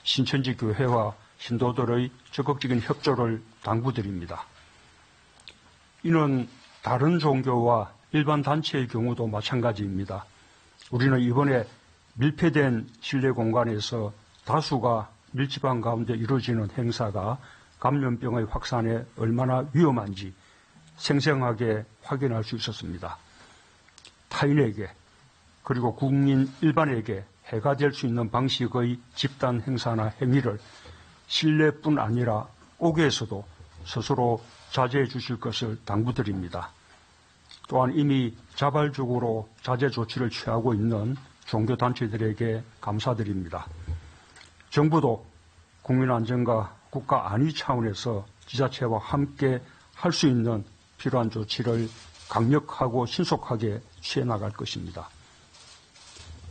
신천지 교회와 신도들의 적극적인 협조를 당부드립니다. 이는 다른 종교와 일반 단체의 경우도 마찬가지입니다. 우리는 이번에 밀폐된 실내 공간에서 다수가 밀집한 가운데 이루어지는 행사가 감염병의 확산에 얼마나 위험한지 생생하게 확인할 수 있었습니다. 타인에게 그리고 국민 일반에게 해가 될 수 있는 방식의 집단 행사나 행위를 실내뿐 아니라 옥외에서도 스스로 자제해 주실 것을 당부드립니다. 또한 이미 자발적으로 자제 조치를 취하고 있는 종교단체들에게 감사드립니다. 정부도 국민안전과 국가 안위 차원에서 지자체와 함께 할 수 있는 필요한 조치를 강력하고 신속하게 취해 나갈 것입니다.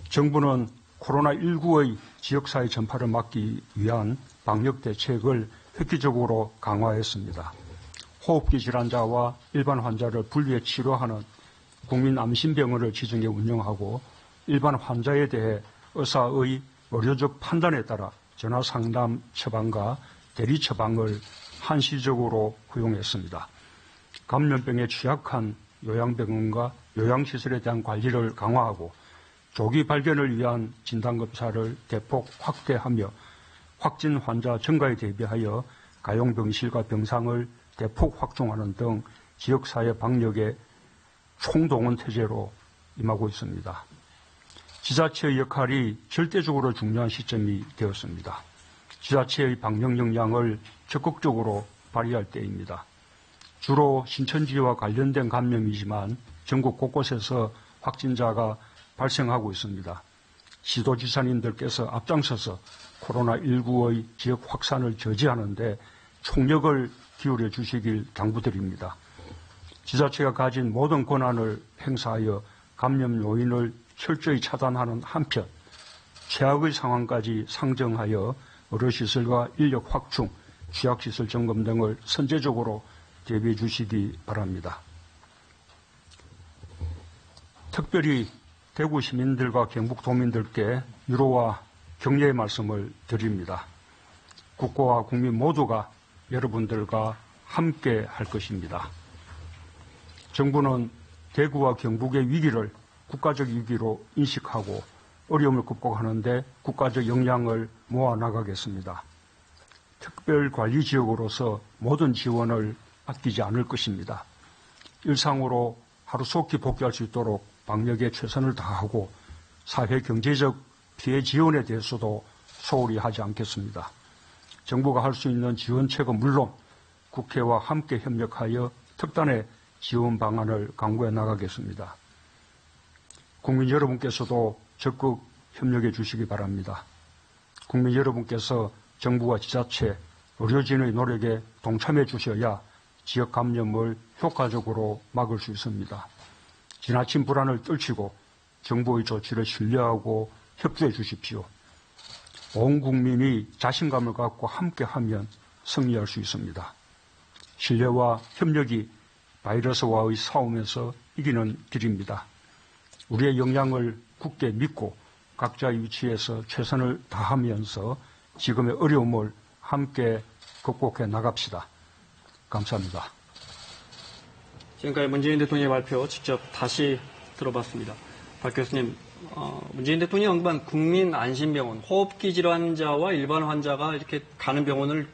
정부는 코로나19의 지역사회 전파를 막기 위한 방역 대책을 획기적으로 강화했습니다. 호흡기 질환자와 일반 환자를 분리해 치료하는 국민암심병원을 지정해 운영하고 일반 환자에 대해 의사의 의료적 판단에 따라 전화상담 처방과 대리 처방을 한시적으로 허용했습니다. 감염병에 취약한 요양병원과 요양시설에 대한 관리를 강화하고 조기 발견을 위한 진단검사를 대폭 확대하며 확진 환자 증가에 대비하여 가용병실과 병상을 대폭 확충하는 등 지역사회 방역에 총동원 태제로 임하고 있습니다. 지자체의 역할이 절대적으로 중요한 시점이 되었습니다. 지자체의 방역 역량을 적극적으로 발휘할 때입니다. 주로 신천지와 관련된 감염이지만 전국 곳곳에서 확진자가 발생하고 있습니다. 시도지사님들께서 앞장서서 코로나19의 지역 확산을 저지하는 데 총력을 기울여 주시길 당부드립니다. 지자체가 가진 모든 권한을 행사하여 감염 요인을 철저히 차단하는 한편 최악의 상황까지 상정하여 의료시설과 인력 확충, 취약시설 점검 등을 선제적으로 대비해 주시기 바랍니다. 특별히 대구 시민들과 경북 도민들께 위로와 격려의 말씀을 드립니다. 국가와 국민 모두가 여러분들과 함께 할 것입니다. 정부는 대구와 경북의 위기를 국가적 위기로 인식하고 어려움을 극복하는 데 국가적 역량을 모아 나가겠습니다. 특별관리지역으로서 모든 지원을 아끼지 않을 것입니다. 일상으로 하루속히 복귀할 수 있도록 방역에 최선을 다하고 사회 경제적 피해 지원에 대해서도 소홀히 하지 않겠습니다. 정부가 할 수 있는 지원책은 물론 국회와 함께 협력하여 특단의 지원 방안을 강구해 나가겠습니다. 국민 여러분께서도 적극 협력해 주시기 바랍니다. 국민 여러분께서 정부와 지자체, 의료진의 노력에 동참해 주셔야 지역 감염을 효과적으로 막을 수 있습니다. 지나친 불안을 떨치고 정부의 조치를 신뢰하고 협조해 주십시오. 온 국민이 자신감을 갖고 함께하면 승리할 수 있습니다. 신뢰와 협력이 바이러스와의 싸움에서 이기는 길입니다. 우리의 역량을 굳게 믿고 각자의 위치에서 최선을 다하면서 지금의 어려움을 함께 극복해 나갑시다. 감사합니다. 지금까지 문재인 대통령의 발표 직접 다시 들어봤습니다. 박 교수님, 문재인 대통령이 언급한 국민안심병원, 호흡기 질환자와 일반 환자가 이렇게 가는 병원을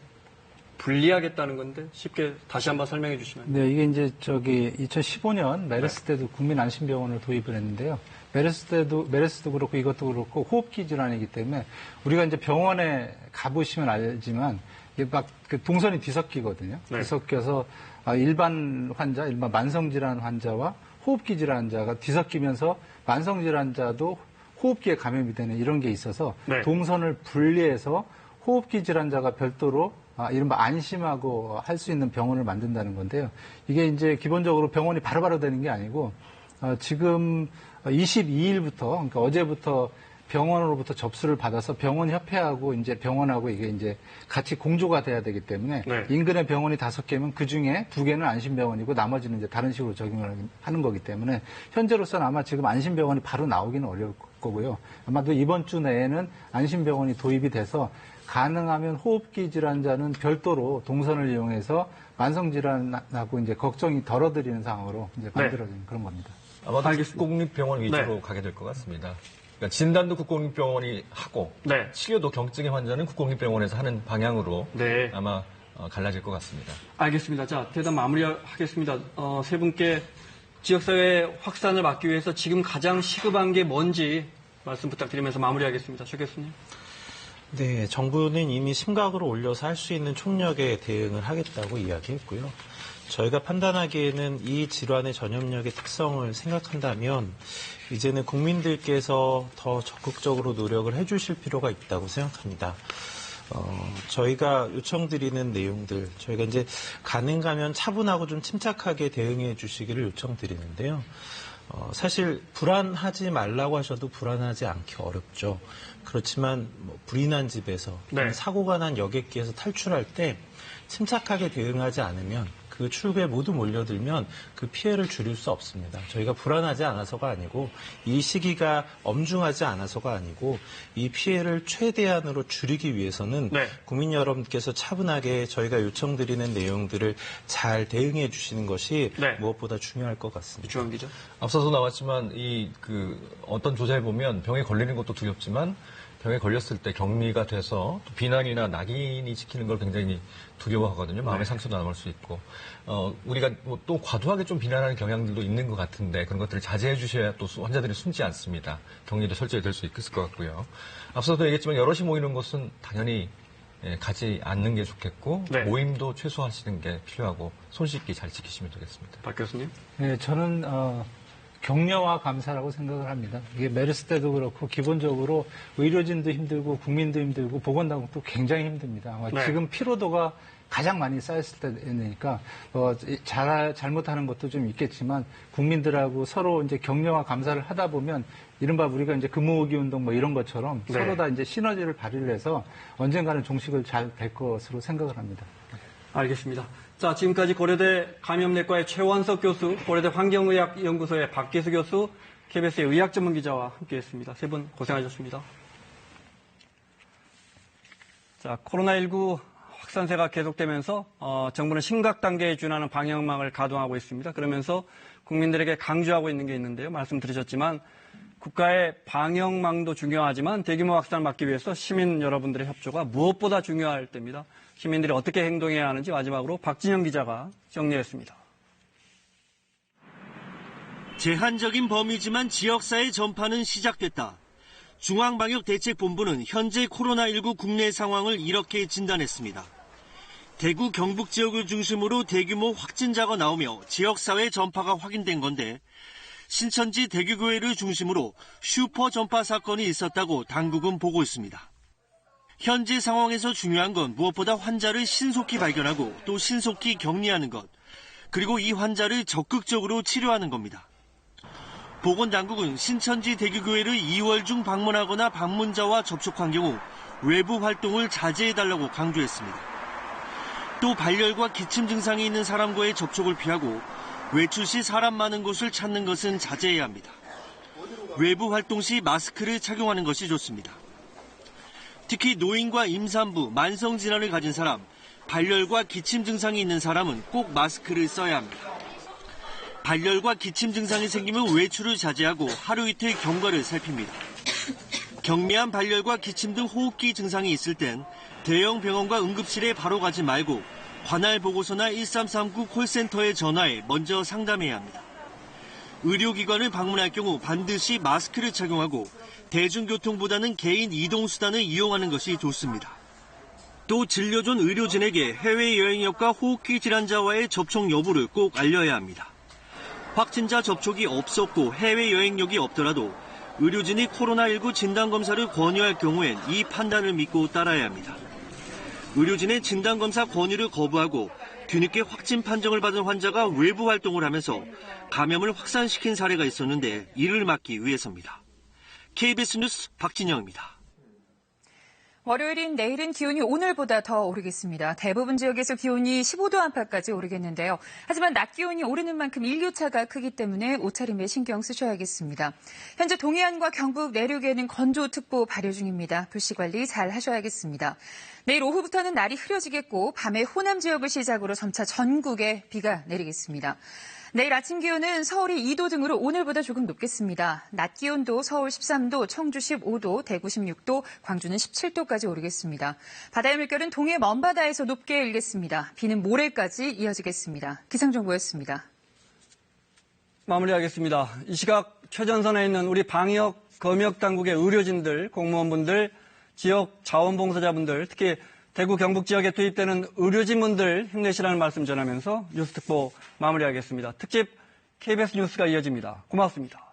분리하겠다는 건데 쉽게 다시 한번 설명해 주시면. 네, 이게 이제 2015년 메르스 때도 국민안심병원을 도입을 했는데요. 메르스도 그렇고 이것도 그렇고 호흡기 질환이기 때문에 우리가 이제 병원에 가보시면 알지만 이게 막 그 동선이 뒤섞이거든요. 뒤섞여서 일반 환자, 일반 만성질환 환자와 호흡기 질환자가 뒤섞이면서 만성질환자도 호흡기에 감염이 되는 이런 게 있어서 동선을 분리해서 호흡기 질환자가 별도로 이른바 안심하고 할 수 있는 병원을 만든다는 건데요. 이게 이제 기본적으로 병원이 바로바로 되는 게 아니고 지금 22일부터 그러니까 어제부터 병원으로부터 접수를 받아서 병원 협회하고 이제 병원하고 이게 이제 같이 공조가 돼야 되기 때문에 인근의 병원이 5개면 그 중에 2개는 안심병원이고 나머지는 이제 다른 식으로 적용을 하는 거기 때문에 현재로서는 아마 지금 안심병원이 바로 나오기는 어려울 거고요. 아마도 이번 주 내에는 안심병원이 도입이 돼서 가능하면 호흡기 질환자는 별도로 동선을 이용해서 만성질환하고 이제 걱정이 덜어드리는 상황으로 이제 만들어진 그런 겁니다. 아마도 국공립병원 위주로 가게 될 것 같습니다. 그러니까 진단도 국공립병원이 하고 치료도 경증의 환자는 국공립병원에서 하는 방향으로 아마 갈라질 것 같습니다. 알겠습니다. 자, 대답 마무리하겠습니다. 세 분께 지역사회 확산을 막기 위해서 지금 가장 시급한 게 뭔지 말씀 부탁드리면서 마무리하겠습니다. 최 교수님. 네, 정부는 이미 심각으로 올려서 할 수 있는 총력의 대응을 하겠다고 이야기했고요. 저희가 판단하기에는 이 질환의 전염력의 특성을 생각한다면 이제는 국민들께서 더 적극적으로 노력을 해주실 필요가 있다고 생각합니다. 저희가 요청드리는 내용들, 저희가 이제 가능하면 차분하고 좀 침착하게 대응해 주시기를 요청드리는데요. 사실 불안하지 말라고 하셔도 불안하지 않기 어렵죠. 그렇지만 불이 난 집에서 사고가 난 여객기에서 탈출할 때 침착하게 대응하지 않으면 그 출구에 모두 몰려들면 그 피해를 줄일 수 없습니다. 저희가 불안하지 않아서가 아니고 이 시기가 엄중하지 않아서가 아니고 이 피해를 최대한으로 줄이기 위해서는 국민 여러분께서 차분하게 저희가 요청드리는 내용들을 잘 대응해 주시는 것이 무엇보다 중요할 것 같습니다. 주원 기자. 앞서서 나왔지만 어떤 조사에 보면 병에 걸리는 것도 두렵지만 병에 걸렸을 때 격리가 돼서 또 비난이나 낙인이 찍히는 걸 굉장히 두려워하거든요. 마음의 상처도 남을 수 있고. 우리가 또 과도하게 좀 비난하는 경향들도 있는 것 같은데 그런 것들을 자제해 주셔야 또 환자들이 숨지 않습니다. 격리도 철저히 될 수 있을 것 같고요. 앞서도 얘기했지만 여럿이 모이는 곳은 당연히 가지 않는 게 좋겠고 모임도 최소화하시는 게 필요하고 손 씻기 잘 지키시면 되겠습니다. 박 교수님? 네, 저는 격려와 감사라고 생각을 합니다. 이게 메르스 때도 그렇고 기본적으로 의료진도 힘들고 국민도 힘들고 보건당국도 굉장히 힘듭니다. 지금 피로도가 가장 많이 쌓였을 때니까 잘못하는 것도 좀 있겠지만 국민들하고 서로 이제 격려와 감사를 하다 보면 이른바 우리가 이제 금호흡기 운동 뭐 이런 것처럼 서로 다 이제 시너지를 발휘를 해서 언젠가는 종식을 잘 될 것으로 생각을 합니다. 알겠습니다. 자, 지금까지 고려대 감염내과의 최원석 교수, 고려대 환경의학연구소의 박기수 교수, KBS의 의학전문기자와 함께했습니다. 세 분 고생하셨습니다. 자, 코로나19 확산세가 계속되면서 정부는 심각 단계에 준하는 방역망을 가동하고 있습니다. 그러면서 국민들에게 강조하고 있는 게 있는데요. 말씀드리셨지만 국가의 방역망도 중요하지만 대규모 확산을 막기 위해서 시민 여러분들의 협조가 무엇보다 중요할 때입니다. 시민들이 어떻게 행동해야 하는지 마지막으로 박진영 기자가 정리했습니다. 제한적인 범위지만 지역사회 전파는 시작됐다. 중앙방역대책본부는 현재 코로나19 국내 상황을 이렇게 진단했습니다. 대구 경북 지역을 중심으로 대규모 확진자가 나오며 지역사회 전파가 확인된 건데 신천지 대교교회를 중심으로 슈퍼 전파 사건이 있었다고 당국은 보고 있습니다. 현재 상황에서 중요한 건 무엇보다 환자를 신속히 발견하고 또 신속히 격리하는 것, 그리고 이 환자를 적극적으로 치료하는 겁니다. 보건당국은 신천지 대교교회를 2월 중 방문하거나 방문자와 접촉한 경우 외부 활동을 자제해달라고 강조했습니다. 또 발열과 기침 증상이 있는 사람과의 접촉을 피하고 외출 시 사람 많은 곳을 찾는 것은 자제해야 합니다. 외부 활동 시 마스크를 착용하는 것이 좋습니다. 특히 노인과 임산부, 만성질환을 가진 사람, 발열과 기침 증상이 있는 사람은 꼭 마스크를 써야 합니다. 발열과 기침 증상이 생기면 외출을 자제하고 하루 이틀 경과를 살핍니다. 경미한 발열과 기침 등 호흡기 증상이 있을 땐 대형 병원과 응급실에 바로 가지 말고 관할 보고서나 1339 콜센터에 전화해 먼저 상담해야 합니다. 의료기관을 방문할 경우 반드시 마스크를 착용하고 대중교통보다는 개인 이동수단을 이용하는 것이 좋습니다. 또 진료전 의료진에게 해외여행 이력과 호흡기 질환자와의 접촉 여부를 꼭 알려야 합니다. 확진자 접촉이 없었고 해외여행력이 없더라도 의료진이 코로나19 진단검사를 권유할 경우엔 이 판단을 믿고 따라야 합니다. 의료진의 진단검사 권유를 거부하고 뒤늦게 확진 판정을 받은 환자가 외부 활동을 하면서 감염을 확산시킨 사례가 있었는데 이를 막기 위해서입니다. KBS 뉴스 박진영입니다. 월요일인 내일은 기온이 오늘보다 더 오르겠습니다. 대부분 지역에서 기온이 15도 안팎까지 오르겠는데요. 하지만 낮 기온이 오르는 만큼 일교차가 크기 때문에 옷차림에 신경 쓰셔야겠습니다. 현재 동해안과 경북 내륙에는 건조특보 발효 중입니다. 불씨 관리 잘 하셔야겠습니다. 내일 오후부터는 날이 흐려지겠고 밤에 호남 지역을 시작으로 점차 전국에 비가 내리겠습니다. 내일 아침 기온은 서울이 2도 등으로 오늘보다 조금 높겠습니다. 낮 기온도 서울 13도, 청주 15도, 대구 16도, 광주는 17도까지 오르겠습니다. 바다의 물결은 동해 먼바다에서 높게 일겠습니다. 비는 모레까지 이어지겠습니다. 기상정보였습니다. 마무리하겠습니다. 이 시각 최전선에 있는 우리 방역, 검역 당국의 의료진들, 공무원분들, 지역 자원봉사자분들, 특히 대구 경북 지역에 투입되는 의료진분들 힘내시라는 말씀 전하면서 뉴스특보 마무리하겠습니다. 특집 KBS 뉴스가 이어집니다. 고맙습니다.